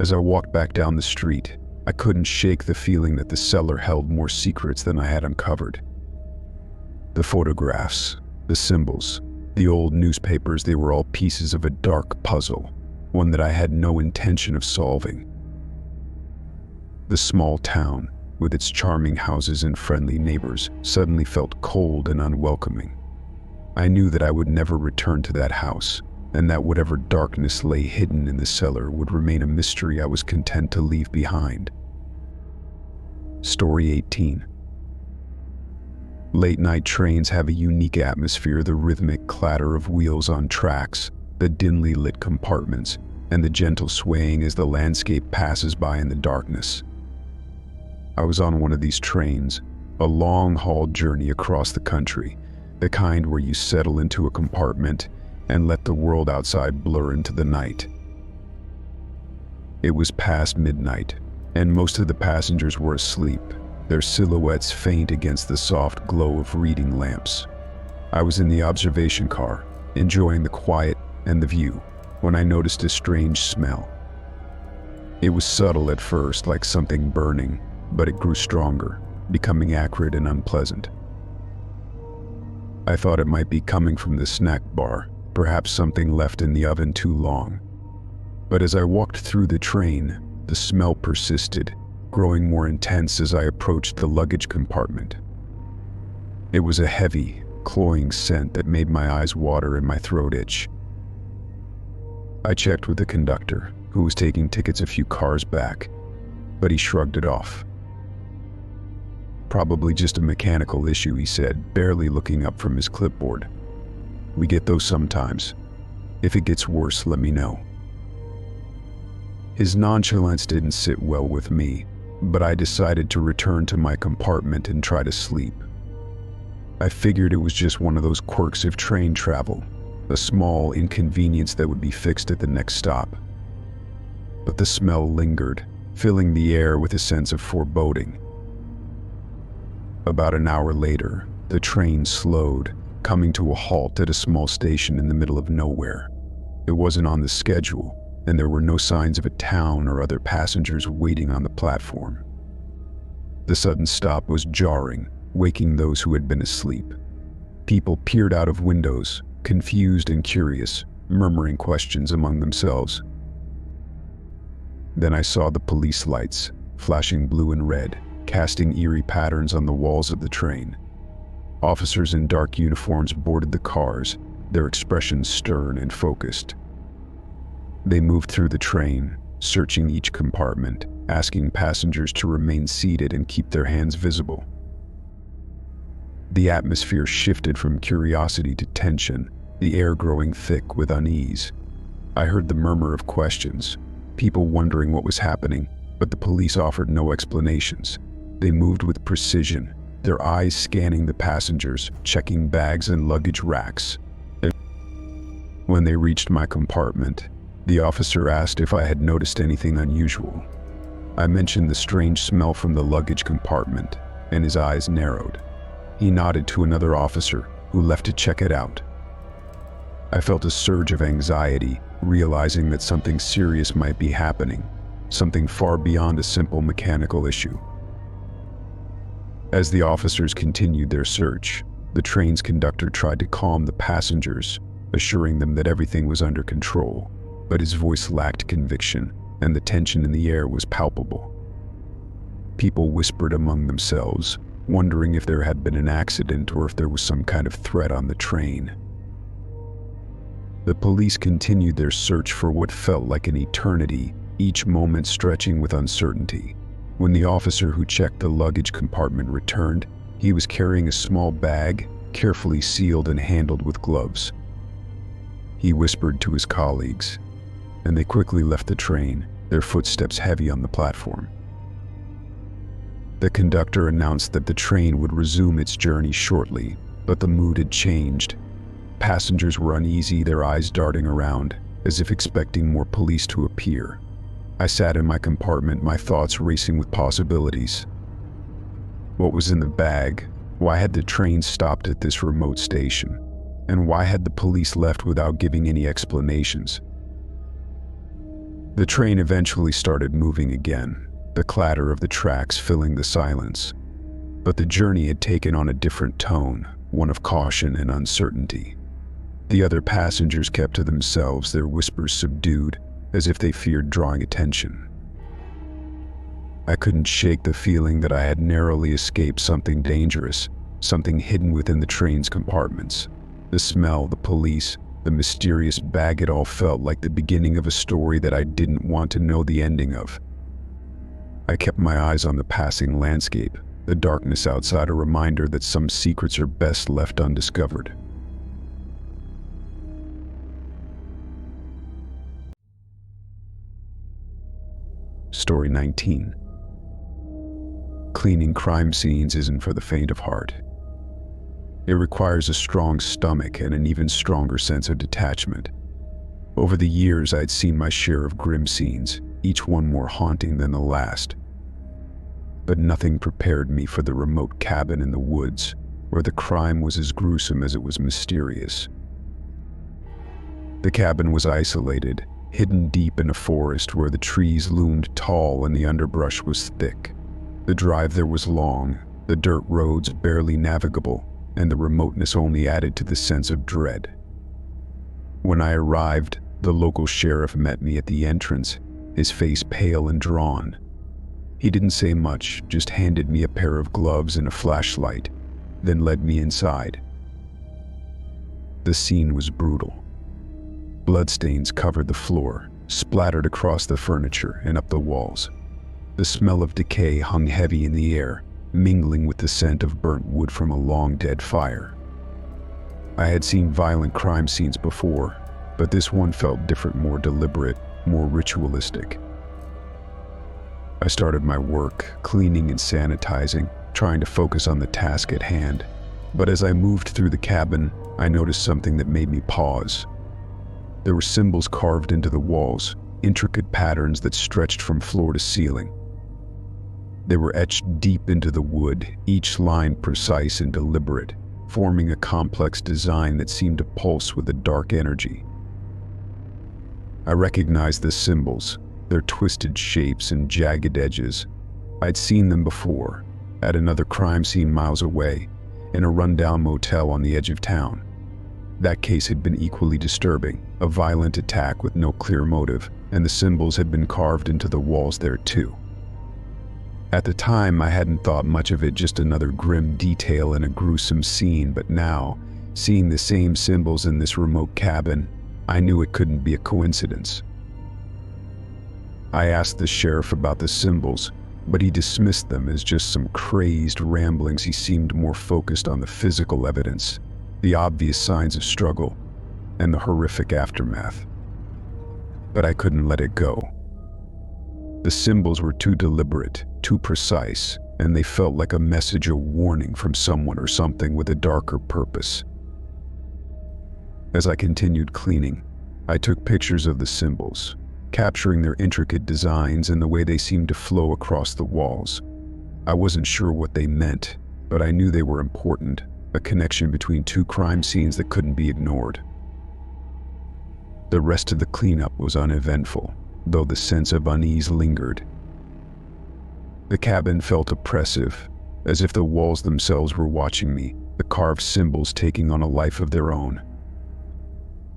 As I walked back down the street, I couldn't shake the feeling that the cellar held more secrets than I had uncovered. The photographs, the symbols, the old newspapers, they were all pieces of a dark puzzle, one that I had no intention of solving. The small town, with its charming houses and friendly neighbors, suddenly felt cold and unwelcoming. I knew that I would never return to that house, and that whatever darkness lay hidden in the cellar would remain a mystery I was content to leave behind. Story 18. Late-night trains have a unique atmosphere: the rhythmic clatter of wheels on tracks, the dimly lit compartments, and the gentle swaying as the landscape passes by in the darkness. I was on one of these trains, a long-haul journey across the country, the kind where you settle into a compartment, and let the world outside blur into the night. It was past midnight, and most of the passengers were asleep, their silhouettes faint against the soft glow of reading lamps. I was in the observation car, enjoying the quiet and the view, when I noticed a strange smell. It was subtle at first, like something burning, but it grew stronger, becoming acrid and unpleasant. I thought it might be coming from the snack bar, perhaps something left in the oven too long. But as I walked through the train, the smell persisted, growing more intense as I approached the luggage compartment. It was a heavy, cloying scent that made my eyes water and my throat itch. I checked with the conductor, who was taking tickets a few cars back, but he shrugged it off. "Probably just a mechanical issue," he said, barely looking up from his clipboard. "We get those sometimes. If it gets worse, let me know." His nonchalance didn't sit well with me, but I decided to return to my compartment and try to sleep. I figured it was just one of those quirks of train travel, a small inconvenience that would be fixed at the next stop. But the smell lingered, filling the air with a sense of foreboding. About an hour later, the train slowed, coming to a halt at a small station in the middle of nowhere. It wasn't on the schedule, and there were no signs of a town or other passengers waiting on the platform. The sudden stop was jarring, waking those who had been asleep. People peered out of windows, confused and curious, murmuring questions among themselves. Then I saw the police lights, flashing blue and red, casting eerie patterns on the walls of the train. Officers in dark uniforms boarded the cars, their expressions stern and focused. They moved through the train, searching each compartment, asking passengers to remain seated and keep their hands visible. The atmosphere shifted from curiosity to tension, the air growing thick with unease. I heard the murmur of questions, people wondering what was happening, but the police offered no explanations. They moved with precision, their eyes scanning the passengers, checking bags and luggage racks. When they reached my compartment, the officer asked if I had noticed anything unusual. I mentioned the strange smell from the luggage compartment, and his eyes narrowed. He nodded to another officer, who left to check it out. I felt a surge of anxiety, realizing that something serious might be happening, something far beyond a simple mechanical issue. As the officers continued their search, the train's conductor tried to calm the passengers, assuring them that everything was under control, but his voice lacked conviction, and the tension in the air was palpable. People whispered among themselves, wondering if there had been an accident or if there was some kind of threat on the train. The police continued their search for what felt like an eternity, each moment stretching with uncertainty. When the officer who checked the luggage compartment returned, he was carrying a small bag, carefully sealed and handled with gloves. He whispered to his colleagues, and they quickly left the train, their footsteps heavy on the platform. The conductor announced that the train would resume its journey shortly, but the mood had changed. Passengers were uneasy, their eyes darting around, as if expecting more police to appear. I sat in my compartment, my thoughts racing with possibilities. What was in the bag? Why had the train stopped at this remote station? And why had the police left without giving any explanations? The train eventually started moving again, the clatter of the tracks filling the silence. But the journey had taken on a different tone, one of caution and uncertainty. The other passengers kept to themselves, their whispers subdued, as if they feared drawing attention. I couldn't shake the feeling that I had narrowly escaped something dangerous, something hidden within the train's compartments. The smell, the police, the mysterious bag, it all felt like the beginning of a story that I didn't want to know the ending of. I kept my eyes on the passing landscape, the darkness outside a reminder that some secrets are best left undiscovered. Story 19. Cleaning crime scenes isn't for the faint of heart. It requires a strong stomach and an even stronger sense of detachment. Over the years, I'd seen my share of grim scenes, each one more haunting than the last. But nothing prepared me for the remote cabin in the woods, where the crime was as gruesome as it was mysterious. The cabin was isolated, hidden deep in a forest where the trees loomed tall and the underbrush was thick. The drive there was long, the dirt roads barely navigable, and the remoteness only added to the sense of dread. When I arrived, the local sheriff met me at the entrance, his face pale and drawn. He didn't say much, just handed me a pair of gloves and a flashlight, then led me inside. The scene was brutal. Bloodstains covered the floor, splattered across the furniture and up the walls. The smell of decay hung heavy in the air, mingling with the scent of burnt wood from a long-dead fire. I had seen violent crime scenes before, but this one felt different, more deliberate, more ritualistic. I started my work, cleaning and sanitizing, trying to focus on the task at hand. But as I moved through the cabin, I noticed something that made me pause. There were symbols carved into the walls, intricate patterns that stretched from floor to ceiling. They were etched deep into the wood, each line precise and deliberate, forming a complex design that seemed to pulse with a dark energy. I recognized the symbols, their twisted shapes and jagged edges. I'd seen them before, at another crime scene miles away, in a rundown motel on the edge of town. That case had been equally disturbing, a violent attack with no clear motive, and the symbols had been carved into the walls there too. At the time, I hadn't thought much of it, just another grim detail in a gruesome scene, but now, seeing the same symbols in this remote cabin, I knew it couldn't be a coincidence. I asked the sheriff about the symbols, but he dismissed them as just some crazed ramblings. He seemed more focused on the physical evidence, the obvious signs of struggle, and the horrific aftermath. But I couldn't let it go. The symbols were too deliberate, too precise, and they felt like a message, a warning from someone or something with a darker purpose. As I continued cleaning, I took pictures of the symbols, capturing their intricate designs and the way they seemed to flow across the walls. I wasn't sure what they meant, but I knew they were important, a connection between two crime scenes that couldn't be ignored. The rest of the cleanup was uneventful, though the sense of unease lingered. The cabin felt oppressive, as if the walls themselves were watching me, the carved symbols taking on a life of their own.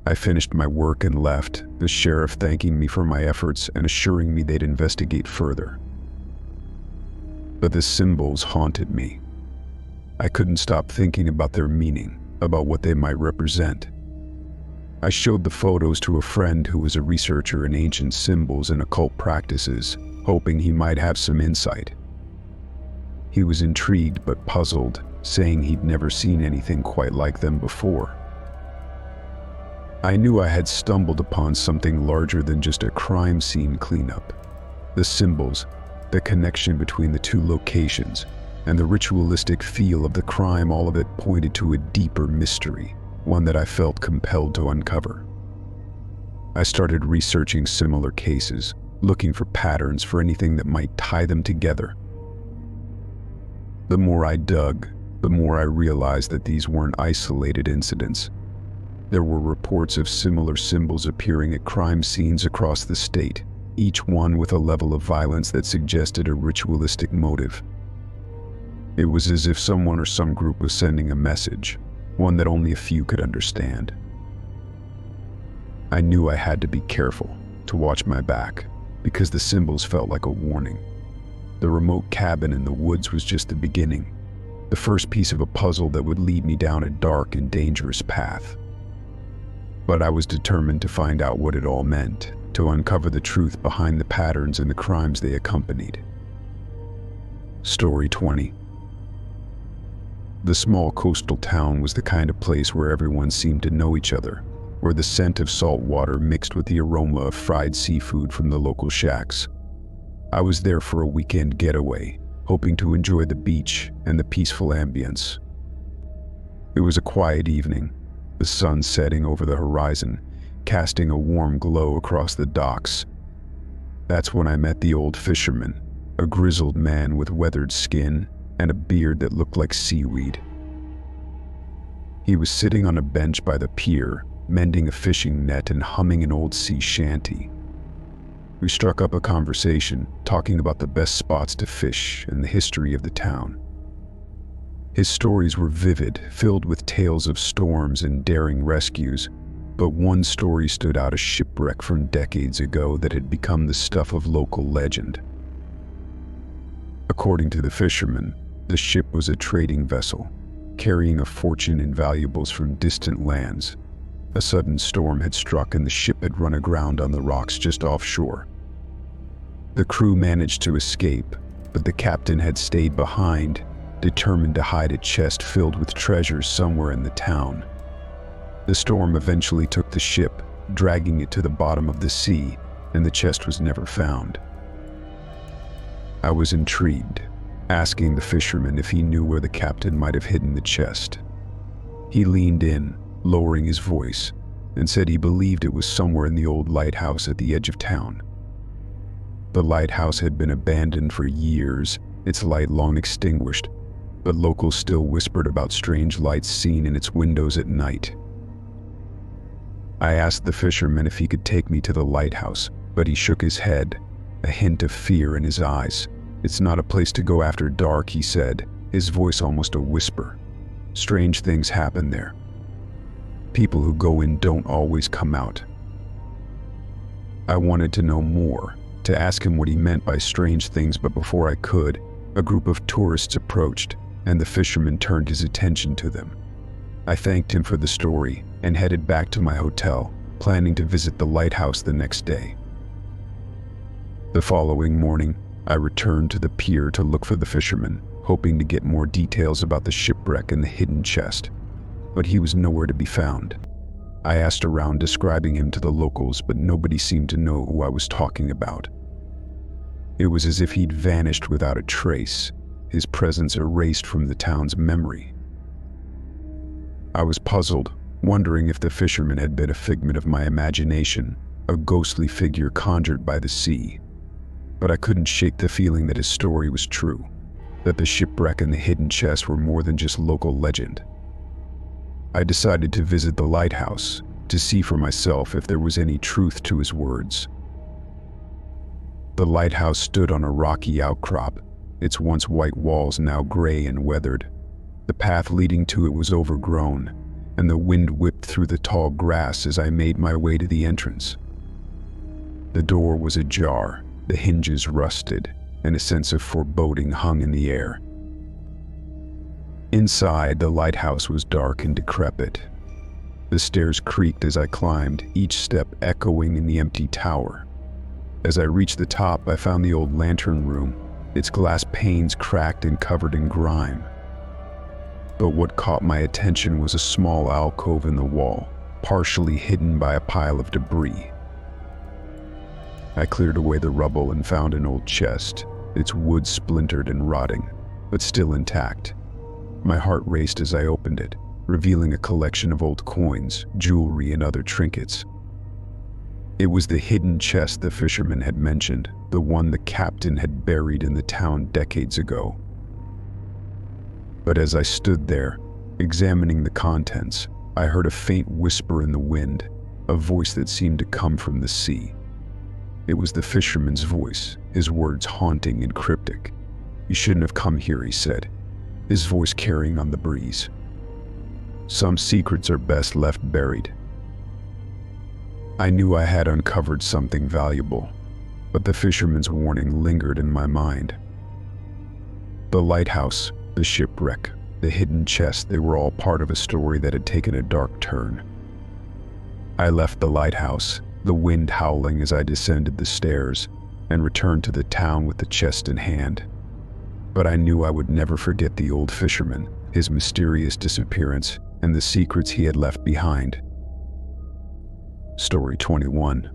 I finished my work and left, the sheriff thanking me for my efforts and assuring me they'd investigate further. But the symbols haunted me. I couldn't stop thinking about their meaning, about what they might represent. I showed the photos to a friend who was a researcher in ancient symbols and occult practices, hoping he might have some insight. He was intrigued but puzzled, saying he'd never seen anything quite like them before. I knew I had stumbled upon something larger than just a crime scene cleanup. The symbols, the connection between the two locations, and the ritualistic feel of the crime, all of it pointed to a deeper mystery, one that I felt compelled to uncover. I started researching similar cases, looking for patterns, for anything that might tie them together. The more I dug, the more I realized that these weren't isolated incidents. There were reports of similar symbols appearing at crime scenes across the state, each one with a level of violence that suggested a ritualistic motive. It was as if someone or some group was sending a message, one that only a few could understand. I knew I had to be careful, to watch my back, because the symbols felt like a warning. The remote cabin in the woods was just the beginning, the first piece of a puzzle that would lead me down a dark and dangerous path. But I was determined to find out what it all meant, to uncover the truth behind the patterns and the crimes they accompanied. Story 20. The small coastal town was the kind of place where everyone seemed to know each other, where the scent of salt water mixed with the aroma of fried seafood from the local shacks. I was there for a weekend getaway, hoping to enjoy the beach and the peaceful ambience. It was a quiet evening, the sun setting over the horizon, casting a warm glow across the docks. That's when I met the old fisherman, a grizzled man with weathered skin and a beard that looked like seaweed. He was sitting on a bench by the pier, mending a fishing net and humming an old sea shanty. We struck up a conversation, talking about the best spots to fish and the history of the town. His stories were vivid, filled with tales of storms and daring rescues, but one story stood out: a shipwreck from decades ago that had become the stuff of local legend. According to the fisherman, the ship was a trading vessel, carrying a fortune in valuables from distant lands. A sudden storm had struck and the ship had run aground on the rocks just offshore. The crew managed to escape, but the captain had stayed behind, determined to hide a chest filled with treasures somewhere in the town. The storm eventually took the ship, dragging it to the bottom of the sea, and the chest was never found. I was intrigued, asking the fisherman if he knew where the captain might have hidden the chest. He leaned in, lowering his voice, and said he believed it was somewhere in the old lighthouse at the edge of town. The lighthouse had been abandoned for years, its light long extinguished, but locals still whispered about strange lights seen in its windows at night. I asked the fisherman if he could take me to the lighthouse, but he shook his head, a hint of fear in his eyes. "It's not a place to go after dark," he said, his voice almost a whisper. "Strange things happen there. People who go in don't always come out." I wanted to know more, to ask him what he meant by strange things, but before I could, a group of tourists approached, and the fisherman turned his attention to them. I thanked him for the story and headed back to my hotel, planning to visit the lighthouse the next day. The following morning, I returned to the pier to look for the fisherman, hoping to get more details about the shipwreck and the hidden chest, but he was nowhere to be found. I asked around, describing him to the locals, but nobody seemed to know who I was talking about. It was as if he'd vanished without a trace, his presence erased from the town's memory. I was puzzled, wondering if the fisherman had been a figment of my imagination, a ghostly figure conjured by the sea. But I couldn't shake the feeling that his story was true, that the shipwreck and the hidden chest were more than just local legend. I decided to visit the lighthouse, to see for myself if there was any truth to his words. The lighthouse stood on a rocky outcrop, its once white walls now gray and weathered. The path leading to it was overgrown, and the wind whipped through the tall grass as I made my way to the entrance. The door was ajar, the hinges rusted, and a sense of foreboding hung in the air. Inside, the lighthouse was dark and decrepit. The stairs creaked as I climbed, each step echoing in the empty tower. As I reached the top, I found the old lantern room, its glass panes cracked and covered in grime. But what caught my attention was a small alcove in the wall, partially hidden by a pile of debris. I cleared away the rubble and found an old chest, its wood splintered and rotting, but still intact. My heart raced as I opened it, revealing a collection of old coins, jewelry, and other trinkets. It was the hidden chest the fisherman had mentioned, the one the captain had buried in the town decades ago. But as I stood there, examining the contents, I heard a faint whisper in the wind, a voice that seemed to come from the sea. It was the fisherman's voice, his words haunting and cryptic. "You shouldn't have come here," he said, his voice carrying on the breeze. "Some secrets are best left buried." I knew I had uncovered something valuable, but the fisherman's warning lingered in my mind. The lighthouse, the shipwreck, the hidden chest, they were all part of a story that had taken a dark turn. I left the lighthouse, the wind howling as I descended the stairs, and returned to the town with the chest in hand. But I knew I would never forget the old fisherman, his mysterious disappearance, and the secrets he had left behind. Story 21.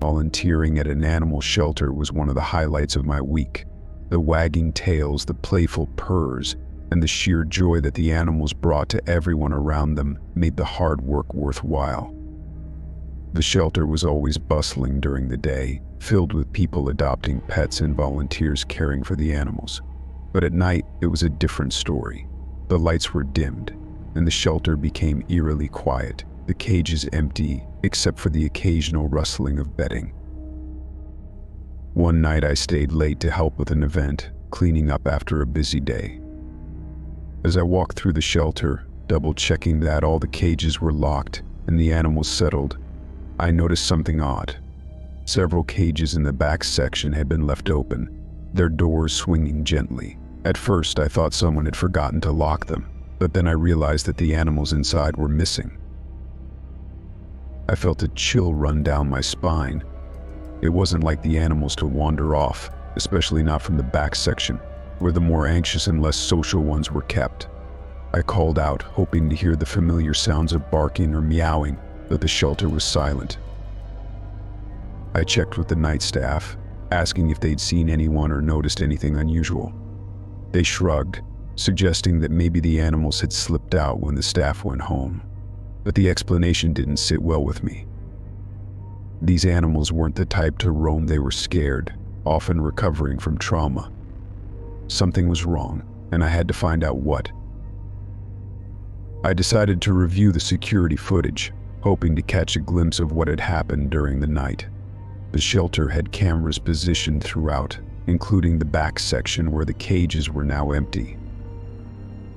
Volunteering at an animal shelter was one of the highlights of my week. The wagging tails, the playful purrs, and the sheer joy that the animals brought to everyone around them made the hard work worthwhile. The shelter was always bustling during the day, filled with people adopting pets and volunteers caring for the animals. But at night, it was a different story. The lights were dimmed, and the shelter became eerily quiet, the cages empty except for the occasional rustling of bedding. One night I stayed late to help with an event, cleaning up after a busy day. As I walked through the shelter, double-checking that all the cages were locked and the animals settled, I noticed something odd. Several cages in the back section had been left open, their doors swinging gently. At first, I thought someone had forgotten to lock them, but then I realized that the animals inside were missing. I felt a chill run down my spine. It wasn't like the animals to wander off, especially not from the back section, where the more anxious and less social ones were kept. I called out, hoping to hear the familiar sounds of barking or meowing, but the shelter was silent. I checked with the night staff, asking if they'd seen anyone or noticed anything unusual. They shrugged, suggesting that maybe the animals had slipped out when the staff went home. But the explanation didn't sit well with me. These animals weren't the type to roam. They were scared, often recovering from trauma. Something was wrong, and I had to find out what. I decided to review the security footage, hoping to catch a glimpse of what had happened during the night. The shelter had cameras positioned throughout, including the back section where the cages were now empty.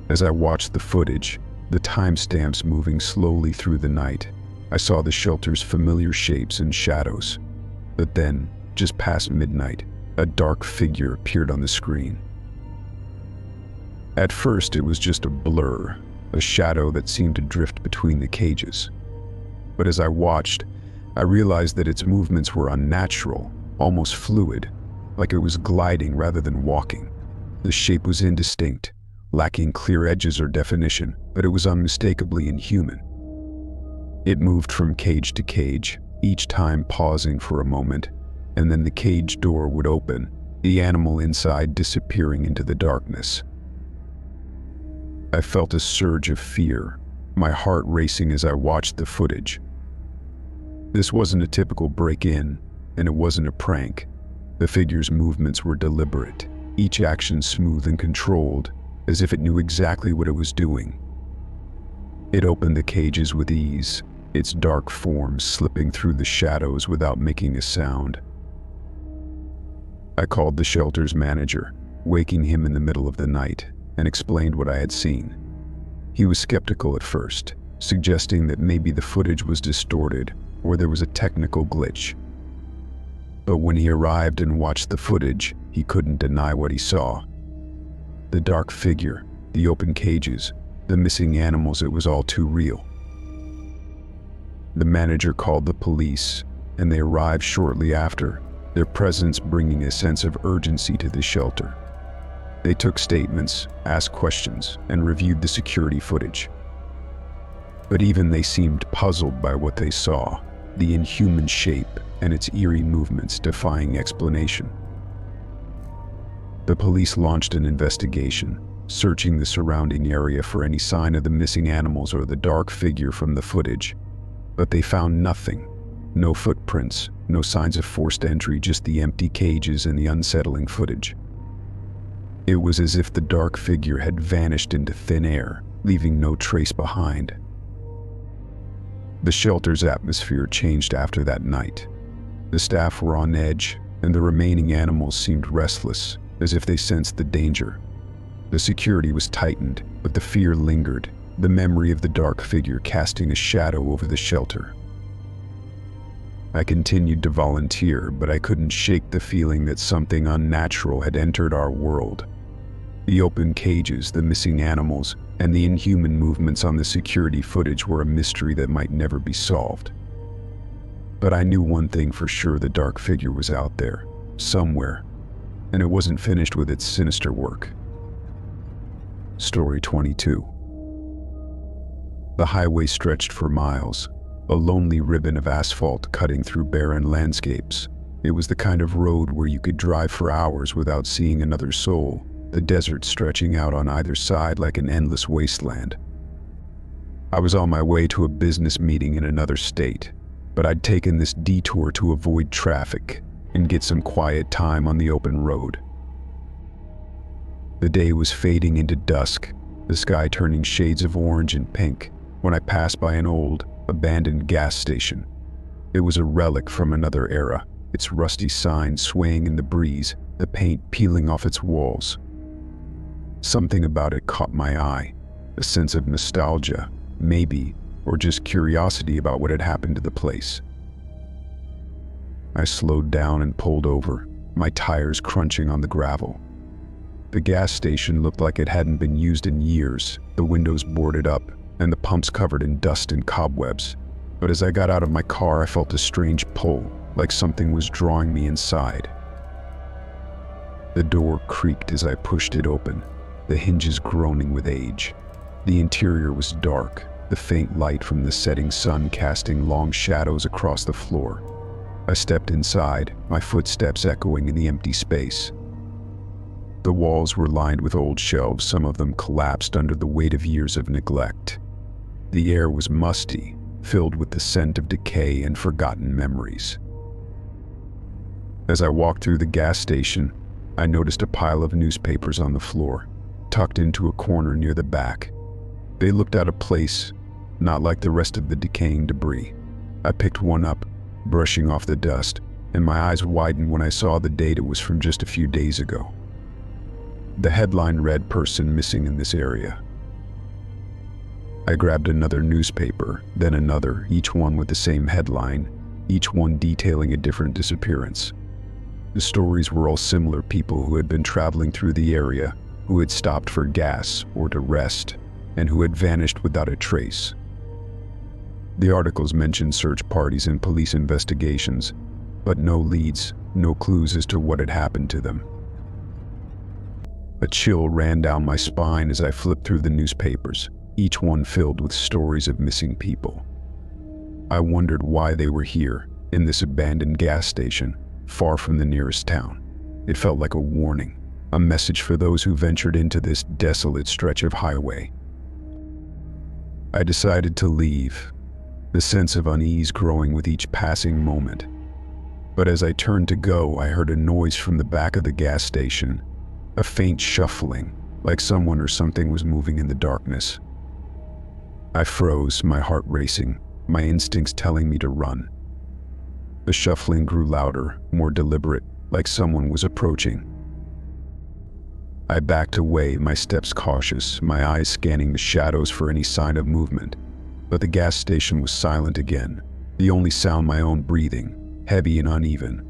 As I watched the footage, the timestamps moving slowly through the night, I saw the shelter's familiar shapes and shadows. But then, just past midnight, a dark figure appeared on the screen. At first, it was just a blur, a shadow that seemed to drift between the cages. But as I watched, I realized that its movements were unnatural, almost fluid, like it was gliding rather than walking. The shape was indistinct, lacking clear edges or definition, but it was unmistakably inhuman. It moved from cage to cage, each time pausing for a moment, and then the cage door would open, the animal inside disappearing into the darkness. I felt a surge of fear, my heart racing as I watched the footage. This wasn't a typical break-in, and it wasn't a prank. The figure's movements were deliberate, each action smooth and controlled, as if it knew exactly what it was doing. It opened the cages with ease, its dark form slipping through the shadows without making a sound. I called the shelter's manager, waking him in the middle of the night, and explained what I had seen. He was skeptical at first, suggesting that maybe the footage was distorted or there was a technical glitch. But when he arrived and watched the footage, he couldn't deny what he saw. The dark figure, the open cages, the missing animals, it was all too real. The manager called the police, and they arrived shortly after, their presence bringing a sense of urgency to the shelter. They took statements, asked questions, and reviewed the security footage. But even they seemed puzzled by what they saw, the inhuman shape and its eerie movements defying explanation. The police launched an investigation, searching the surrounding area for any sign of the missing animals or the dark figure from the footage. But they found nothing. No footprints, no signs of forced entry, just the empty cages and the unsettling footage. It was as if the dark figure had vanished into thin air, leaving no trace behind. The shelter's atmosphere changed after that night. The staff were on edge, and the remaining animals seemed restless, as if they sensed the danger. The security was tightened, but the fear lingered, the memory of the dark figure casting a shadow over the shelter. I continued to volunteer, but I couldn't shake the feeling that something unnatural had entered our world. The open cages, the missing animals, and the inhuman movements on the security footage were a mystery that might never be solved. But I knew one thing for sure: the dark figure was out there, somewhere, and it wasn't finished with its sinister work. Story 22. The highway stretched for miles, a lonely ribbon of asphalt cutting through barren landscapes. It was the kind of road where you could drive for hours without seeing another soul, the desert stretching out on either side like an endless wasteland. I was on my way to a business meeting in another state, but I'd taken this detour to avoid traffic and get some quiet time on the open road. The day was fading into dusk, the sky turning shades of orange and pink when I passed by an old, abandoned gas station. It was a relic from another era, its rusty sign swaying in the breeze, the paint peeling off its walls. Something about it caught my eye, a sense of nostalgia, maybe, or just curiosity about what had happened to the place. I slowed down and pulled over, my tires crunching on the gravel. The gas station looked like it hadn't been used in years, the windows boarded up, and the pumps covered in dust and cobwebs. But as I got out of my car, I felt a strange pull, like something was drawing me inside. The door creaked as I pushed it open, the hinges groaning with age. The interior was dark, the faint light from the setting sun casting long shadows across the floor. I stepped inside, my footsteps echoing in the empty space. The walls were lined with old shelves, some of them collapsed under the weight of years of neglect. The air was musty, filled with the scent of decay and forgotten memories. As I walked through the gas station, I noticed a pile of newspapers on the floor, tucked into a corner near the back. They looked out of place, not like the rest of the decaying debris. I picked one up, brushing off the dust, and my eyes widened when I saw the date it was from just a few days ago. The headline read, "Person missing in this area." I grabbed another newspaper, then another, each one with the same headline, each one detailing a different disappearance. The stories were all similar: people who had been traveling through the area, who had stopped for gas or to rest, and who had vanished without a trace. The articles mentioned search parties and police investigations, but no leads, no clues as to what had happened to them. A chill ran down my spine as I flipped through the newspapers, each one filled with stories of missing people. I wondered why they were here, in this abandoned gas station, far from the nearest town. It felt like a warning, a message for those who ventured into this desolate stretch of highway. I decided to leave, the sense of unease growing with each passing moment. But as I turned to go, I heard a noise from the back of the gas station, a faint shuffling, like someone or something was moving in the darkness. I froze, my heart racing, my instincts telling me to run. The shuffling grew louder, more deliberate, like someone was approaching. I backed away, my steps cautious, my eyes scanning the shadows for any sign of movement. But the gas station was silent again, the only sound my own breathing, heavy and uneven.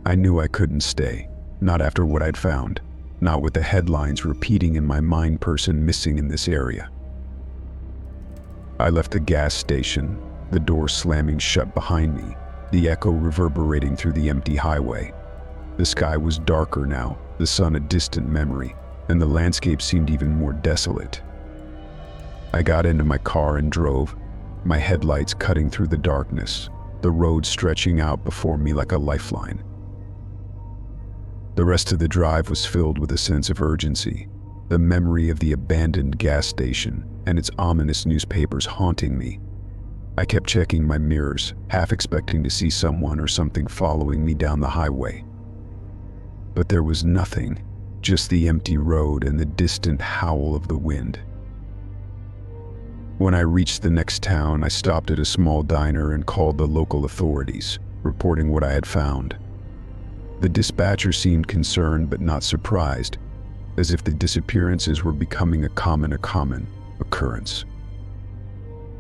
I knew I couldn't stay, not after what I'd found, not with the headlines repeating in my mind, "Person missing in this area." I left the gas station, the door slamming shut behind me, the echo reverberating through the empty highway. The sky was darker now, the sun a distant memory, and the landscape seemed even more desolate. I got into my car and drove, my headlights cutting through the darkness, the road stretching out before me like a lifeline. The rest of the drive was filled with a sense of urgency, the memory of the abandoned gas station and its ominous newspapers haunting me. I kept checking my mirrors, half expecting to see someone or something following me down the highway. But there was nothing, just the empty road and the distant howl of the wind. When I reached the next town, I stopped at a small diner and called the local authorities, reporting what I had found. The dispatcher seemed concerned but not surprised, as if the disappearances were becoming a common occurrence.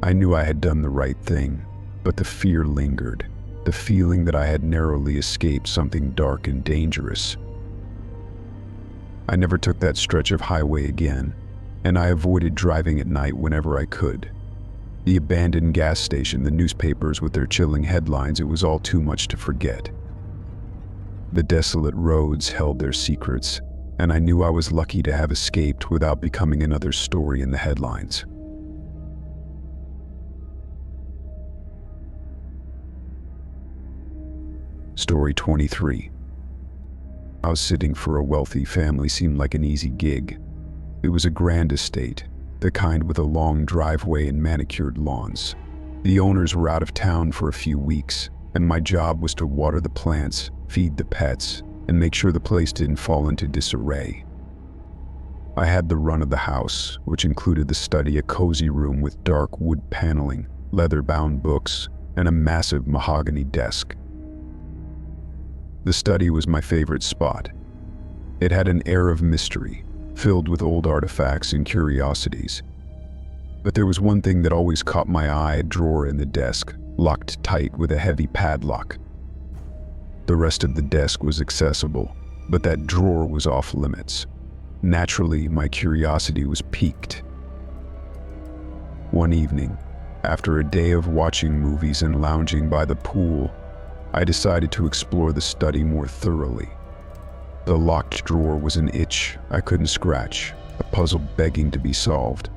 I knew I had done the right thing, but the fear lingered, the feeling that I had narrowly escaped something dark and dangerous. I never took that stretch of highway again, and I avoided driving at night whenever I could. The abandoned gas station, the newspapers with their chilling headlines, it was all too much to forget. The desolate roads held their secrets, and I knew I was lucky to have escaped without becoming another story in the headlines. Story 23. House sitting for a wealthy family seemed like an easy gig. It was a grand estate, the kind with a long driveway and manicured lawns. The owners were out of town for a few weeks, and my job was to water the plants, feed the pets, and make sure the place didn't fall into disarray. I had the run of the house, which included the study, a cozy room with dark wood paneling, leather-bound books, and a massive mahogany desk. The study was my favorite spot. It had an air of mystery, filled with old artifacts and curiosities. But there was one thing that always caught my eye: a drawer in the desk, locked tight with a heavy padlock. The rest of the desk was accessible, but that drawer was off limits. Naturally, my curiosity was piqued. One evening, after a day of watching movies and lounging by the pool, I decided to explore the study more thoroughly. The locked drawer was an itch I couldn't scratch, a puzzle begging to be solved.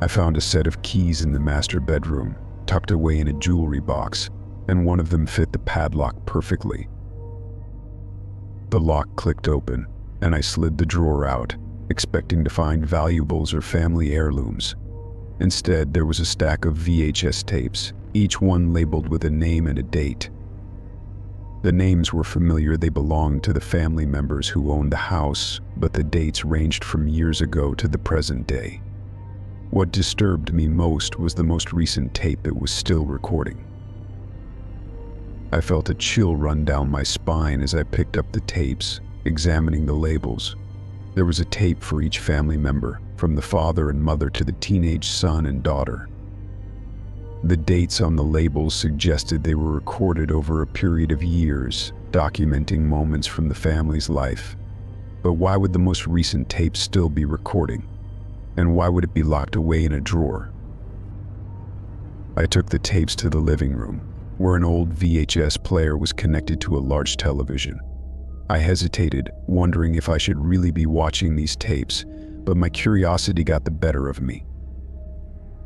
I found a set of keys in the master bedroom, tucked away in a jewelry box, and one of them fit the padlock perfectly. The lock clicked open, and I slid the drawer out, expecting to find valuables or family heirlooms. Instead, there was a stack of VHS tapes, each one labeled with a name and a date. The names were familiar; they belonged to the family members who owned the house, but the dates ranged from years ago to the present day. What disturbed me most was the most recent tape it was still recording. I felt a chill run down my spine as I picked up the tapes, examining the labels. There was a tape for each family member, from the father and mother to the teenage son and daughter. The dates on the labels suggested they were recorded over a period of years, documenting moments from the family's life. But why would the most recent tape still be recording? And why would it be locked away in a drawer? I took the tapes to the living room, where an old VHS player was connected to a large television. I hesitated, wondering if I should really be watching these tapes, but my curiosity got the better of me.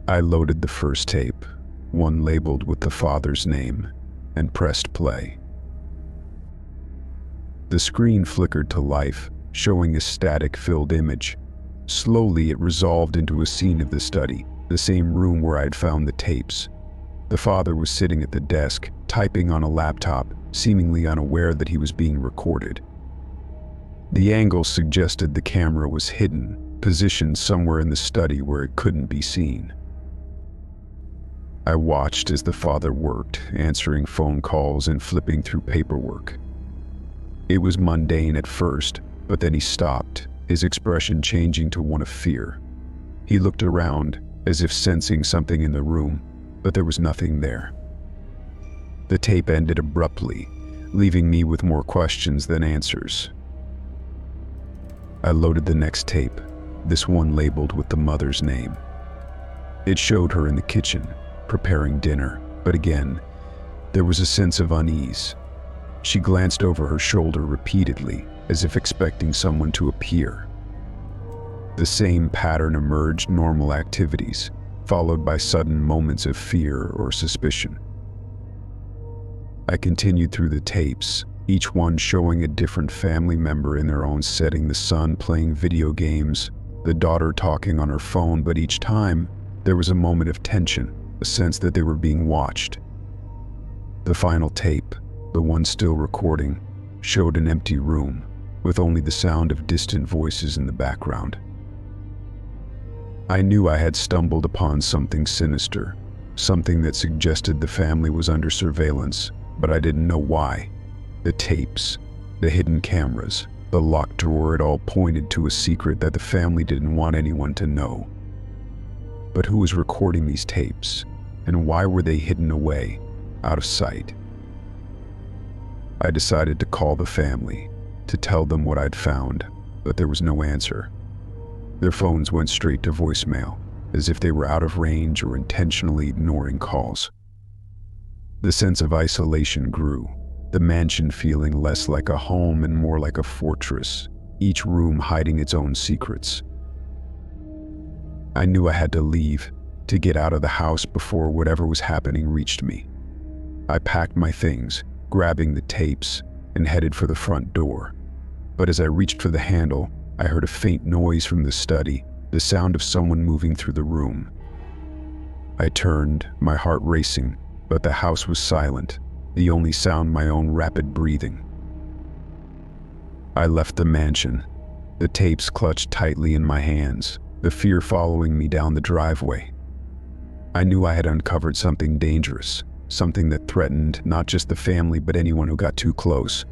I loaded the first tape, one labeled with the father's name, and pressed play. The screen flickered to life, showing a static-filled image. Slowly, it resolved into a scene of the study, the same room where I had found the tapes. The father was sitting at the desk, typing on a laptop, seemingly unaware that he was being recorded. The angle suggested the camera was hidden, positioned somewhere in the study where it couldn't be seen. I watched as the father worked, answering phone calls and flipping through paperwork. It was mundane at first, but then he stopped, his expression changing to one of fear. He looked around, as if sensing something in the room, but there was nothing there. The tape ended abruptly, leaving me with more questions than answers. I loaded the next tape, this one labeled with the mother's name. It showed her in the kitchen, preparing dinner, but again, there was a sense of unease. She glanced over her shoulder repeatedly, as if expecting someone to appear. The same pattern emerged: normal activities, followed by sudden moments of fear or suspicion. I continued through the tapes, each one showing a different family member in their own setting: the son playing video games, the daughter talking on her phone, but each time, there was a moment of tension, a sense that they were being watched. The final tape, the one still recording, showed an empty room, with only the sound of distant voices in the background. I knew I had stumbled upon something sinister, something that suggested the family was under surveillance, but I didn't know why. The tapes, the hidden cameras, the locked drawer, it all pointed to a secret that the family didn't want anyone to know. But who was recording these tapes, and why were they hidden away, out of sight? I decided to call the family, to tell them what I'd found, but there was no answer. Their phones went straight to voicemail, as if they were out of range or intentionally ignoring calls. The sense of isolation grew, the mansion feeling less like a home and more like a fortress, each room hiding its own secrets. I knew I had to leave, to get out of the house before whatever was happening reached me. I packed my things, grabbing the tapes, and headed for the front door. But as I reached for the handle, I heard a faint noise from the study, the sound of someone moving through the room. I turned, my heart racing, but the house was silent, the only sound my own rapid breathing. I left the mansion, the tapes clutched tightly in my hands, the fear following me down the driveway. I knew I had uncovered something dangerous, something that threatened not just the family but anyone who got too close.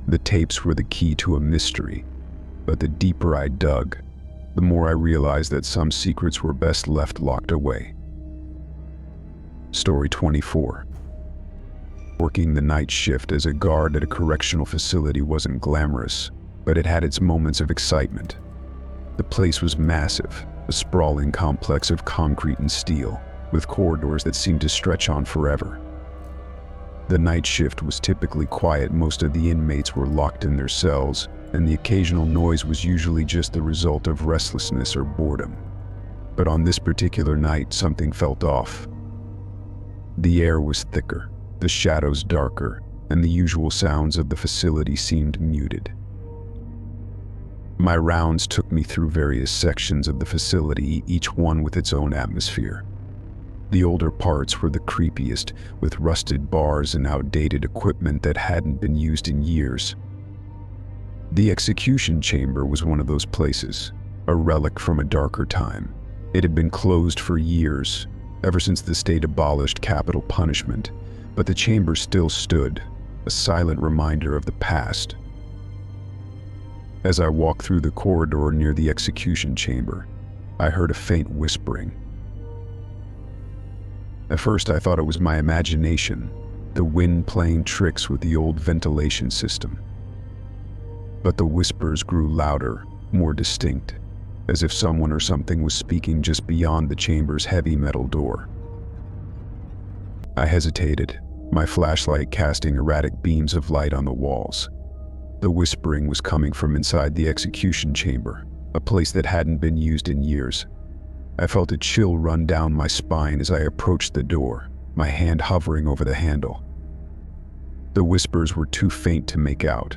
The tapes were the key to a mystery, but the deeper I dug, the more I realized that some secrets were best left locked away. Story 24. Working the night shift as a guard at a correctional facility wasn't glamorous, but it had its moments of excitement. The place was massive, a sprawling complex of concrete and steel, with corridors that seemed to stretch on forever. The night shift was typically quiet. Most of the inmates were locked in their cells, and the occasional noise was usually just the result of restlessness or boredom. But on this particular night, something felt off. The air was thicker, the shadows darker, and the usual sounds of the facility seemed muted. My rounds took me through various sections of the facility, each one with its own atmosphere. The older parts were the creepiest, with rusted bars and outdated equipment that hadn't been used in years. The execution chamber was one of those places, a relic from a darker time. It had been closed for years, ever since the state abolished capital punishment, but the chamber still stood, a silent reminder of the past. As I walked through the corridor near the execution chamber, I heard a faint whispering. At first I thought it was my imagination, the wind playing tricks with the old ventilation system. But the whispers grew louder, more distinct, as if someone or something was speaking just beyond the chamber's heavy metal door. I hesitated, my flashlight casting erratic beams of light on the walls. The whispering was coming from inside the execution chamber, a place that hadn't been used in years. I felt a chill run down my spine as I approached the door, my hand hovering over the handle. The whispers were too faint to make out,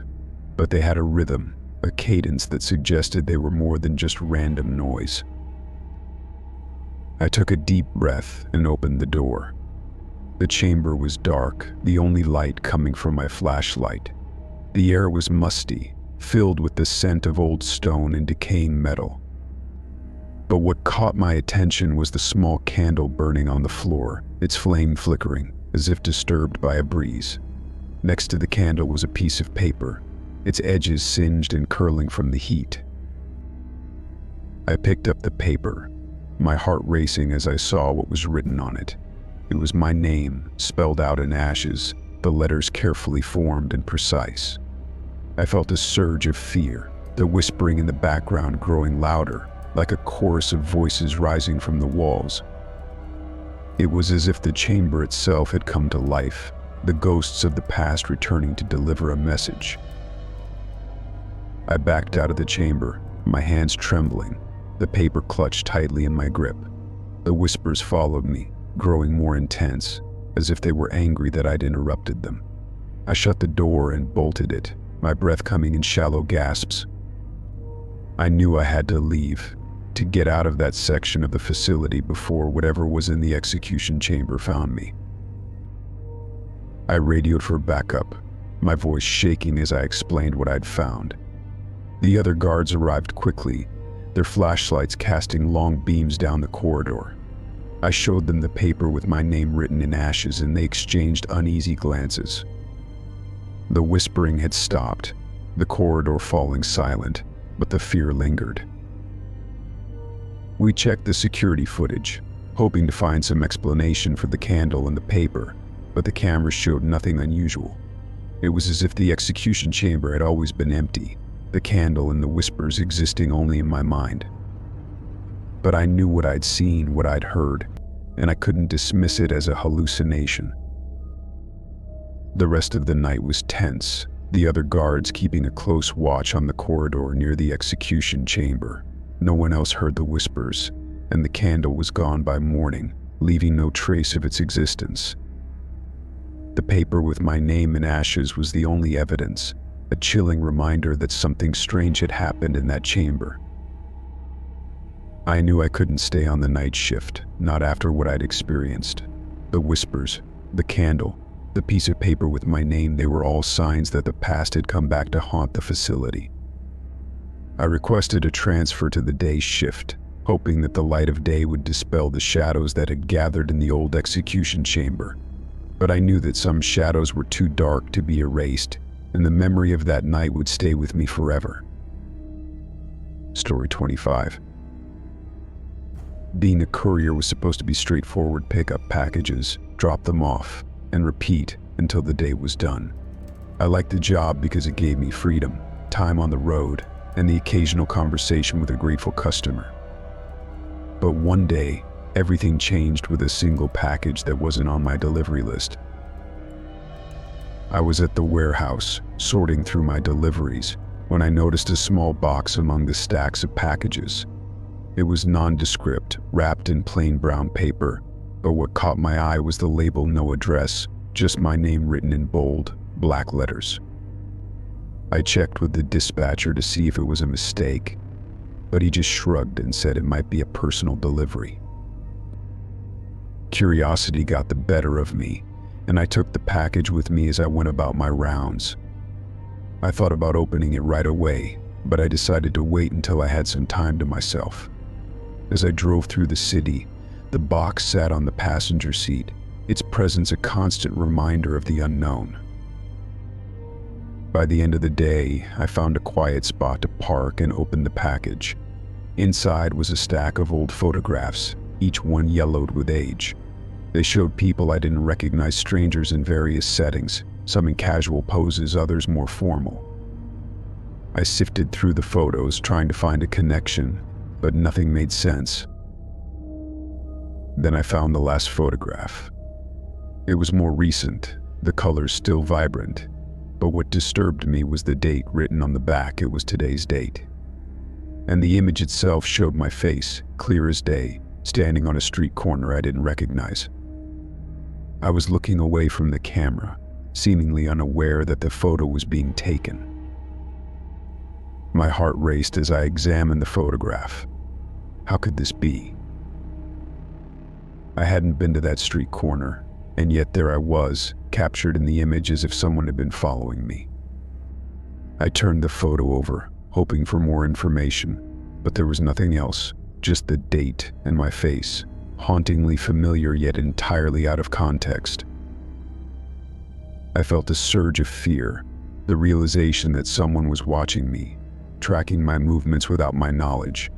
but they had a rhythm, a cadence that suggested they were more than just random noise. I took a deep breath and opened the door. The chamber was dark, the only light coming from my flashlight. The air was musty, filled with the scent of old stone and decaying metal. But what caught my attention was the small candle burning on the floor, its flame flickering, as if disturbed by a breeze. Next to the candle was a piece of paper, its edges singed and curling from the heat. I picked up the paper, my heart racing as I saw what was written on it. It was my name, spelled out in ashes, the letters carefully formed and precise. I felt a surge of fear, the whispering in the background growing louder, like a chorus of voices rising from the walls. It was as if the chamber itself had come to life, the ghosts of the past returning to deliver a message. I backed out of the chamber, my hands trembling, the paper clutched tightly in my grip. The whispers followed me, growing more intense, as if they were angry that I'd interrupted them. I shut the door and bolted it, my breath coming in shallow gasps. I knew I had to leave, to get out of that section of the facility before whatever was in the execution chamber found me. I radioed for backup, my voice shaking as I explained what I'd found. The other guards arrived quickly, their flashlights casting long beams down the corridor. I showed them the paper with my name written in ashes, and they exchanged uneasy glances. The whispering had stopped, the corridor falling silent, but the fear lingered. We checked the security footage, hoping to find some explanation for the candle and the paper, but the cameras showed nothing unusual. It was as if the execution chamber had always been empty, the candle and the whispers existing only in my mind. But I knew what I'd seen, what I'd heard, and I couldn't dismiss it as a hallucination. The rest of the night was tense, the other guards keeping a close watch on the corridor near the execution chamber. No one else heard the whispers, and the candle was gone by morning, leaving no trace of its existence. The paper with my name in ashes was the only evidence, a chilling reminder that something strange had happened in that chamber. I knew I couldn't stay on the night shift, not after what I'd experienced. The whispers, the candle, the piece of paper with my name, they were all signs that the past had come back to haunt the facility. I requested a transfer to the day shift, hoping that the light of day would dispel the shadows that had gathered in the old execution chamber. But I knew that some shadows were too dark to be erased, and the memory of that night would stay with me forever. Story 25. Being a courier was supposed to be straightforward: pick up packages, drop them off, and repeat until the day was done. I liked the job because it gave me freedom, time on the road, and the occasional conversation with a grateful customer. But one day, everything changed with a single package that wasn't on my delivery list. I was at the warehouse, sorting through my deliveries, when I noticed a small box among the stacks of packages. It was nondescript, wrapped in plain brown paper, but what caught my eye was the label: no address, just my name written in bold, black letters. I checked with the dispatcher to see if it was a mistake, but he just shrugged and said it might be a personal delivery. Curiosity got the better of me, and I took the package with me as I went about my rounds. I thought about opening it right away, but I decided to wait until I had some time to myself. As I drove through the city, the box sat on the passenger seat, its presence a constant reminder of the unknown. By the end of the day, I found a quiet spot to park and opened the package. Inside was a stack of old photographs, each one yellowed with age. They showed people I didn't recognize, strangers in various settings, some in casual poses, others more formal. I sifted through the photos, trying to find a connection, but nothing made sense. Then I found the last photograph. It was more recent, the colors still vibrant, but what disturbed me was the date written on the back. It was today's date. And the image itself showed my face, clear as day, standing on a street corner I didn't recognize. I was looking away from the camera, seemingly unaware that the photo was being taken. My heart raced as I examined the photograph. How could this be? I hadn't been to that street corner, and yet there I was, captured in the image as if someone had been following me. I turned the photo over, hoping for more information, but there was nothing else, just the date and my face, hauntingly familiar yet entirely out of context. I felt a surge of fear, the realization that someone was watching me, tracking my movements without my knowledge.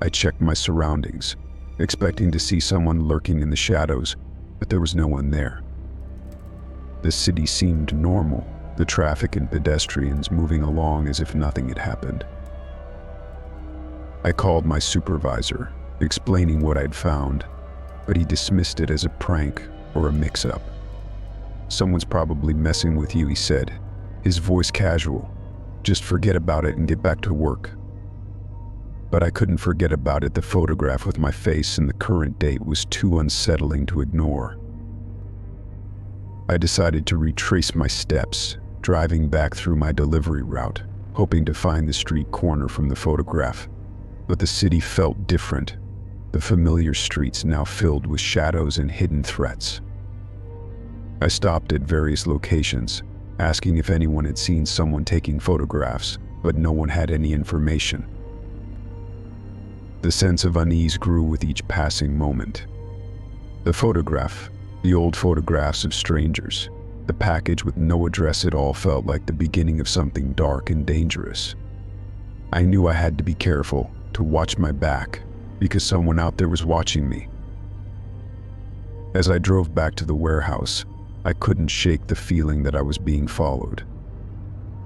I checked my surroundings, expecting to see someone lurking in the shadows, but there was no one there. The city seemed normal, the traffic and pedestrians moving along as if nothing had happened. I called my supervisor, explaining what I'd found, but he dismissed it as a prank or a mix-up. "Someone's probably messing with you," he said, his voice casual. "Just forget about it and get back to work." But I couldn't forget about it. The photograph with my face and the current date was too unsettling to ignore. I decided to retrace my steps, driving back through my delivery route, hoping to find the street corner from the photograph. But the city felt different, the familiar streets now filled with shadows and hidden threats. I stopped at various locations, asking if anyone had seen someone taking photographs, but no one had any information. The sense of unease grew with each passing moment. The photograph, the old photographs of strangers, the package with no address, it all felt like the beginning of something dark and dangerous. I knew I had to be careful, to watch my back, because someone out there was watching me. As I drove back to the warehouse, I couldn't shake the feeling that I was being followed.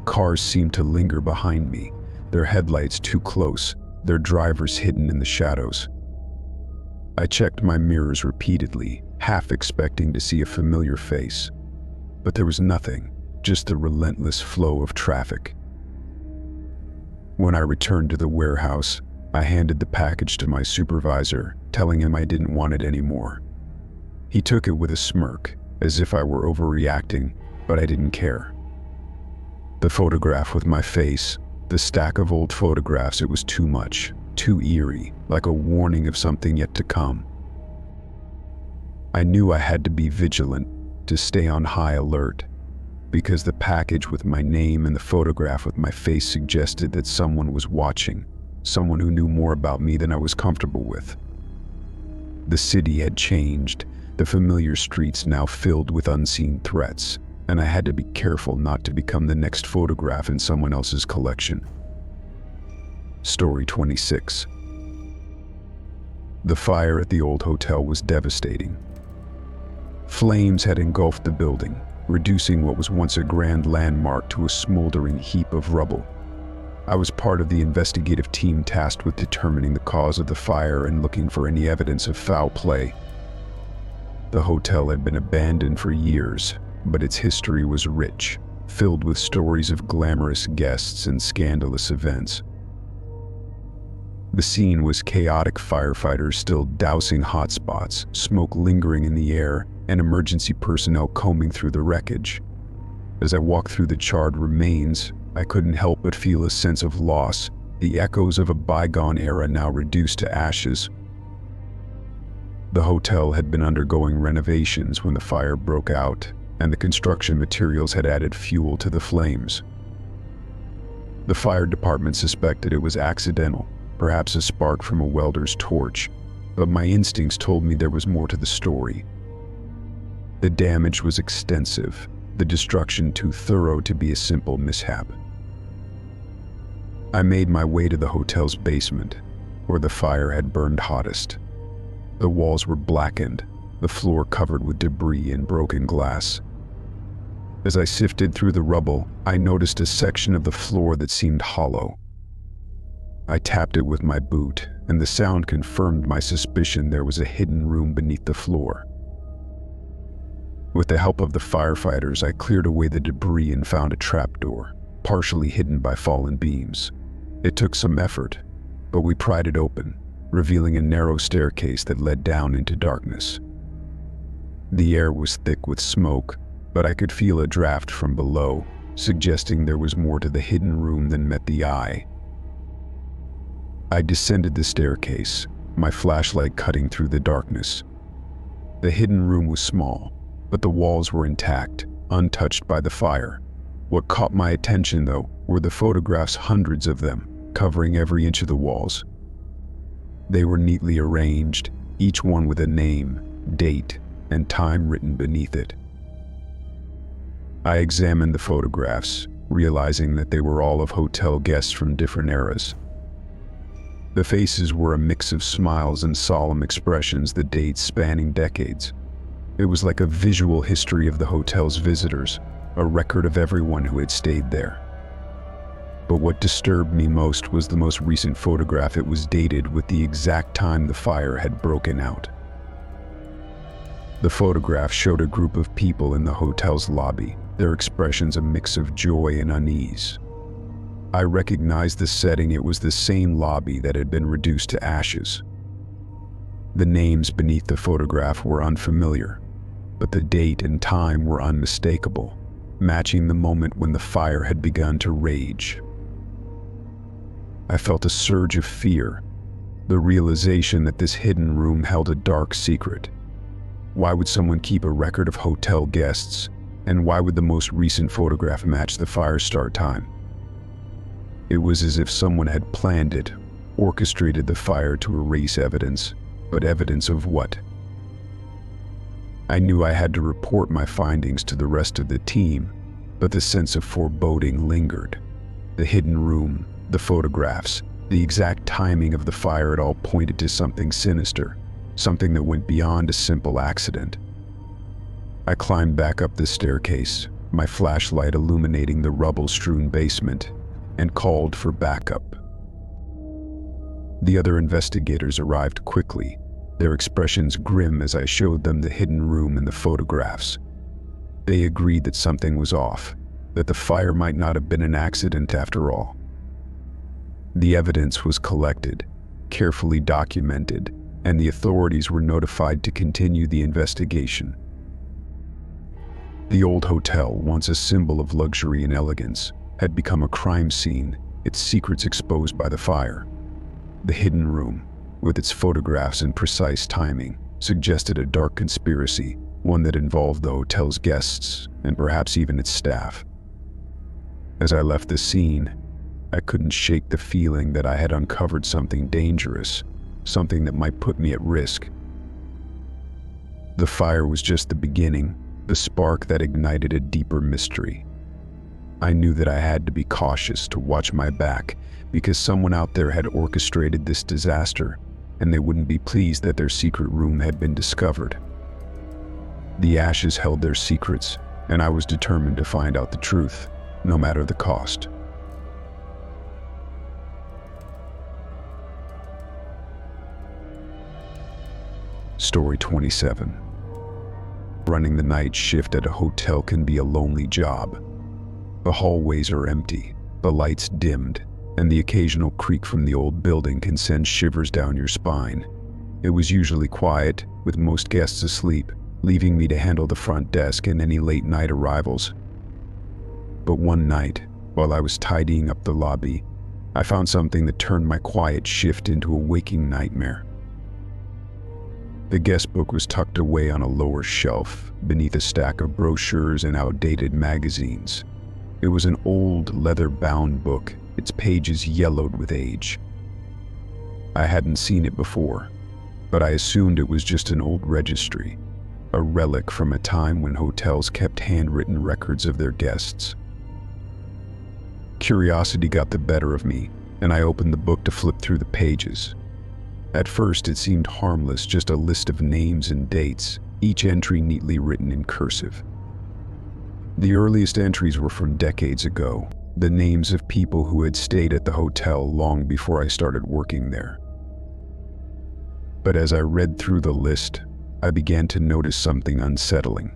Cars seemed to linger behind me, their headlights too close, their drivers hidden in the shadows. I checked my mirrors repeatedly, half expecting to see a familiar face. But there was nothing, just the relentless flow of traffic. When I returned to the warehouse, I handed the package to my supervisor, telling him I didn't want it anymore. He took it with a smirk, as if I were overreacting, but I didn't care. The photograph with my face, the stack of old photographs, it was too much, too eerie, like a warning of something yet to come. I knew I had to be vigilant, to stay on high alert, because the package with my name and the photograph with my face suggested that someone was watching, someone who knew more about me than I was comfortable with. The city had changed, the familiar streets now filled with unseen threats, and I had to be careful not to become the next photograph in someone else's collection. Story 26. The fire at the old hotel was devastating. Flames had engulfed the building, reducing what was once a grand landmark to a smoldering heap of rubble. I was part of the investigative team tasked with determining the cause of the fire and looking for any evidence of foul play. The hotel had been abandoned for years, but its history was rich, filled with stories of glamorous guests and scandalous events. The scene was chaotic, firefighters still dousing hotspots, smoke lingering in the air, and emergency personnel combing through the wreckage. As I walked through the charred remains, I couldn't help but feel a sense of loss, the echoes of a bygone era now reduced to ashes. The hotel had been undergoing renovations when the fire broke out, and the construction materials had added fuel to the flames. The fire department suspected it was accidental, perhaps a spark from a welder's torch, but my instincts told me there was more to the story. The damage was extensive, the destruction too thorough to be a simple mishap. I made my way to the hotel's basement, where the fire had burned hottest. The walls were blackened, the floor covered with debris and broken glass. As I sifted through the rubble, I noticed a section of the floor that seemed hollow. I tapped it with my boot, and the sound confirmed my suspicion there was a hidden room beneath the floor. With the help of the firefighters, I cleared away the debris and found a trapdoor, partially hidden by fallen beams. It took some effort, but we pried it open, revealing a narrow staircase that led down into darkness. The air was thick with smoke, but I could feel a draft from below, suggesting there was more to the hidden room than met the eye. I descended the staircase, my flashlight cutting through the darkness. The hidden room was small, but the walls were intact, untouched by the fire. What caught my attention, though, were the photographs, hundreds of them, covering every inch of the walls. They were neatly arranged, each one with a name, date, and time written beneath it. I examined the photographs, realizing that they were all of hotel guests from different eras. The faces were a mix of smiles and solemn expressions, the dates spanning decades. It was like a visual history of the hotel's visitors, a record of everyone who had stayed there. But what disturbed me most was the most recent photograph. It was dated with the exact time the fire had broken out. The photograph showed a group of people in the hotel's lobby, their expressions a mix of joy and unease. I recognized the setting. It was the same lobby that had been reduced to ashes. The names beneath the photograph were unfamiliar, but the date and time were unmistakable, matching the moment when the fire had begun to rage. I felt a surge of fear, the realization that this hidden room held a dark secret. Why would someone keep a record of hotel guests, and why would the most recent photograph match the fire start time? It was as if someone had planned it, orchestrated the fire to erase evidence, but evidence of what? I knew I had to report my findings to the rest of the team, but the sense of foreboding lingered. The hidden room, the photographs, the exact timing of the fire, it all pointed to something sinister, something that went beyond a simple accident. I climbed back up the staircase, my flashlight illuminating the rubble-strewn basement, and called for backup. The other investigators arrived quickly, their expressions grim as I showed them the hidden room and the photographs. They agreed that something was off, that the fire might not have been an accident after all. The evidence was collected, carefully documented, and the authorities were notified to continue the investigation. The old hotel, once a symbol of luxury and elegance, had become a crime scene, its secrets exposed by the fire. The hidden room, with its photographs and precise timing, suggested a dark conspiracy, one that involved the hotel's guests and perhaps even its staff. As I left the scene, I couldn't shake the feeling that I had uncovered something dangerous, something that might put me at risk. The fire was just the beginning, the spark that ignited a deeper mystery. I knew that I had to be cautious, to watch my back, because someone out there had orchestrated this disaster, and they wouldn't be pleased that their secret room had been discovered. The ashes held their secrets, and I was determined to find out the truth, no matter the cost. Story 27. Running the night shift at a hotel can be a lonely job. The hallways are empty, the lights dimmed, and the occasional creak from the old building can send shivers down your spine. It was usually quiet, with most guests asleep, leaving me to handle the front desk and any late-night arrivals. But one night, while I was tidying up the lobby, I found something that turned my quiet shift into a waking nightmare. The guestbook was tucked away on a lower shelf, beneath a stack of brochures and outdated magazines. It was an old, leather-bound book, its pages yellowed with age. I hadn't seen it before, but I assumed it was just an old registry, a relic from a time when hotels kept handwritten records of their guests. Curiosity got the better of me, and I opened the book to flip through the pages. At first, it seemed harmless, just a list of names and dates, each entry neatly written in cursive. The earliest entries were from decades ago, the names of people who had stayed at the hotel long before I started working there. But as I read through the list, I began to notice something unsettling.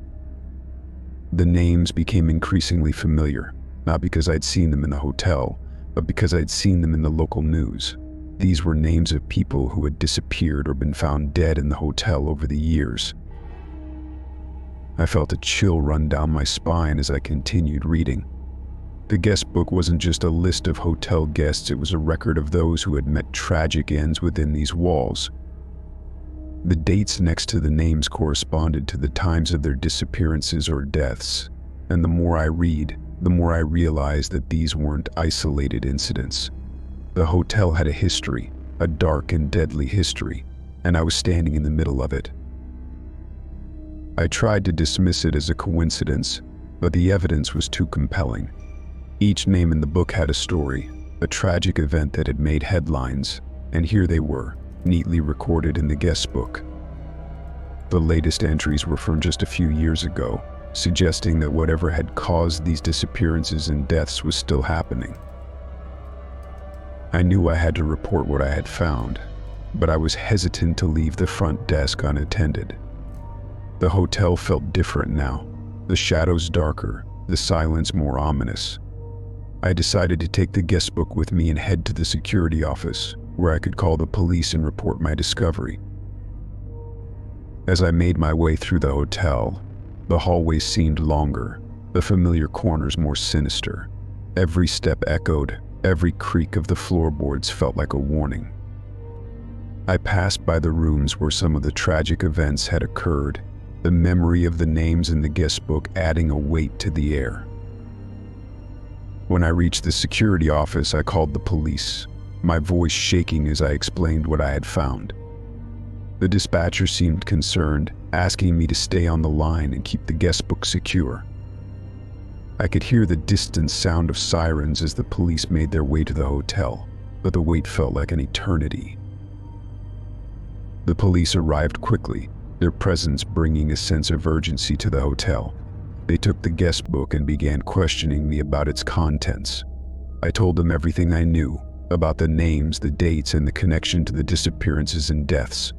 The names became increasingly familiar, not because I'd seen them in the hotel, but because I'd seen them in the local news. These were names of people who had disappeared or been found dead in the hotel over the years. I felt a chill run down my spine as I continued reading. The guest book wasn't just a list of hotel guests, it was a record of those who had met tragic ends within these walls. The dates next to the names corresponded to the times of their disappearances or deaths, and the more I read, the more I realized that these weren't isolated incidents. The hotel had a history, a dark and deadly history, and I was standing in the middle of it. I tried to dismiss it as a coincidence, but the evidence was too compelling. Each name in the book had a story, a tragic event that had made headlines, and here they were, neatly recorded in the guest book. The latest entries were from just a few years ago, suggesting that whatever had caused these disappearances and deaths was still happening. I knew I had to report what I had found, but I was hesitant to leave the front desk unattended. The hotel felt different now, the shadows darker, the silence more ominous. I decided to take the guest book with me and head to the security office, where I could call the police and report my discovery. As I made my way through the hotel, the hallways seemed longer, the familiar corners more sinister. Every step echoed, every creak of the floorboards felt like a warning. I passed by the rooms where some of the tragic events had occurred, the memory of the names in the guest book adding a weight to the air. When I reached the security office, I called the police, my voice shaking as I explained what I had found. The dispatcher seemed concerned, asking me to stay on the line and keep the guest book secure. I could hear the distant sound of sirens as the police made their way to the hotel, but the wait felt like an eternity. The police arrived quickly, their presence bringing a sense of urgency to the hotel. They took the guest book and began questioning me about its contents. I told them everything I knew, about the names, the dates, and the connection to the disappearances and deaths.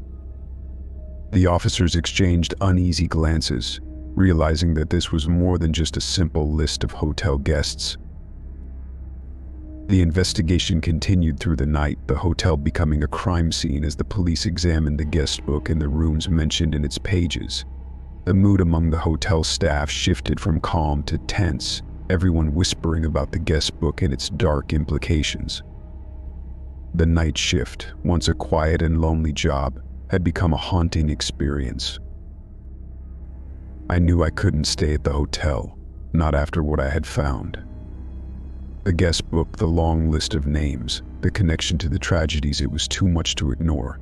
The officers exchanged uneasy glances, realizing that this was more than just a simple list of hotel guests. The investigation continued through the night, the hotel becoming a crime scene as the police examined the guest book and the rooms mentioned in its pages. The mood among the hotel staff shifted from calm to tense, everyone whispering about the guestbook and its dark implications. The night shift, once a quiet and lonely job, had become a haunting experience. I knew I couldn't stay at the hotel, not after what I had found. The guestbook, the long list of names, the connection to the tragedies, it was too much to ignore.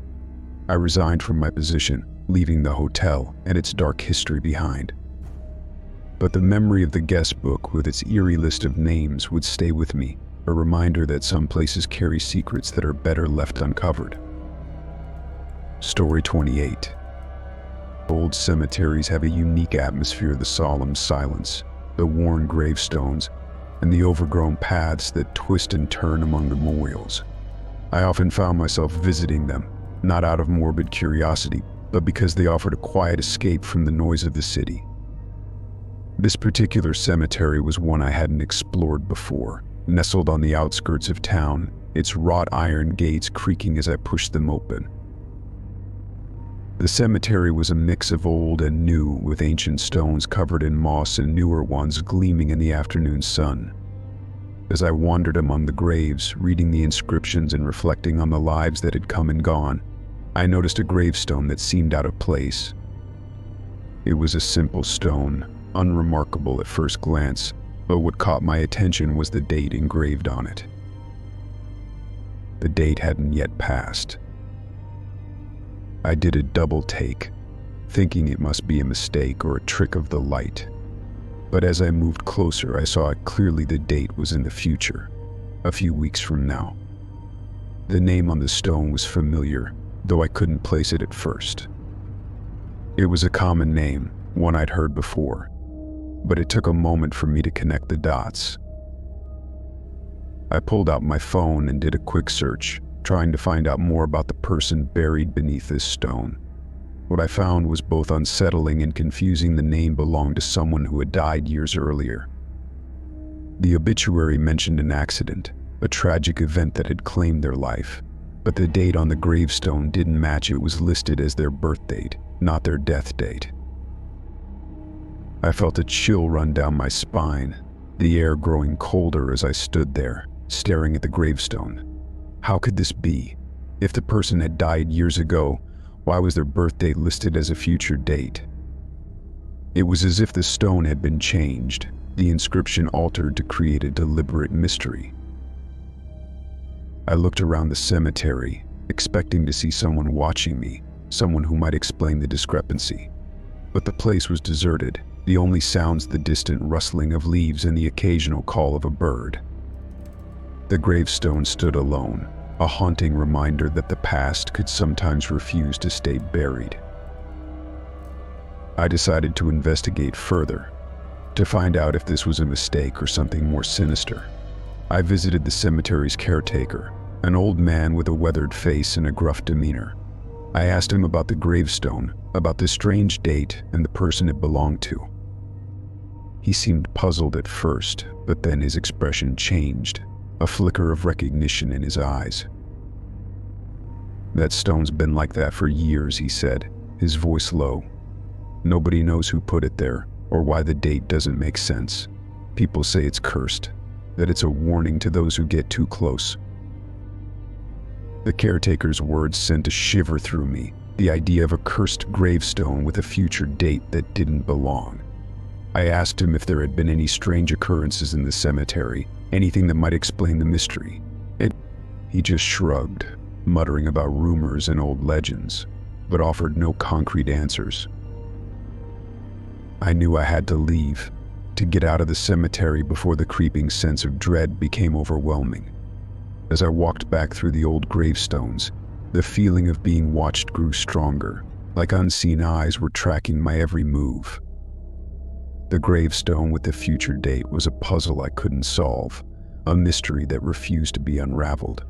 I resigned from my position, leaving the hotel and its dark history behind. But the memory of the guestbook with its eerie list of names would stay with me, a reminder that some places carry secrets that are better left uncovered. Story 28. Old cemeteries have a unique atmosphere, the solemn silence, the worn gravestones, and the overgrown paths that twist and turn among the memorials. I often found myself visiting them, not out of morbid curiosity, but because they offered a quiet escape from the noise of the city. This particular cemetery was one I hadn't explored before, nestled on the outskirts of town, its wrought iron gates creaking as I pushed them open. The cemetery was a mix of old and new, with ancient stones covered in moss and newer ones gleaming in the afternoon sun. As I wandered among the graves, reading the inscriptions and reflecting on the lives that had come and gone, I noticed a gravestone that seemed out of place. It was a simple stone, unremarkable at first glance, but what caught my attention was the date engraved on it. The date hadn't yet passed. I did a double take, thinking it must be a mistake or a trick of the light. But as I moved closer, I saw it clearly. The date was in the future, a few weeks from now. The name on the stone was familiar, though I couldn't place it at first. It was a common name, one I'd heard before, but it took a moment for me to connect the dots. I pulled out my phone and did a quick search, trying to find out more about the person buried beneath this stone. What I found was both unsettling and confusing. The name belonged to someone who had died years earlier. The obituary mentioned an accident, a tragic event that had claimed their life, but the date on the gravestone didn't match. It was listed as their birth date, not their death date. I felt a chill run down my spine, the air growing colder as I stood there, staring at the gravestone. How could this be? If the person had died years ago, why was their birth date listed as a future date? It was as if the stone had been changed, the inscription altered to create a deliberate mystery. I looked around the cemetery, expecting to see someone watching me, someone who might explain the discrepancy. But the place was deserted, the only sounds the distant rustling of leaves and the occasional call of a bird. The gravestone stood alone, a haunting reminder that the past could sometimes refuse to stay buried. I decided to investigate further, to find out if this was a mistake or something more sinister. I visited the cemetery's caretaker, an old man with a weathered face and a gruff demeanor. I asked him about the gravestone, about the strange date and the person it belonged to. He seemed puzzled at first, but then his expression changed, a flicker of recognition in his eyes. "That stone's been like that for years," he said, his voice low. "Nobody knows who put it there, or why the date doesn't make sense. People say it's cursed, that it's a warning to those who get too close." The caretaker's words sent a shiver through me, the idea of a cursed gravestone with a future date that didn't belong. I asked him if there had been any strange occurrences in the cemetery, anything that might explain the mystery. He just shrugged, muttering about rumors and old legends, but offered no concrete answers. I knew I had to leave, to get out of the cemetery before the creeping sense of dread became overwhelming. As I walked back through the old gravestones, the feeling of being watched grew stronger, like unseen eyes were tracking my every move. The gravestone with the future date was a puzzle I couldn't solve, a mystery that refused to be unraveled.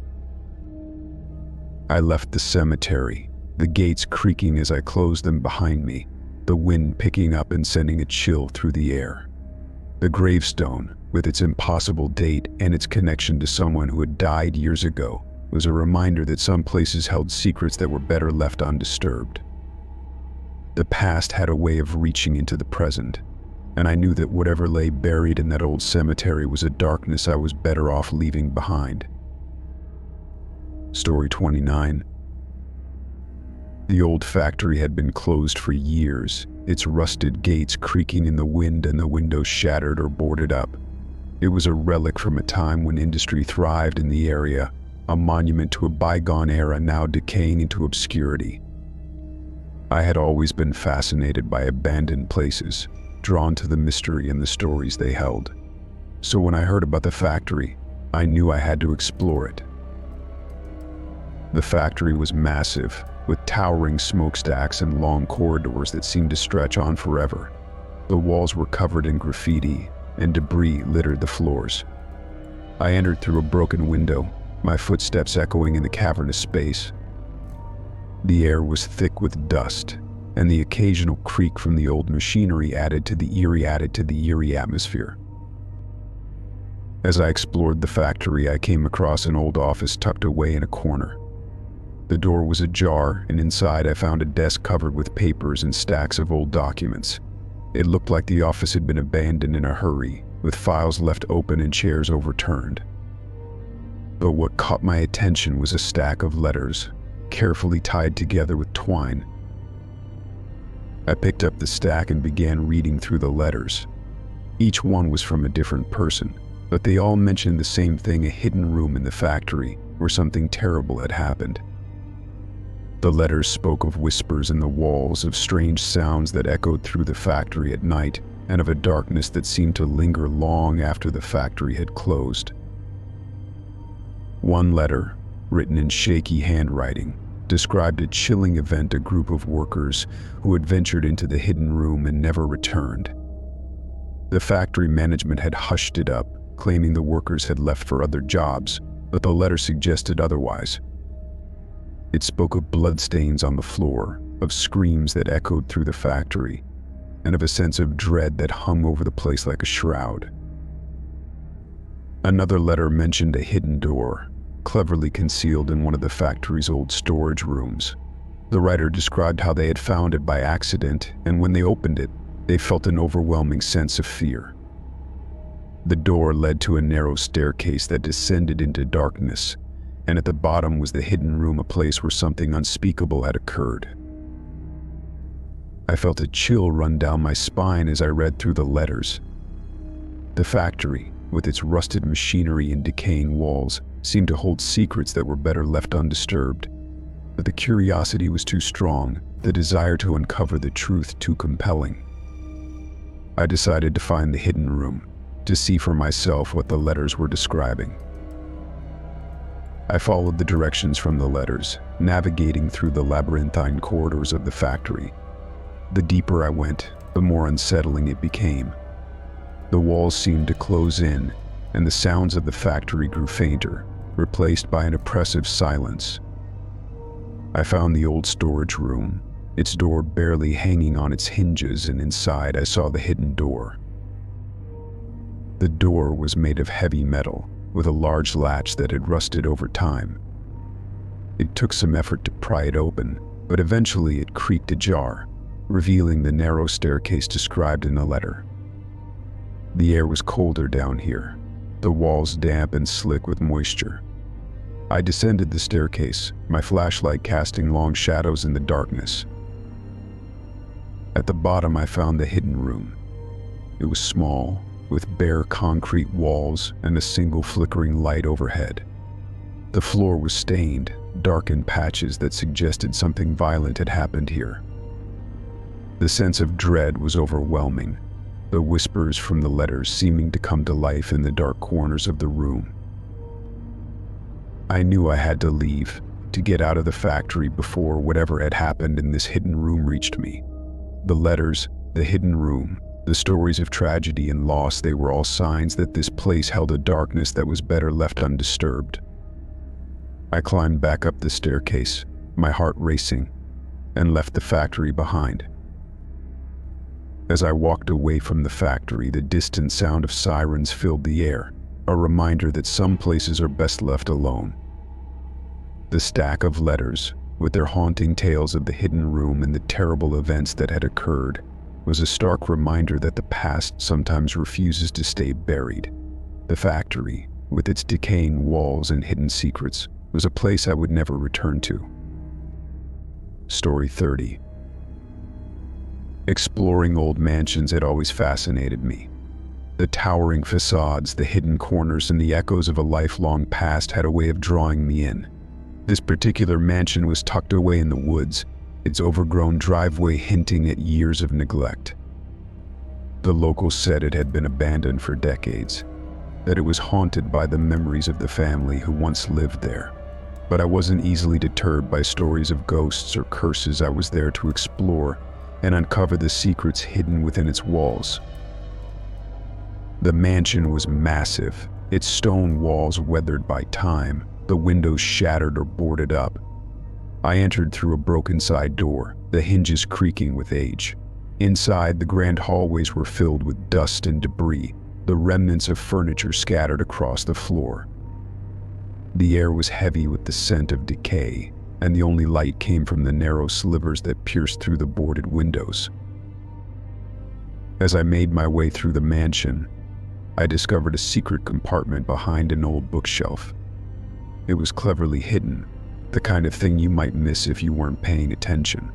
I left the cemetery, the gates creaking as I closed them behind me, the wind picking up and sending a chill through the air. The gravestone, with its impossible date and its connection to someone who had died years ago, was a reminder that some places held secrets that were better left undisturbed. The past had a way of reaching into the present, and I knew that whatever lay buried in that old cemetery was a darkness I was better off leaving behind. Story 29. The old factory had been closed for years, its rusted gates creaking in the wind and the windows shattered or boarded up. It was a relic from a time when industry thrived in the area, a monument to a bygone era now decaying into obscurity. I had always been fascinated by abandoned places, drawn to the mystery and the stories they held. So when I heard about the factory, I knew I had to explore it. The factory was massive, with towering smokestacks and long corridors that seemed to stretch on forever. The walls were covered in graffiti, and debris littered the floors. I entered through a broken window, my footsteps echoing in the cavernous space. The air was thick with dust, and the occasional creak from the old machinery added to the eerie atmosphere. As I explored the factory, I came across an old office tucked away in a corner. The door was ajar, and inside I found a desk covered with papers and stacks of old documents. It looked like the office had been abandoned in a hurry, with files left open and chairs overturned. But what caught my attention was a stack of letters, carefully tied together with twine. I picked up the stack and began reading through the letters. Each one was from a different person, but they all mentioned the same thing: a hidden room in the factory where something terrible had happened. The letters spoke of whispers in the walls, of strange sounds that echoed through the factory at night, and of a darkness that seemed to linger long after the factory had closed. One letter, written in shaky handwriting, described a chilling event: a group of workers who had ventured into the hidden room and never returned. The factory management had hushed it up, claiming the workers had left for other jobs, but the letter suggested otherwise. It spoke of bloodstains on the floor, of screams that echoed through the factory, and of a sense of dread that hung over the place like a shroud. Another letter mentioned a hidden door, cleverly concealed in one of the factory's old storage rooms. The writer described how they had found it by accident, and when they opened it, they felt an overwhelming sense of fear. The door led to a narrow staircase that descended into darkness, and at the bottom was the hidden room, a place where something unspeakable had occurred. I felt a chill run down my spine as I read through the letters. The factory, with its rusted machinery and decaying walls, seemed to hold secrets that were better left undisturbed. But the curiosity was too strong, the desire to uncover the truth too compelling. I decided to find the hidden room, to see for myself what the letters were describing. I followed the directions from the letters, navigating through the labyrinthine corridors of the factory. The deeper I went, the more unsettling it became. The walls seemed to close in, and the sounds of the factory grew fainter, replaced by an oppressive silence. I found the old storage room, its door barely hanging on its hinges, and inside I saw the hidden door. The door was made of heavy metal, with a large latch that had rusted over time. It took some effort to pry it open, but eventually it creaked ajar, revealing the narrow staircase described in the letter. The air was colder down here, the walls damp and slick with moisture. I descended the staircase, my flashlight casting long shadows in the darkness. At the bottom I found the hidden room. It was small, with bare concrete walls and a single flickering light overhead. The floor was stained, dark in patches that suggested something violent had happened here. The sense of dread was overwhelming, the whispers from the letters seeming to come to life in the dark corners of the room. I knew I had to leave, to get out of the factory before whatever had happened in this hidden room reached me. The letters, the hidden room, the stories of tragedy and loss, they were all signs that this place held a darkness that was better left undisturbed. I climbed back up the staircase, my heart racing, and left the factory behind. As I walked away from the factory, the distant sound of sirens filled the air, a reminder that some places are best left alone. The stack of letters, with their haunting tales of the hidden room and the terrible events that had occurred, was a stark reminder that the past sometimes refuses to stay buried. The factory, with its decaying walls and hidden secrets, was a place I would never return to. Story 30. Exploring old mansions had always fascinated me. The towering facades, the hidden corners, and the echoes of a lifelong past had a way of drawing me in. This particular mansion was tucked away in the woods, its overgrown driveway hinting at years of neglect. The locals said it had been abandoned for decades, that it was haunted by the memories of the family who once lived there. But I wasn't easily deterred by stories of ghosts or curses. I was there to explore and uncover the secrets hidden within its walls. The mansion was massive, its stone walls weathered by time, the windows shattered or boarded up. I entered through a broken side door, the hinges creaking with age. Inside, the grand hallways were filled with dust and debris, the remnants of furniture scattered across the floor. The air was heavy with the scent of decay, and the only light came from the narrow slivers that pierced through the boarded windows. As I made my way through the mansion, I discovered a secret compartment behind an old bookshelf. It was cleverly hidden, the kind of thing you might miss if you weren't paying attention.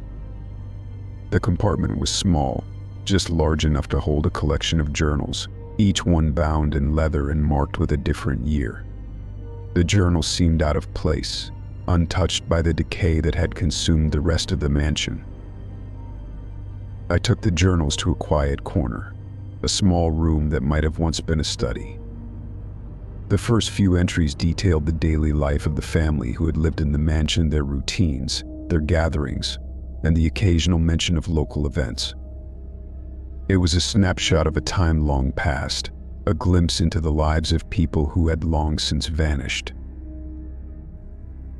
The compartment was small, just large enough to hold a collection of journals, each one bound in leather and marked with a different year. The journals seemed out of place, untouched by the decay that had consumed the rest of the mansion. I took the journals to a quiet corner, a small room that might have once been a study. The first few entries detailed the daily life of the family who had lived in the mansion, their routines, their gatherings, and the occasional mention of local events. It was a snapshot of a time long past, a glimpse into the lives of people who had long since vanished.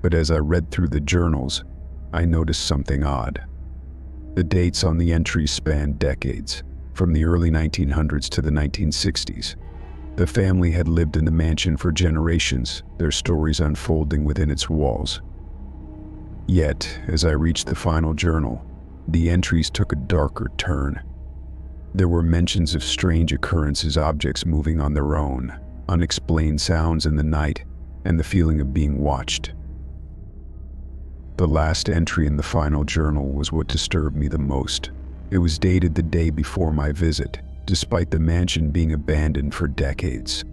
But as I read through the journals, I noticed something odd. The dates on the entries spanned decades, from the early 1900s to the 1960s. The family had lived in the mansion for generations, their stories unfolding within its walls. Yet, as I reached the final journal, the entries took a darker turn. There were mentions of strange occurrences, objects moving on their own, unexplained sounds in the night, and the feeling of being watched. The last entry in the final journal was what disturbed me the most. It was dated the day before my visit, despite the mansion being abandoned for decades.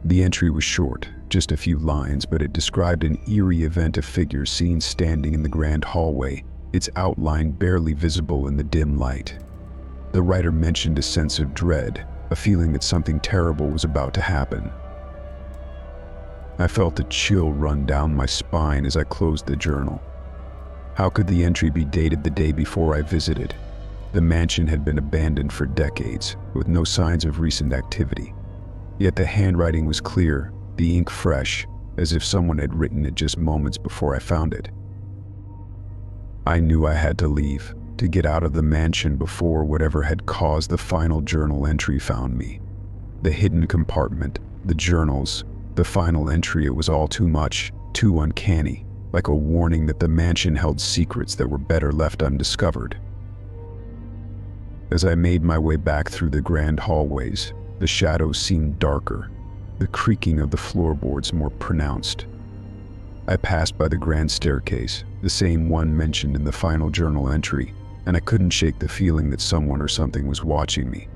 The entry was short, just a few lines, but it described an eerie event, a figure seen standing in the grand hallway, its outline barely visible in the dim light. The writer mentioned a sense of dread, a feeling that something terrible was about to happen. I felt a chill run down my spine as I closed the journal. How could the entry be dated the day before I visited? The mansion had been abandoned for decades, with no signs of recent activity. Yet the handwriting was clear, the ink fresh, as if someone had written it just moments before I found it. I knew I had to leave, to get out of the mansion before whatever had caused the final journal entry found me. The hidden compartment, the journals, the final entry, it was all too much, too uncanny, like a warning that the mansion held secrets that were better left undiscovered. As I made my way back through the grand hallways, the shadows seemed darker, the creaking of the floorboards more pronounced. I passed by the grand staircase, the same one mentioned in the final journal entry, and I couldn't shake the feeling that someone or something was watching me.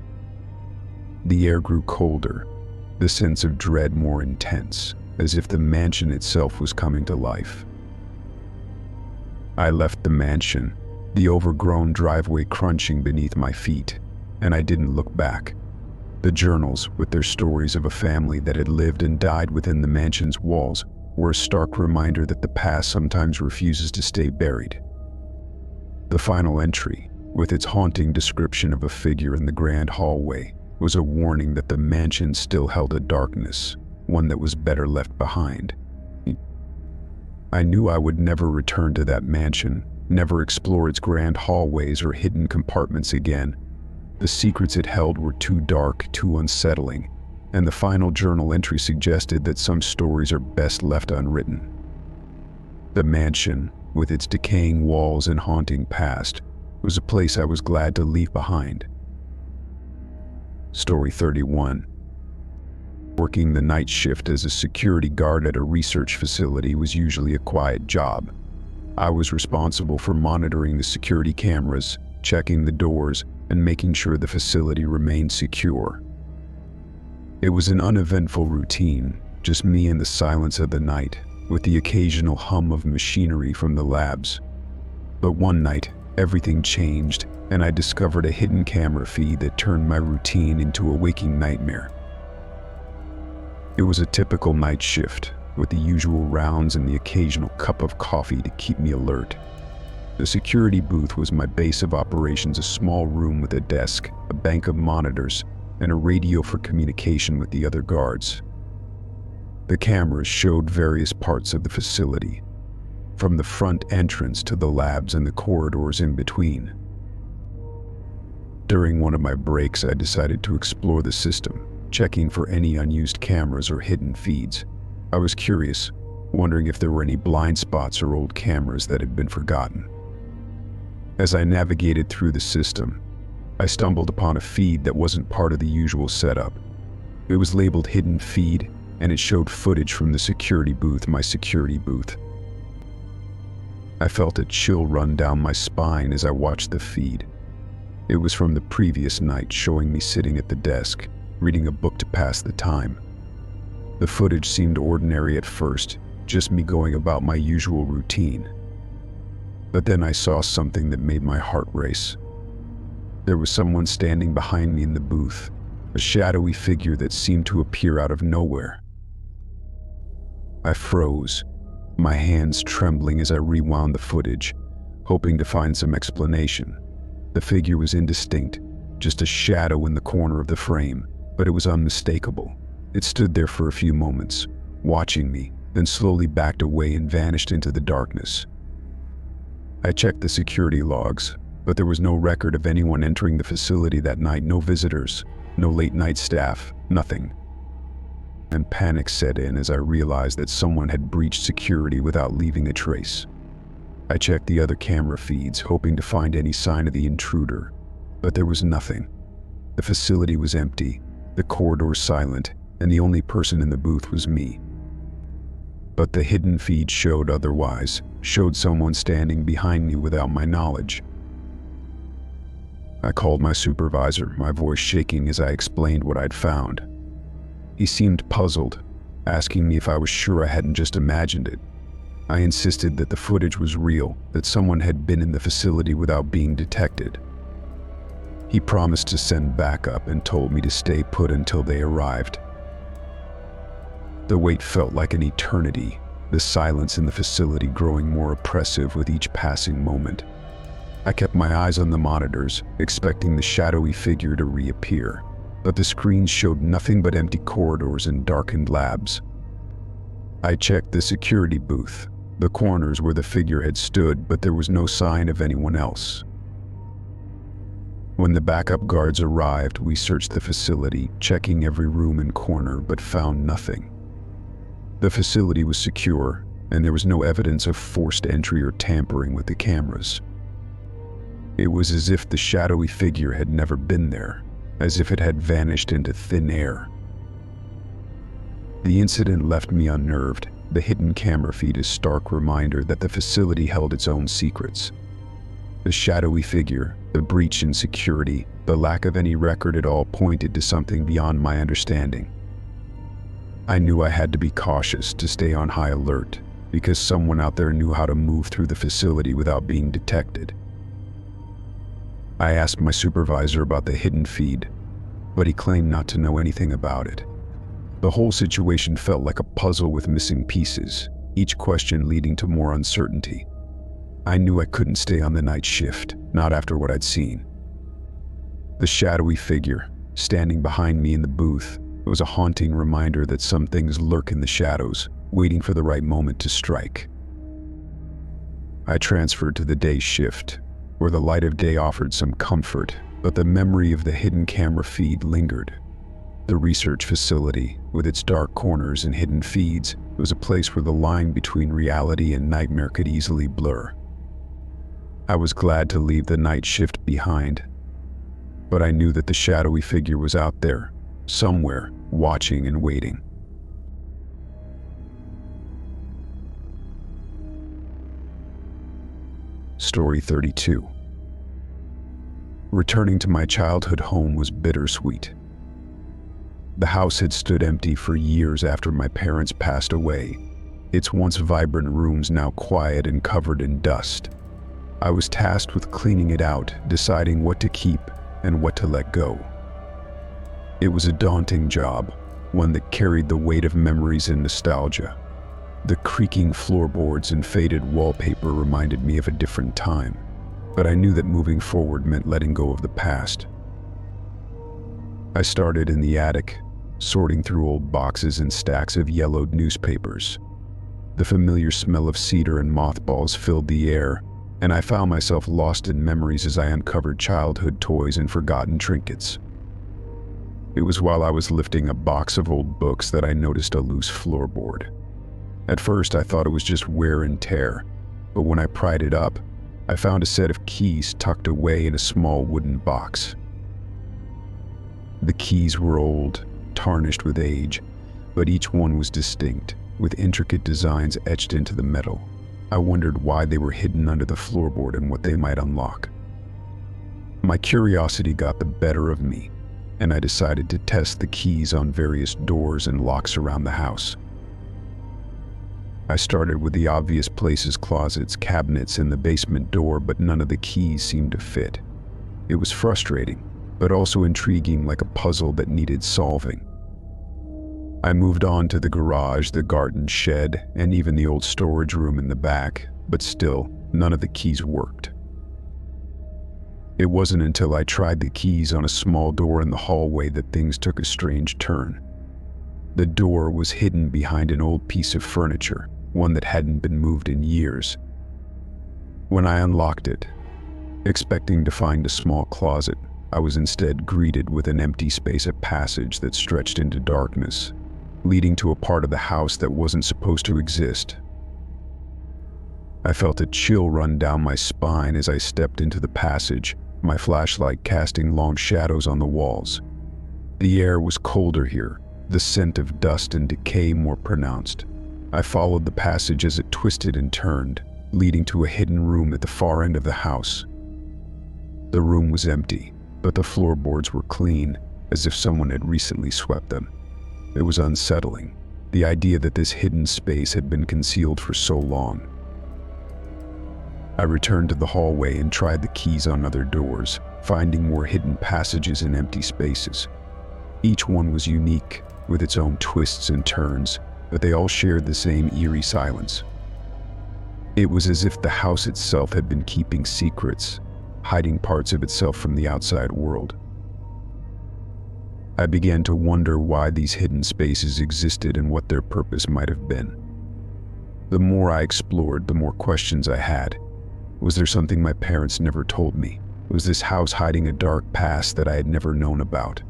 The air grew colder, the sense of dread more intense, as if the mansion itself was coming to life. I left the mansion, the overgrown driveway crunching beneath my feet, and I didn't look back. The journals, with their stories of a family that had lived and died within the mansion's walls, were a stark reminder that the past sometimes refuses to stay buried. The final entry, with its haunting description of a figure in the grand hallway, was a warning that the mansion still held a darkness, one that was better left behind. I knew I would never return to that mansion, never explore its grand hallways or hidden compartments again. The secrets it held were too dark, too unsettling, and the final journal entry suggested that some stories are best left unwritten. The mansion, with its decaying walls and haunting past, was a place I was glad to leave behind. Story 31. Working the night shift as a security guard at a research facility was usually a quiet job. I was responsible for monitoring the security cameras, checking the doors, and making sure the facility remained secure. It was an uneventful routine, just me in the silence of the night, with the occasional hum of machinery from the labs. But one night, everything changed, and I discovered a hidden camera feed that turned my routine into a waking nightmare. It was a typical night shift, with the usual rounds and the occasional cup of coffee to keep me alert. The security booth was my base of operations, a small room with a desk, a bank of monitors, and a radio for communication with the other guards. The cameras showed various parts of the facility, from the front entrance to the labs and the corridors in between. During one of my breaks, I decided to explore the system, checking for any unused cameras or hidden feeds. I was curious, wondering if there were any blind spots or old cameras that had been forgotten. As I navigated through the system, I stumbled upon a feed that wasn't part of the usual setup. It was labeled Hidden Feed, and it showed footage from the security booth, my security booth. I felt a chill run down my spine as I watched the feed. It was from the previous night, showing me sitting at the desk, reading a book to pass the time. The footage seemed ordinary at first, just me going about my usual routine. But then I saw something that made my heart race. There was someone standing behind me in the booth, a shadowy figure that seemed to appear out of nowhere. I froze, my hands trembling as I rewound the footage, hoping to find some explanation. The figure was indistinct, just a shadow in the corner of the frame, but it was unmistakable. It stood there for a few moments, watching me, then slowly backed away and vanished into the darkness. I checked the security logs, but there was no record of anyone entering the facility that night, no visitors, no late-night staff, nothing. And panic set in as I realized that someone had breached security without leaving a trace. I checked the other camera feeds, hoping to find any sign of the intruder, but there was nothing. The facility was empty, the corridors silent, and the only person in the booth was me. But the hidden feed showed otherwise, showed someone standing behind me without my knowledge. I called my supervisor, my voice shaking as I explained what I'd found. He seemed puzzled, asking me if I was sure I hadn't just imagined it. I insisted that the footage was real, that someone had been in the facility without being detected. He promised to send backup and told me to stay put until they arrived. The wait felt like an eternity, the silence in the facility growing more oppressive with each passing moment. I kept my eyes on the monitors, expecting the shadowy figure to reappear, but the screens showed nothing but empty corridors and darkened labs. I checked the security booth, the corners where the figure had stood, but there was no sign of anyone else. When the backup guards arrived, we searched the facility, checking every room and corner, but found nothing. The facility was secure, and there was no evidence of forced entry or tampering with the cameras. It was as if the shadowy figure had never been there, as if it had vanished into thin air. The incident left me unnerved. The hidden camera feed is a stark reminder that the facility held its own secrets. The shadowy figure, the breach in security, the lack of any record, it all pointed to something beyond my understanding. I knew I had to be cautious, to stay on high alert, because someone out there knew how to move through the facility without being detected. I asked my supervisor about the hidden feed, but he claimed not to know anything about it. The whole situation felt like a puzzle with missing pieces, each question leading to more uncertainty. I knew I couldn't stay on the night shift, not after what I'd seen. The shadowy figure, standing behind me in the booth, was a haunting reminder that some things lurk in the shadows, waiting for the right moment to strike. I transferred to the day shift, where the light of day offered some comfort, but the memory of the hidden camera feed lingered. The research facility, with its dark corners and hidden feeds, It was a place where the line between reality and nightmare could easily blur. I was glad to leave the night shift behind, but I knew that the shadowy figure was out there, somewhere, watching and waiting. Story 32. Returning to my childhood home was bittersweet. The house had stood empty for years after my parents passed away, its once vibrant rooms now quiet and covered in dust. I was tasked with cleaning it out, deciding what to keep and what to let go. It was a daunting job, one that carried the weight of memories and nostalgia. The creaking floorboards and faded wallpaper reminded me of a different time, but I knew that moving forward meant letting go of the past. I started in the attic, sorting through old boxes and stacks of yellowed newspapers. The familiar smell of cedar and mothballs filled the air, and I found myself lost in memories as I uncovered childhood toys and forgotten trinkets. It was while I was lifting a box of old books that I noticed a loose floorboard. At first, I thought it was just wear and tear, but when I pried it up, I found a set of keys tucked away in a small wooden box. The keys were old, tarnished with age, but each one was distinct, with intricate designs etched into the metal. I wondered why they were hidden under the floorboard and what they might unlock. My curiosity got the better of me, and I decided to test the keys on various doors and locks around the house. I started with the obvious places: closets, cabinets, and the basement door, but none of the keys seemed to fit. It was frustrating, but also intriguing, like a puzzle that needed solving. I moved on to the garage, the garden shed, and even the old storage room in the back, but still, none of the keys worked. It wasn't until I tried the keys on a small door in the hallway that things took a strange turn. The door was hidden behind an old piece of furniture, one that hadn't been moved in years. When I unlocked it, expecting to find a small closet, I was instead greeted with an empty space, a passage that stretched into darkness, leading to a part of the house that wasn't supposed to exist. I felt a chill run down my spine as I stepped into the passage, my flashlight casting long shadows on the walls. The air was colder here, the scent of dust and decay more pronounced. I followed the passage as it twisted and turned, leading to a hidden room at the far end of the house. The room was empty, but the floorboards were clean, as if someone had recently swept them. It was unsettling, the idea that this hidden space had been concealed for so long. I returned to the hallway and tried the keys on other doors, finding more hidden passages and empty spaces. Each one was unique, with its own twists and turns, but they all shared the same eerie silence. It was as if the house itself had been keeping secrets, hiding parts of itself from the outside world. I began to wonder why these hidden spaces existed and what their purpose might have been. The more I explored, the more questions I had. Was there something my parents never told me? Was this house hiding a dark past that I had never known about?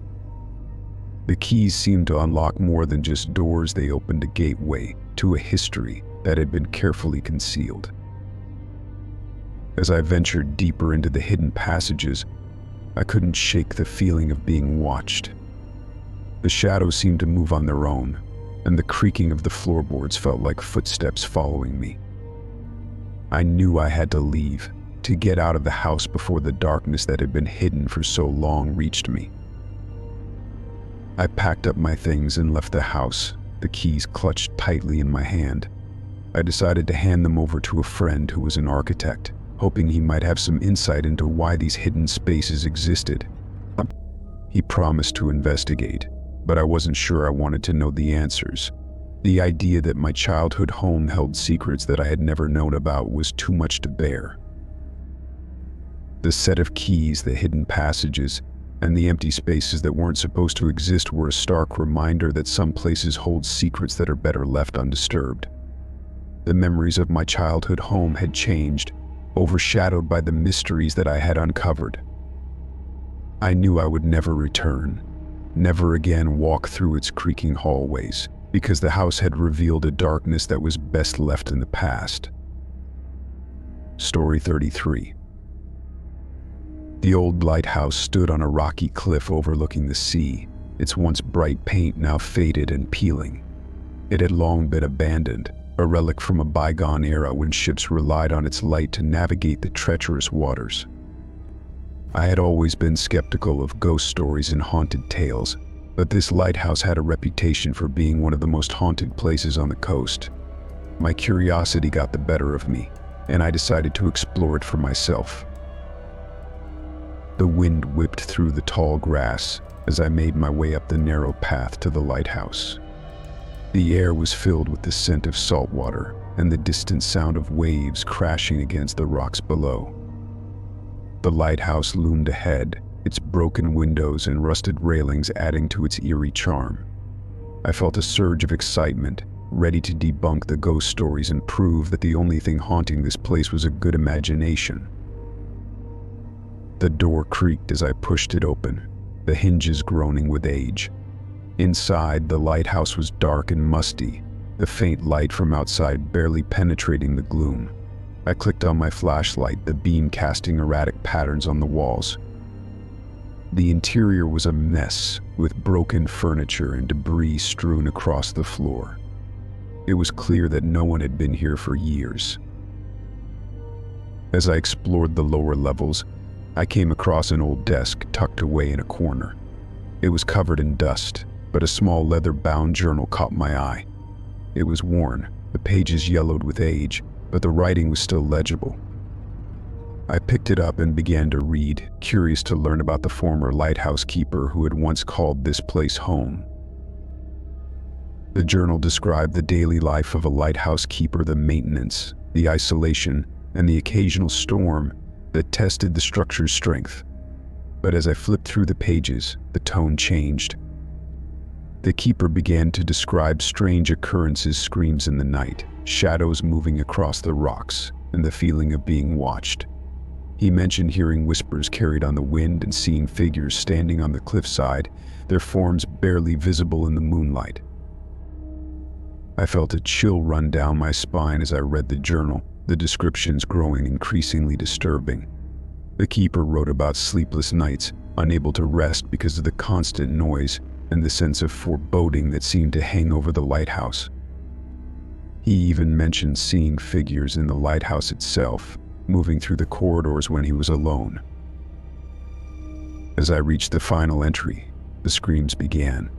The keys seemed to unlock more than just doors. They opened a gateway to a history that had been carefully concealed. As I ventured deeper into the hidden passages, I couldn't shake the feeling of being watched. The shadows seemed to move on their own, and the creaking of the floorboards felt like footsteps following me. I knew I had to leave, to get out of the house before the darkness that had been hidden for so long reached me. I packed up my things and left the house, the keys clutched tightly in my hand. I decided to hand them over to a friend who was an architect, hoping he might have some insight into why these hidden spaces existed. He promised to investigate, but I wasn't sure I wanted to know the answers. The idea that my childhood home held secrets that I had never known about was too much to bear. The set of keys, the hidden passages, and the empty spaces that weren't supposed to exist were a stark reminder that some places hold secrets that are better left undisturbed. The memories of my childhood home had changed, overshadowed by the mysteries that I had uncovered. I knew I would never return, never again walk through its creaking hallways, because the house had revealed a darkness that was best left in the past. Story 33. The old lighthouse stood on a rocky cliff overlooking the sea, its once bright paint now faded and peeling. It had long been abandoned, a relic from a bygone era when ships relied on its light to navigate the treacherous waters. I had always been skeptical of ghost stories and haunted tales, but this lighthouse had a reputation for being one of the most haunted places on the coast. My curiosity got the better of me, and I decided to explore it for myself. The wind whipped through the tall grass as I made my way up the narrow path to the lighthouse. The air was filled with the scent of salt water and the distant sound of waves crashing against the rocks below. The lighthouse loomed ahead, its broken windows and rusted railings adding to its eerie charm. I felt a surge of excitement, ready to debunk the ghost stories and prove that the only thing haunting this place was a good imagination. The door creaked as I pushed it open, the hinges groaning with age. Inside, the lighthouse was dark and musty, the faint light from outside barely penetrating the gloom. I clicked on my flashlight, the beam casting erratic patterns on the walls. The interior was a mess, with broken furniture and debris strewn across the floor. It was clear that no one had been here for years. As I explored the lower levels, I came across an old desk tucked away in a corner. It was covered in dust, but a small leather-bound journal caught my eye. It was worn, the pages yellowed with age, but the writing was still legible. I picked it up and began to read, curious to learn about the former lighthouse keeper who had once called this place home. The journal described the daily life of a lighthouse keeper, the maintenance, the isolation, and the occasional storm that tested the structure's strength. But as I flipped through the pages, the tone changed. The keeper began to describe strange occurrences, screams in the night, shadows moving across the rocks, and the feeling of being watched. He mentioned hearing whispers carried on the wind and seeing figures standing on the cliffside, their forms barely visible in the moonlight. I felt a chill run down my spine as I read the journal, the descriptions growing increasingly disturbing. The keeper wrote about sleepless nights, unable to rest because of the constant noise and the sense of foreboding that seemed to hang over the lighthouse. He even mentioned seeing figures in the lighthouse itself, moving through the corridors when he was alone. As I reached the final entry, the screams began.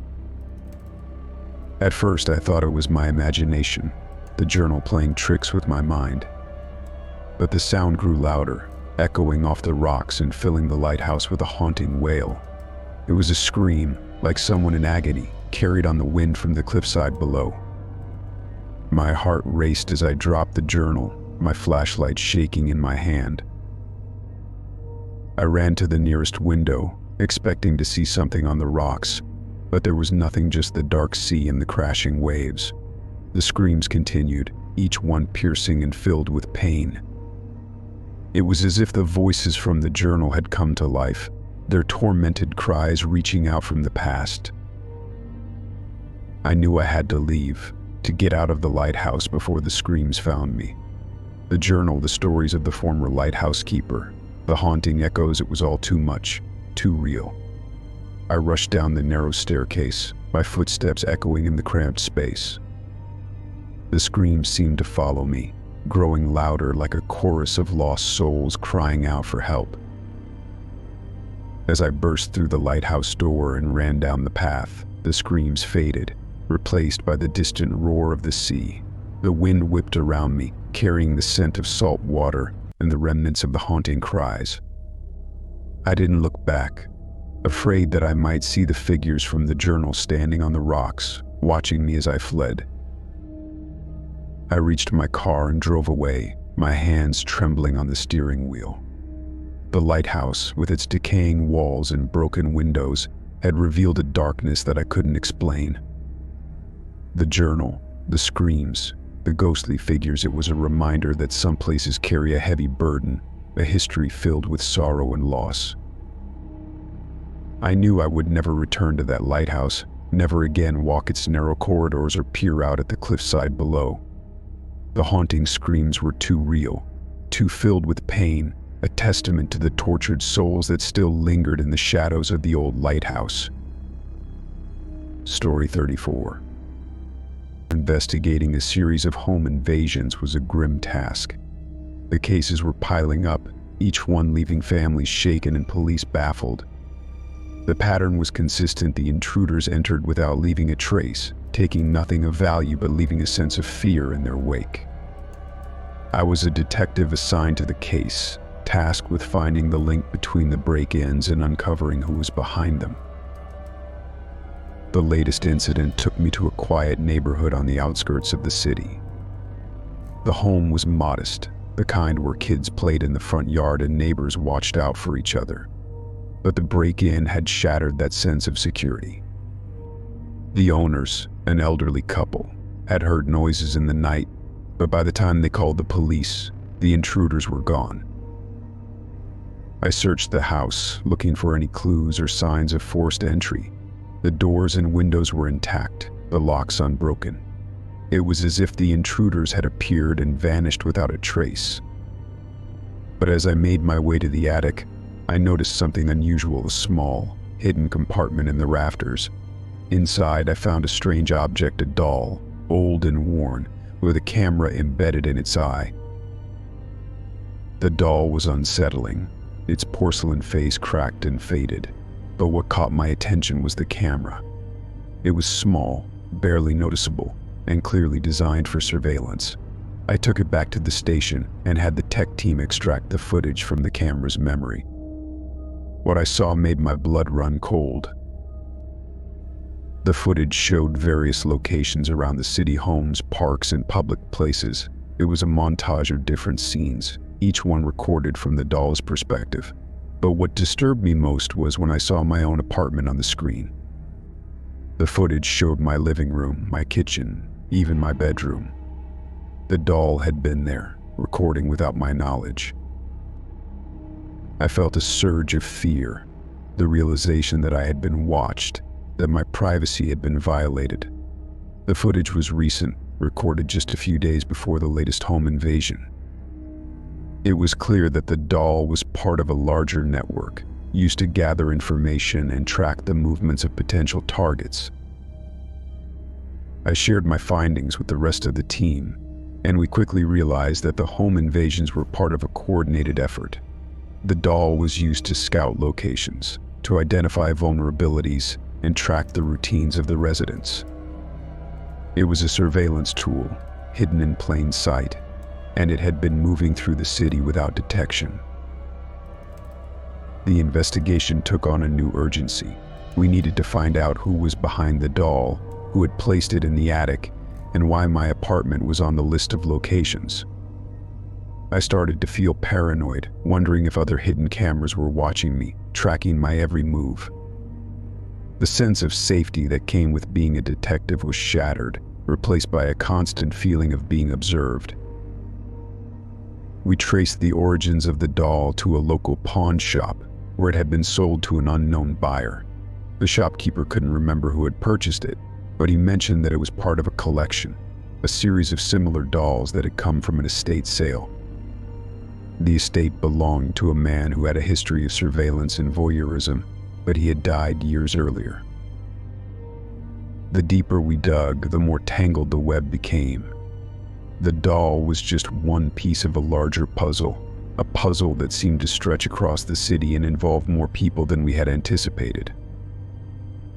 At first, I thought it was my imagination, the journal playing tricks with my mind. But the sound grew louder, echoing off the rocks and filling the lighthouse with a haunting wail. It was a scream, like someone in agony, carried on the wind from the cliffside below. My heart raced as I dropped the journal, my flashlight shaking in my hand. I ran to the nearest window, expecting to see something on the rocks, but there was nothing, just the dark sea and the crashing waves. The screams continued, each one piercing and filled with pain. It was as if the voices from the journal had come to life, their tormented cries reaching out from the past. I knew I had to leave, to get out of the lighthouse before the screams found me. The journal, the stories of the former lighthouse keeper, the haunting echoes, it was all too much, too real. I rushed down the narrow staircase, my footsteps echoing in the cramped space. The screams seemed to follow me, growing louder like a chorus of lost souls crying out for help. As I burst through the lighthouse door and ran down the path, the screams faded, replaced by the distant roar of the sea. The wind whipped around me, carrying the scent of salt water and the remnants of the haunting cries. I didn't look back, afraid that I might see the figures from the journal standing on the rocks, watching me as I fled. I reached my car and drove away, my hands trembling on the steering wheel. The lighthouse, with its decaying walls and broken windows, had revealed a darkness that I couldn't explain. The journal, the screams, the ghostly figures, it was a reminder that some places carry a heavy burden, a history filled with sorrow and loss. I knew I would never return to that lighthouse, never again walk its narrow corridors or peer out at the cliffside below. The haunting screams were too real, too filled with pain, a testament to the tortured souls that still lingered in the shadows of the old lighthouse. Story 34. Investigating a series of home invasions was a grim task. The cases were piling up, each one leaving families shaken and police baffled. The pattern was consistent: the intruders entered without leaving a trace, taking nothing of value but leaving a sense of fear in their wake. I was a detective assigned to the case, tasked with finding the link between the break-ins and uncovering who was behind them. The latest incident took me to a quiet neighborhood on the outskirts of the city. The home was modest, the kind where kids played in the front yard and neighbors watched out for each other. But the break-in had shattered that sense of security. The owners, an elderly couple, had heard noises in the night, but by the time they called the police, the intruders were gone. I searched the house, looking for any clues or signs of forced entry. The doors and windows were intact, the locks unbroken. It was as if the intruders had appeared and vanished without a trace. But as I made my way to the attic, I noticed something unusual: a small, hidden compartment in the rafters. Inside, I found a strange object, a doll, old and worn, with a camera embedded in its eye. The doll was unsettling, its porcelain face cracked and faded. But what caught my attention was the camera. It was small, barely noticeable, and clearly designed for surveillance. I took it back to the station and had the tech team extract the footage from the camera's memory. What I saw made my blood run cold. The footage showed various locations around the city: homes, parks, and public places. It was a montage of different scenes, each one recorded from the doll's perspective. But what disturbed me most was when I saw my own apartment on the screen. The footage showed my living room, my kitchen, even my bedroom. The doll had been there, recording without my knowledge. I felt a surge of fear, the realization that I had been watched, that my privacy had been violated. The footage was recent, recorded just a few days before the latest home invasion. It was clear that the doll was part of a larger network, used to gather information and track the movements of potential targets. I shared my findings with the rest of the team, and we quickly realized that the home invasions were part of a coordinated effort. The doll was used to scout locations, to identify vulnerabilities, and track the routines of the residents. It was a surveillance tool, hidden in plain sight, and it had been moving through the city without detection. The investigation took on a new urgency. We needed to find out who was behind the doll, who had placed it in the attic, and why my apartment was on the list of locations. I started to feel paranoid, wondering if other hidden cameras were watching me, tracking my every move. The sense of safety that came with being a detective was shattered, replaced by a constant feeling of being observed. We traced the origins of the doll to a local pawn shop, where it had been sold to an unknown buyer. The shopkeeper couldn't remember who had purchased it, but he mentioned that it was part of a collection, a series of similar dolls that had come from an estate sale. The estate belonged to a man who had a history of surveillance and voyeurism, but he had died years earlier. The deeper we dug, the more tangled the web became. The doll was just one piece of a larger puzzle, a puzzle that seemed to stretch across the city and involve more people than we had anticipated.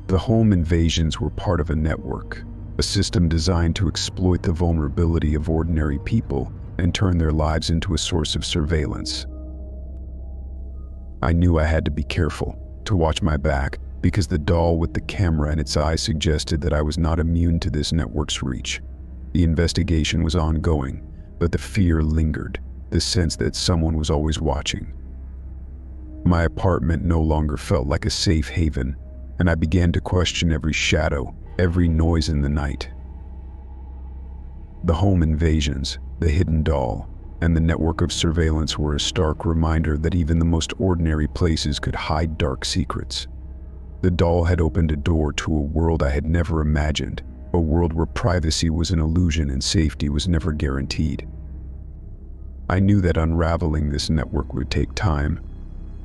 The home invasions were part of a network, a system designed to exploit the vulnerability of ordinary people and turn their lives into a source of surveillance. I knew I had to be careful, to watch my back, because the doll with the camera in its eye suggested that I was not immune to this network's reach. The investigation was ongoing, but the fear lingered, the sense that someone was always watching. My apartment no longer felt like a safe haven, and I began to question every shadow, every noise in the night. The home invasions, the hidden doll, and the network of surveillance were a stark reminder that even the most ordinary places could hide dark secrets. The doll had opened a door to a world I had never imagined, a world where privacy was an illusion and safety was never guaranteed. I knew that unraveling this network would take time,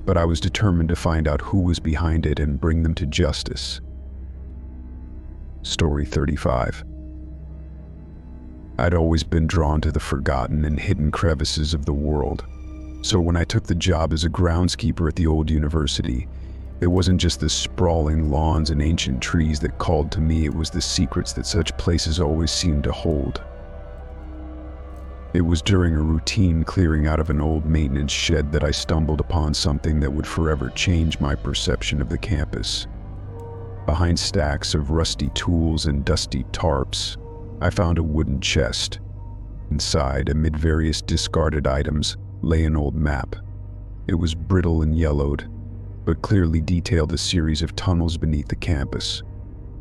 but I was determined to find out who was behind it and bring them to justice. Story 35. I'd always been drawn to the forgotten and hidden crevices of the world, so when I took the job as a groundskeeper at the old university, it wasn't just the sprawling lawns and ancient trees that called to me, it was the secrets that such places always seemed to hold. It was during a routine clearing out of an old maintenance shed that I stumbled upon something that would forever change my perception of the campus. Behind stacks of rusty tools and dusty tarps, I found a wooden chest. Inside, amid various discarded items, lay an old map. It was brittle and yellowed, but clearly detailed a series of tunnels beneath the campus.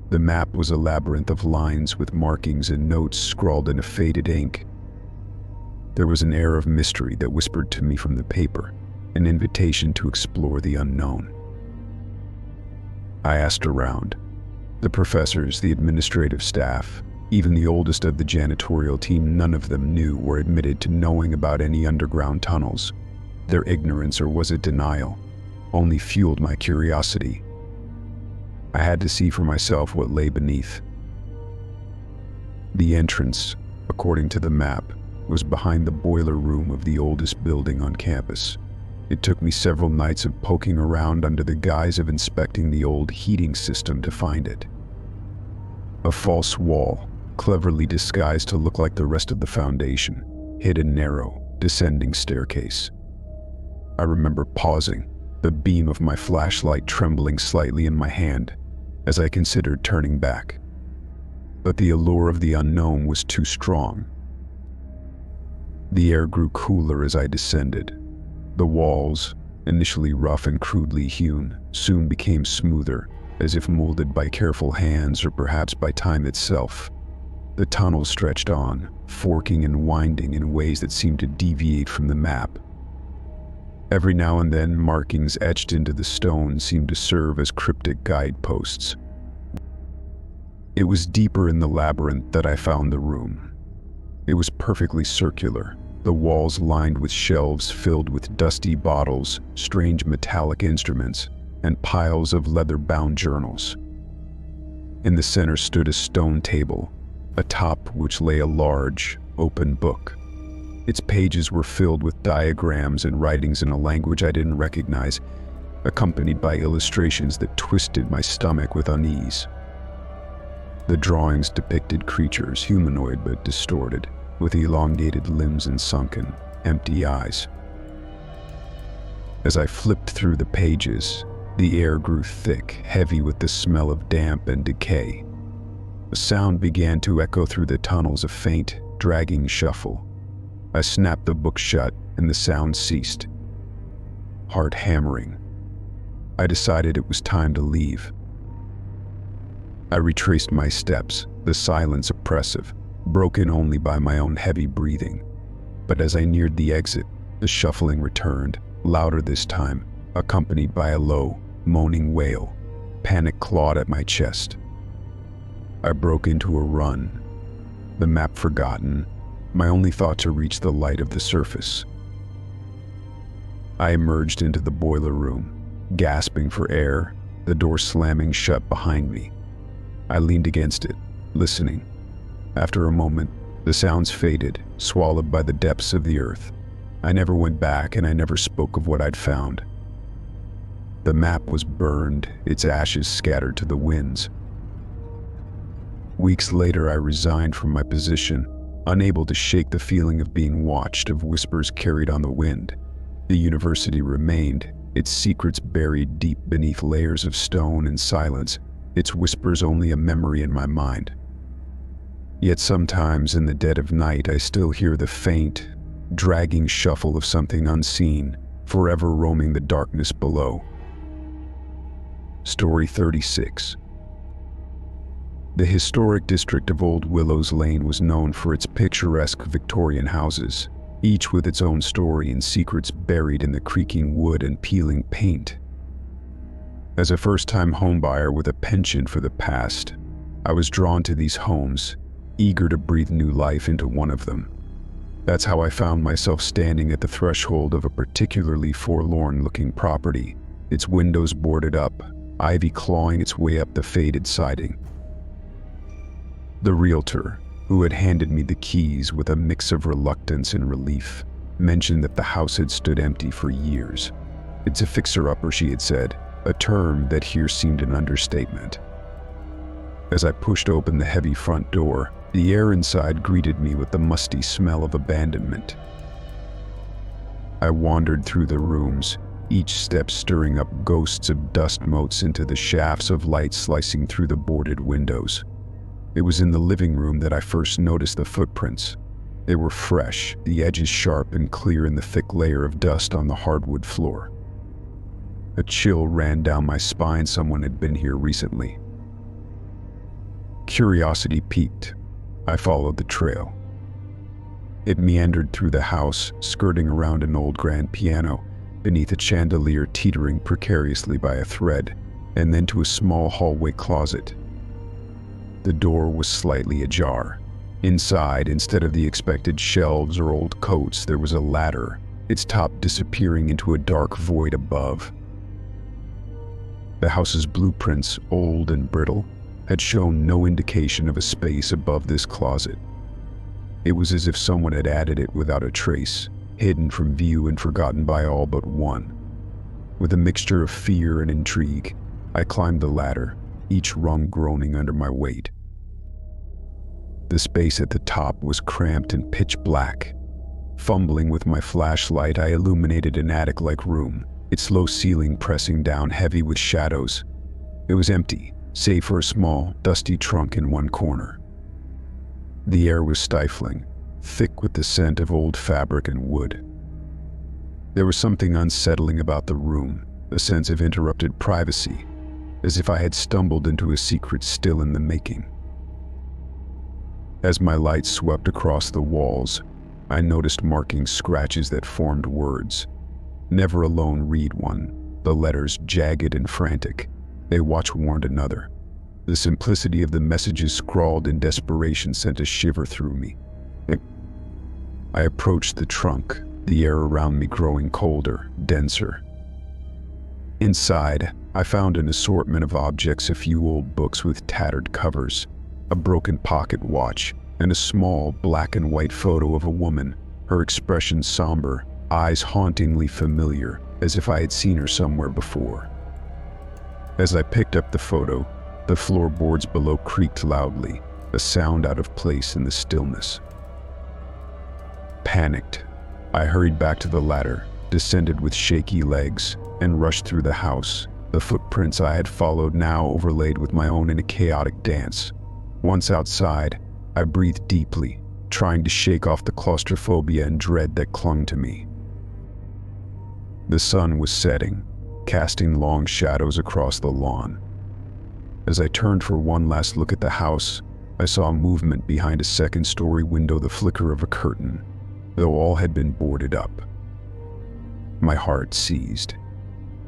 The map was a labyrinth of lines with markings and notes scrawled in a faded ink. There was an air of mystery that whispered to me from the paper, an invitation to explore the unknown. I asked around. The professors, the administrative staff, even the oldest of the janitorial team, none of them knew or admitted to knowing about any underground tunnels. Their ignorance, or was it denial, only fueled my curiosity. I had to see for myself what lay beneath. The entrance, according to the map, was behind the boiler room of the oldest building on campus. It took me several nights of poking around under the guise of inspecting the old heating system to find it. A false wall, cleverly disguised to look like the rest of the foundation, hid a narrow, descending staircase. I remember pausing, the beam of my flashlight trembling slightly in my hand as I considered turning back. But the allure of the unknown was too strong. The air grew cooler as I descended. The walls, initially rough and crudely hewn, soon became smoother, as if molded by careful hands or perhaps by time itself. The tunnels stretched on, forking and winding in ways that seemed to deviate from the map. Every now and then, markings etched into the stone seemed to serve as cryptic guideposts. It was deeper in the labyrinth that I found the room. It was perfectly circular, the walls lined with shelves filled with dusty bottles, strange metallic instruments, and piles of leather-bound journals. In the center stood a stone table, atop which lay a large, open book. Its pages were filled with diagrams and writings in a language I didn't recognize, accompanied by illustrations that twisted my stomach with unease. The drawings depicted creatures, humanoid but distorted, with elongated limbs and sunken, empty eyes. As I flipped through the pages, the air grew thick, heavy with the smell of damp and decay. A sound began to echo through the tunnels, a faint, dragging shuffle. I snapped the book shut, and the sound ceased. Heart hammering. I decided it was time to leave. I retraced my steps, the silence oppressive, broken only by my own heavy breathing. But as I neared the exit, the shuffling returned, louder this time, accompanied by a low, moaning wail. Panic clawed at my chest. I broke into a run, the map forgotten, my only thought to reach the light of the surface. I emerged into the boiler room, gasping for air, the door slamming shut behind me. I leaned against it, listening. After a moment, the sounds faded, swallowed by the depths of the earth. I never went back, and I never spoke of what I'd found. The map was burned, its ashes scattered to the winds. Weeks later, I resigned from my position, unable to shake the feeling of being watched, of whispers carried on the wind. The university remained, its secrets buried deep beneath layers of stone and silence, its whispers only a memory in my mind. Yet sometimes in the dead of night, I still hear the faint, dragging shuffle of something unseen, forever roaming the darkness below. Story 36. The historic district of Old Willows Lane was known for its picturesque Victorian houses, each with its own story and secrets buried in the creaking wood and peeling paint. As a first-time homebuyer with a penchant for the past, I was drawn to these homes, eager to breathe new life into one of them. That's how I found myself standing at the threshold of a particularly forlorn-looking property, its windows boarded up, ivy clawing its way up the faded siding. The realtor, who had handed me the keys with a mix of reluctance and relief, mentioned that the house had stood empty for years. "It's a fixer-upper," she had said, a term that here seemed an understatement. As I pushed open the heavy front door, the air inside greeted me with the musty smell of abandonment. I wandered through the rooms, each step stirring up ghosts of dust motes into the shafts of light slicing through the boarded windows. It was in the living room that I first noticed the footprints. They were fresh, the edges sharp and clear in the thick layer of dust on the hardwood floor. A chill ran down my spine. Someone had been here recently. Curiosity piqued. I followed the trail. It meandered through the house, skirting around an old grand piano, beneath a chandelier teetering precariously by a thread, and then to a small hallway closet. The door was slightly ajar. Inside, instead of the expected shelves or old coats, there was a ladder, its top disappearing into a dark void above. The house's blueprints, old and brittle, had shown no indication of a space above this closet. It was as if someone had added it without a trace, hidden from view and forgotten by all but one. With a mixture of fear and intrigue, I climbed the ladder, each rung groaning under my weight. The space at the top was cramped and pitch black. Fumbling with my flashlight, I illuminated an attic-like room, its low ceiling pressing down heavy with shadows. It was empty, save for a small, dusty trunk in one corner. The air was stifling, thick with the scent of old fabric and wood. There was something unsettling about the room, a sense of interrupted privacy, as if I had stumbled into a secret still in the making. As my light swept across the walls, I noticed marking scratches that formed words. Never alone, read one, the letters jagged and frantic. They watch warned another. The simplicity of the messages scrawled in desperation sent a shiver through me. I approached the trunk, the air around me growing colder, denser. Inside, I found an assortment of objects, a few old books with tattered covers, a broken pocket watch, and a small black and white photo of a woman, her expression somber, eyes hauntingly familiar, as if I had seen her somewhere before. As I picked up the photo, the floorboards below creaked loudly, a sound out of place in the stillness. Panicked, I hurried back to the ladder, descended with shaky legs, and rushed through the house, the footprints I had followed now overlaid with my own in a chaotic dance. Once outside, I breathed deeply, trying to shake off the claustrophobia and dread that clung to me. The sun was setting, casting long shadows across the lawn. As I turned for one last look at the house, I saw movement behind a second-story window, the flicker of a curtain, though all had been boarded up. My heart seized.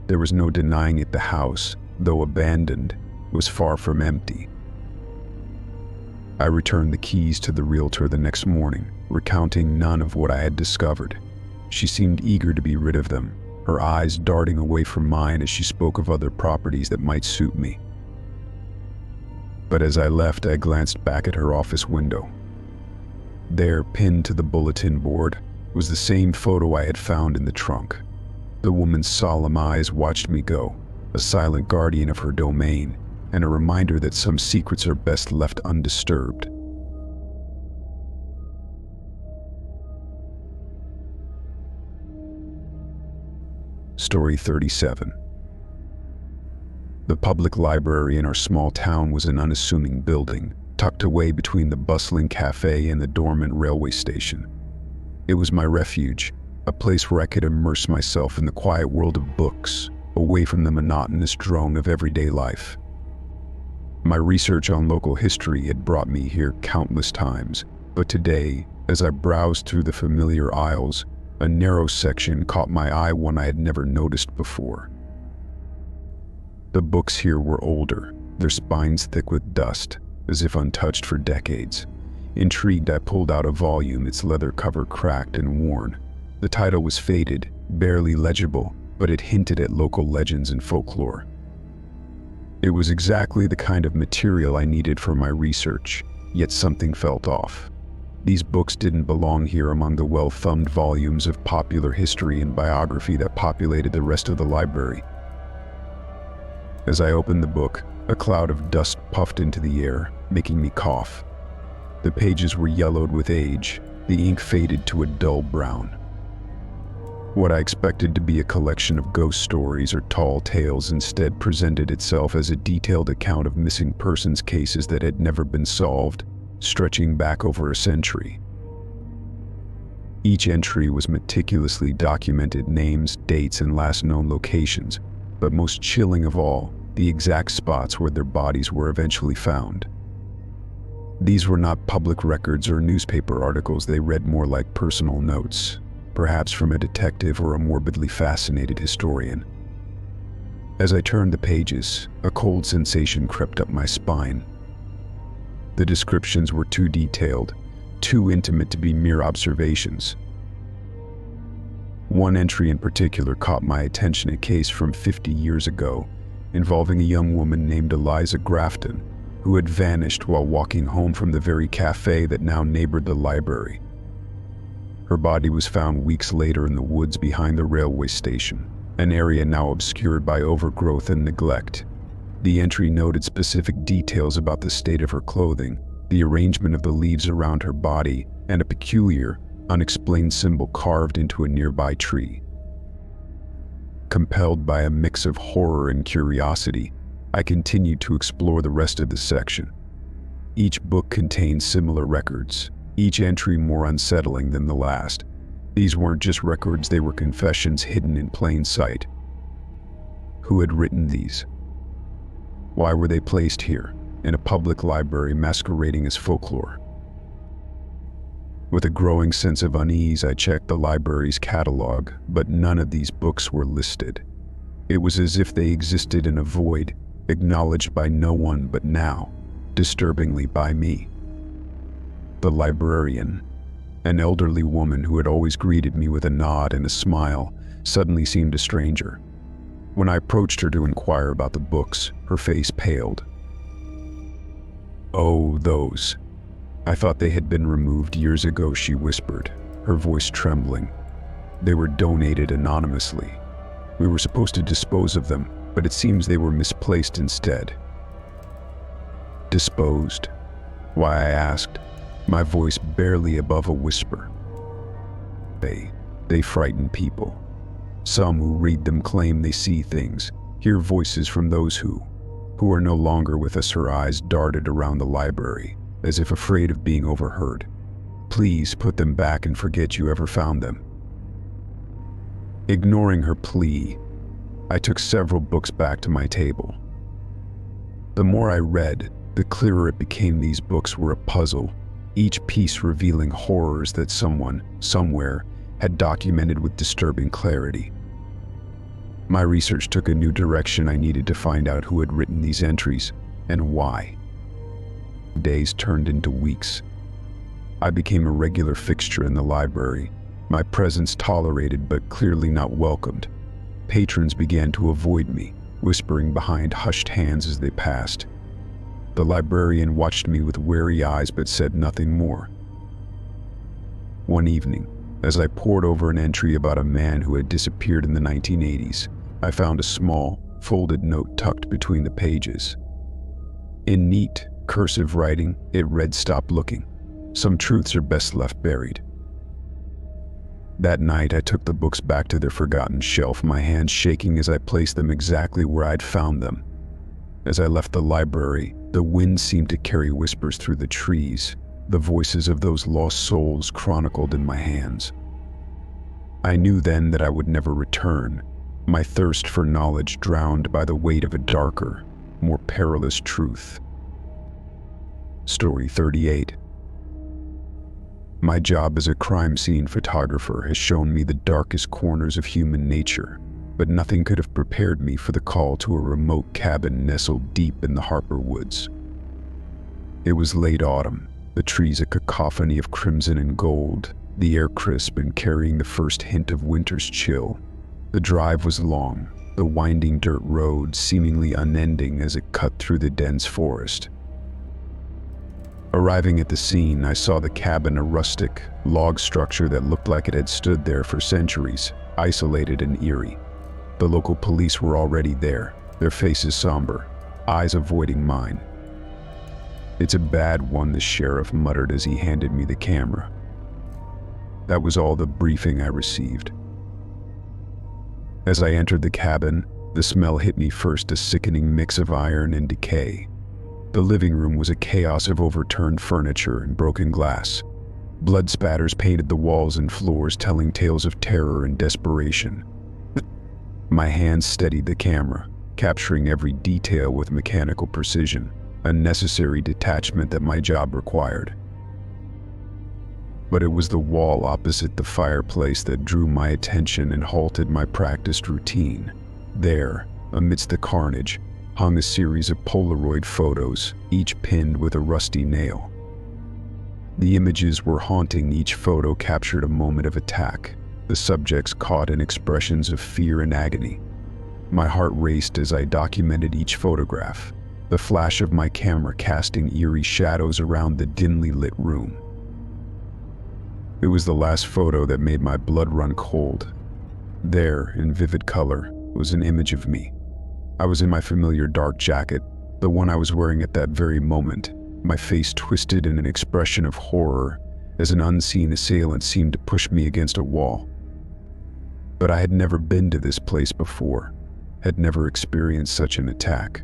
There was no denying it, the house, though abandoned, was far from empty. I returned the keys to the realtor the next morning, recounting none of what I had discovered. She seemed eager to be rid of them, her eyes darting away from mine as she spoke of other properties that might suit me. But as I left, I glanced back at her office window. There, pinned to the bulletin board, was the same photo I had found in the trunk. The woman's solemn eyes watched me go, a silent guardian of her domain, and a reminder that some secrets are best left undisturbed. Story 37. The public library in our small town was an unassuming building, tucked away between the bustling cafe and the dormant railway station. It was my refuge, a place where I could immerse myself in the quiet world of books, away from the monotonous drone of everyday life. My research on local history had brought me here countless times, but today, as I browsed through the familiar aisles, a narrow section caught my eye, one I had never noticed before. The books here were older, their spines thick with dust, as if untouched for decades. Intrigued, I pulled out a volume, its leather cover cracked and worn. The title was faded, barely legible, but it hinted at local legends and folklore. It was exactly the kind of material I needed for my research, yet something felt off. These books didn't belong here among the well-thumbed volumes of popular history and biography that populated the rest of the library. As I opened the book, a cloud of dust puffed into the air, making me cough. The pages were yellowed with age, the ink faded to a dull brown. What I expected to be a collection of ghost stories or tall tales instead presented itself as a detailed account of missing persons cases that had never been solved, stretching back over a century. Each entry was meticulously documented, names, dates, and last known locations, but most chilling of all, the exact spots where their bodies were eventually found. These were not public records or newspaper articles, they read more like personal notes, perhaps from a detective or a morbidly fascinated historian. As I turned the pages, a cold sensation crept up my spine. The descriptions were too detailed, too intimate to be mere observations. One entry in particular caught my attention, a case from 50 years ago, involving a young woman named Eliza Grafton, who had vanished while walking home from the very cafe that now neighbored the library. Her body was found weeks later in the woods behind the railway station, an area now obscured by overgrowth and neglect. The entry noted specific details about the state of her clothing, the arrangement of the leaves around her body, and a peculiar, unexplained symbol carved into a nearby tree. Compelled by a mix of horror and curiosity, I continued to explore the rest of the section. Each book contained similar records, each entry more unsettling than the last. These weren't just records, they were confessions hidden in plain sight. Who had written these? Why were they placed here, in a public library masquerading as folklore? With a growing sense of unease, I checked the library's catalog, but none of these books were listed. It was as if they existed in a void, acknowledged by no one but now, disturbingly by me. The librarian, an elderly woman who had always greeted me with a nod and a smile, suddenly seemed a stranger. When I approached her to inquire about the books, her face paled. "Oh, those. I thought they had been removed years ago," she whispered, her voice trembling. "They were donated anonymously. We were supposed to dispose of them, but it seems they were misplaced instead." "Disposed?" Why, I asked, my voice barely above a whisper. They frighten people. Some who read them claim they see things, hear voices from those who are no longer with us." Her eyes darted around the library, as if afraid of being overheard. "Please put them back and forget you ever found them." Ignoring her plea, I took several books back to my table. The more I read, the clearer it became these books were a puzzle, each piece revealing horrors that someone, somewhere, had documented with disturbing clarity. My research took a new direction. I needed to find out who had written these entries, and why. Days turned into weeks. I became a regular fixture in the library, my presence tolerated but clearly not welcomed. Patrons began to avoid me, whispering behind hushed hands as they passed. The librarian watched me with wary eyes but said nothing more. One evening, as I pored over an entry about a man who had disappeared in the 1980s, I found a small, folded note tucked between the pages. In neat, cursive writing, it read, "Stop looking. Some truths are best left buried." That night, I took the books back to their forgotten shelf, my hands shaking as I placed them exactly where I'd found them. As I left the library, the wind seemed to carry whispers through the trees, the voices of those lost souls chronicled in my hands. I knew then that I would never return, my thirst for knowledge drowned by the weight of a darker, more perilous truth. Story 38. My job as a crime scene photographer has shown me the darkest corners of human nature, but nothing could have prepared me for the call to a remote cabin nestled deep in the Harper Woods. It was late autumn, the trees a cacophony of crimson and gold, the air crisp and carrying the first hint of winter's chill. The drive was long, the winding dirt road seemingly unending as it cut through the dense forest. Arriving at the scene, I saw the cabin, a rustic log structure that looked like it had stood there for centuries, isolated and eerie. The local police were already there, their faces somber, eyes avoiding mine. "It's a bad one," the sheriff muttered as he handed me the camera. That was all the briefing I received. As I entered the cabin, the smell hit me first, a sickening mix of iron and decay. The living room was a chaos of overturned furniture and broken glass. Blood spatters painted the walls and floors, telling tales of terror and desperation. My hands steadied the camera, capturing every detail with mechanical precision, a necessary detachment that my job required. But it was the wall opposite the fireplace that drew my attention and halted my practiced routine. There, amidst the carnage, hung a series of Polaroid photos, each pinned with a rusty nail. The images were haunting. Each photo captured a moment of attack, the subjects caught in expressions of fear and agony. My heart raced as I documented each photograph, the flash of my camera casting eerie shadows around the dimly lit room. It was the last photo that made my blood run cold. There, in vivid color, was an image of me. I was in my familiar dark jacket, the one I was wearing at that very moment, my face twisted in an expression of horror as an unseen assailant seemed to push me against a wall. But I had never been to this place before, had never experienced such an attack.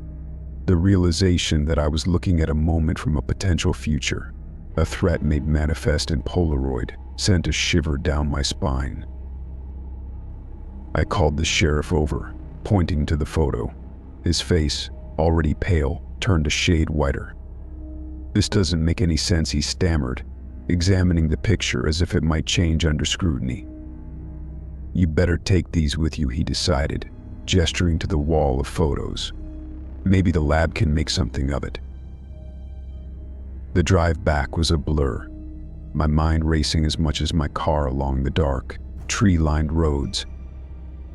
The realization that I was looking at a moment from a potential future, a threat made manifest in Polaroid, sent a shiver down my spine. I called the sheriff over, pointing to the photo. His face, already pale, turned a shade whiter. "This doesn't make any sense," he stammered, examining the picture as if it might change under scrutiny. "You better take these with you," he decided, gesturing to the wall of photos. "Maybe the lab can make something of it." The drive back was a blur, my mind racing as much as my car along the dark, tree-lined roads.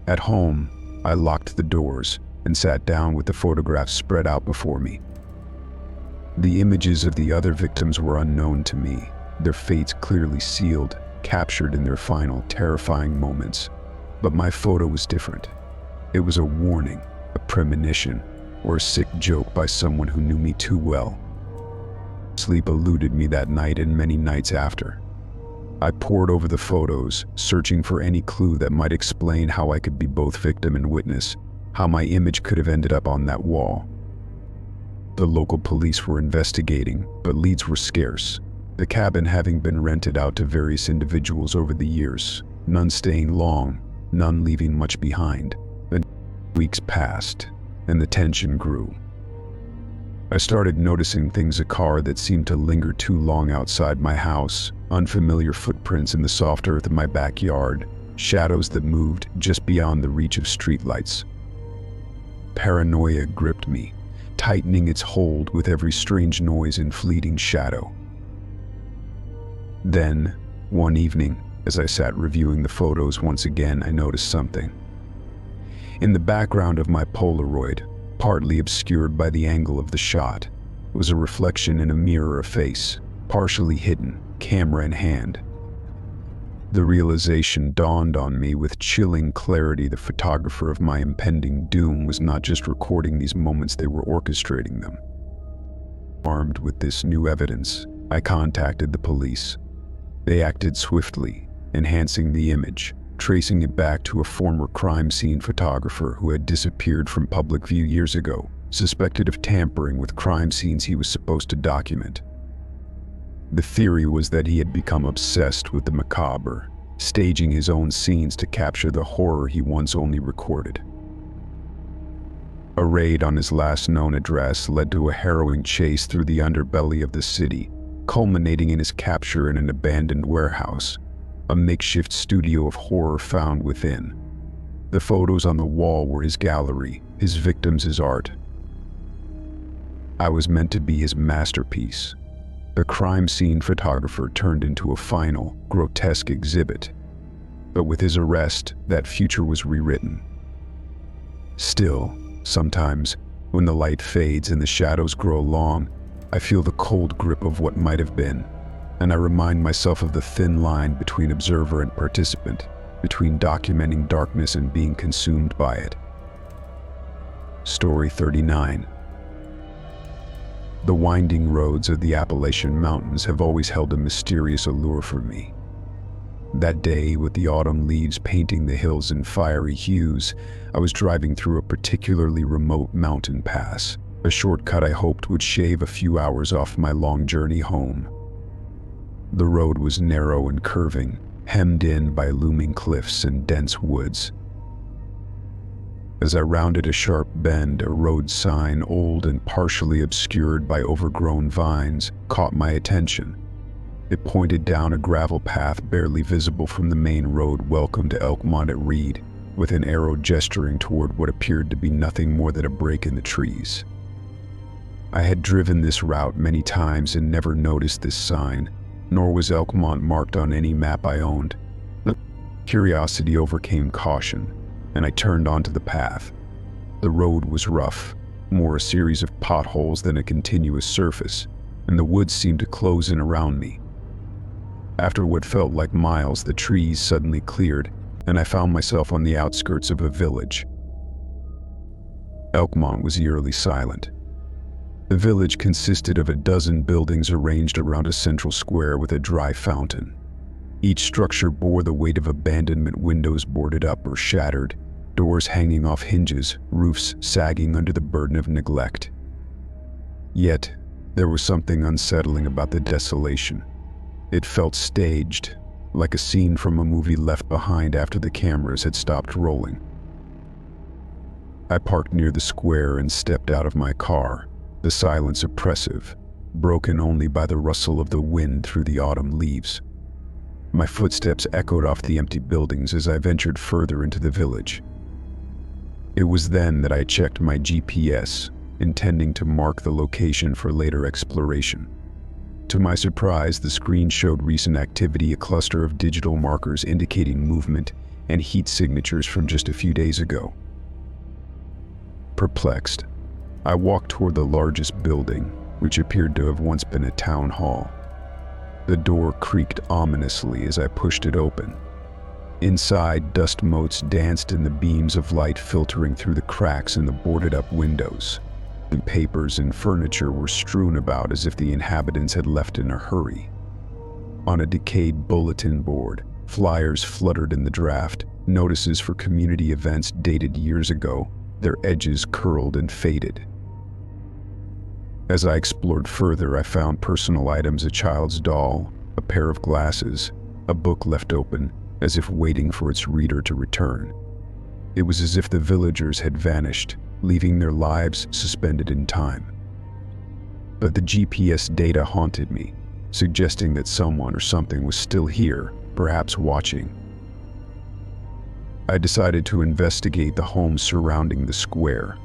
At home, I locked the doors and sat down with the photographs spread out before me. The images of the other victims were unknown to me, their fates clearly sealed, captured in their final, terrifying moments. But my photo was different. It was a warning, a premonition, or a sick joke by someone who knew me too well. Sleep eluded me that night and many nights after. I pored over the photos, searching for any clue that might explain how I could be both victim and witness, how my image could have ended up on that wall. The local police were investigating, but leads were scarce, the cabin having been rented out to various individuals over the years, none staying long, none leaving much behind. The weeks passed, and the tension grew. I started noticing things: a car that seemed to linger too long outside my house, unfamiliar footprints in the soft earth of my backyard, shadows that moved just beyond the reach of streetlights. Paranoia gripped me, tightening its hold with every strange noise and fleeting shadow. Then, one evening, as I sat reviewing the photos once again, I noticed something. In the background of my Polaroid, partly obscured by the angle of the shot, was a reflection in a mirror, a face, partially hidden, camera in hand. The realization dawned on me with chilling clarity: the photographer of my impending doom was not just recording these moments, they were orchestrating them. Armed with this new evidence, I contacted the police. They acted swiftly, enhancing the image, tracing it back to a former crime scene photographer who had disappeared from public view years ago, suspected of tampering with crime scenes he was supposed to document. The theory was that he had become obsessed with the macabre, staging his own scenes to capture the horror he once only recorded. A raid on his last known address led to a harrowing chase through the underbelly of the city, culminating in his capture in an abandoned warehouse, a makeshift studio of horror found within. The photos on the wall were his gallery, his victims his art. I was meant to be his masterpiece. The crime scene photographer turned into a final, grotesque exhibit. But with his arrest, that future was rewritten. Still, sometimes, when the light fades and the shadows grow long, I feel the cold grip of what might have been, and I remind myself of the thin line between observer and participant, between documenting darkness and being consumed by it. Story 39. The winding roads of the Appalachian Mountains have always held a mysterious allure for me. That day, with the autumn leaves painting the hills in fiery hues, I was driving through a particularly remote mountain pass, a shortcut I hoped would shave a few hours off my long journey home. The road was narrow and curving, hemmed in by looming cliffs and dense woods. As I rounded a sharp bend, a road sign, old and partially obscured by overgrown vines, caught my attention. It pointed down a gravel path barely visible from the main road. "Welcome to Elkmont," it read, with an arrow gesturing toward what appeared to be nothing more than a break in the trees. I had driven this route many times and never noticed this sign, nor was Elkmont marked on any map I owned. Curiosity overcame caution, and I turned onto the path. The road was rough, more a series of potholes than a continuous surface, and the woods seemed to close in around me. After what felt like miles, the trees suddenly cleared, and I found myself on the outskirts of a village. Elkmont was eerily silent. The village consisted of a dozen buildings arranged around a central square with a dry fountain. Each structure bore the weight of abandonment, windows boarded up or shattered, doors hanging off hinges, roofs sagging under the burden of neglect. Yet, there was something unsettling about the desolation. It felt staged, like a scene from a movie left behind after the cameras had stopped rolling. I parked near the square and stepped out of my car, the silence oppressive, broken only by the rustle of the wind through the autumn leaves. My footsteps echoed off the empty buildings as I ventured further into the village. It was then that I checked my GPS, intending to mark the location for later exploration. To my surprise, the screen showed recent activity, a cluster of digital markers indicating movement and heat signatures from just a few days ago. Perplexed, I walked toward the largest building, which appeared to have once been a town hall. The door creaked ominously as I pushed it open. Inside, dust motes danced in the beams of light filtering through the cracks in the boarded-up windows. And papers and furniture were strewn about as if the inhabitants had left in a hurry. On a decayed bulletin board, flyers fluttered in the draft, notices for community events dated years ago, their edges curled and faded. As I explored further, I found personal items: a child's doll, a pair of glasses, a book left open, as if waiting for its reader to return. It was as if the villagers had vanished, leaving their lives suspended in time. But the GPS data haunted me, suggesting that someone or something was still here, perhaps watching. I decided to investigate the homes surrounding the square.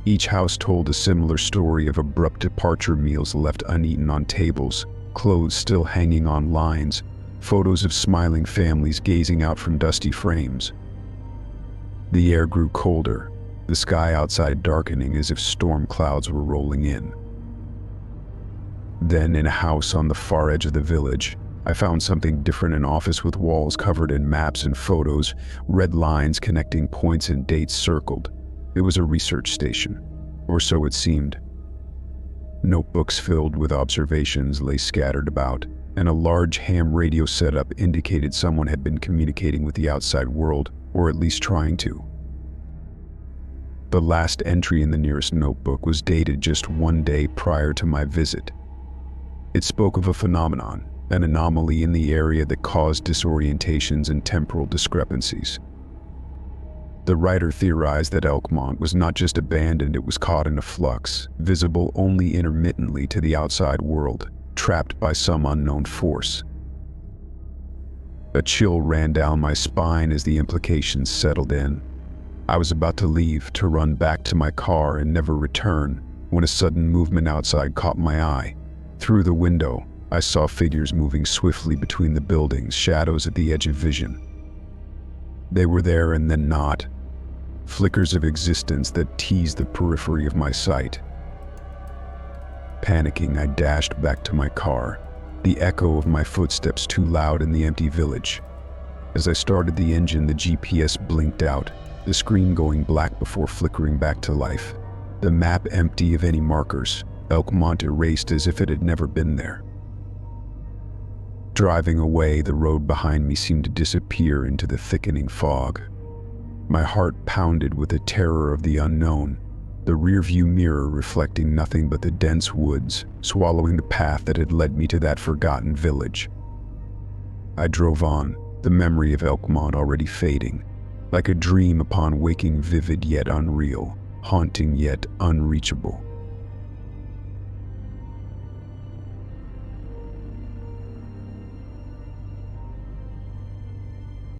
Each house told a similar story of abrupt departure, meals left uneaten on tables, clothes still hanging on lines, photos of smiling families gazing out from dusty frames. The air grew colder, the sky outside darkening as if storm clouds were rolling in. Then, in a house on the far edge of the village, I found something different: an office with walls covered in maps and photos, red lines connecting points and dates circled. It was a research station, or so it seemed. Notebooks filled with observations lay scattered about, and a large ham radio setup indicated someone had been communicating with the outside world, or at least trying to. The last entry in the nearest notebook was dated just one day prior to my visit. It spoke of a phenomenon, an anomaly in the area that caused disorientations and temporal discrepancies. The writer theorized that Elkmont was not just abandoned, it was caught in a flux, visible only intermittently to the outside world, trapped by some unknown force. A chill ran down my spine as the implications settled in. I was about to leave, to run back to my car and never return, when a sudden movement outside caught my eye. Through the window, I saw figures moving swiftly between the buildings, shadows at the edge of vision. They were there and then not. Flickers of existence that teased the periphery of my sight. Panicking, I dashed back to my car, the echo of my footsteps too loud in the empty village. As I started the engine, the GPS blinked out, the screen going black before flickering back to life. The map empty of any markers, Elkmont erased as if it had never been there. Driving away, the road behind me seemed to disappear into the thickening fog. My heart pounded with the terror of the unknown, the rearview mirror reflecting nothing but the dense woods, swallowing the path that had led me to that forgotten village. I drove on, the memory of Elkmont already fading, like a dream upon waking, vivid yet unreal, haunting yet unreachable.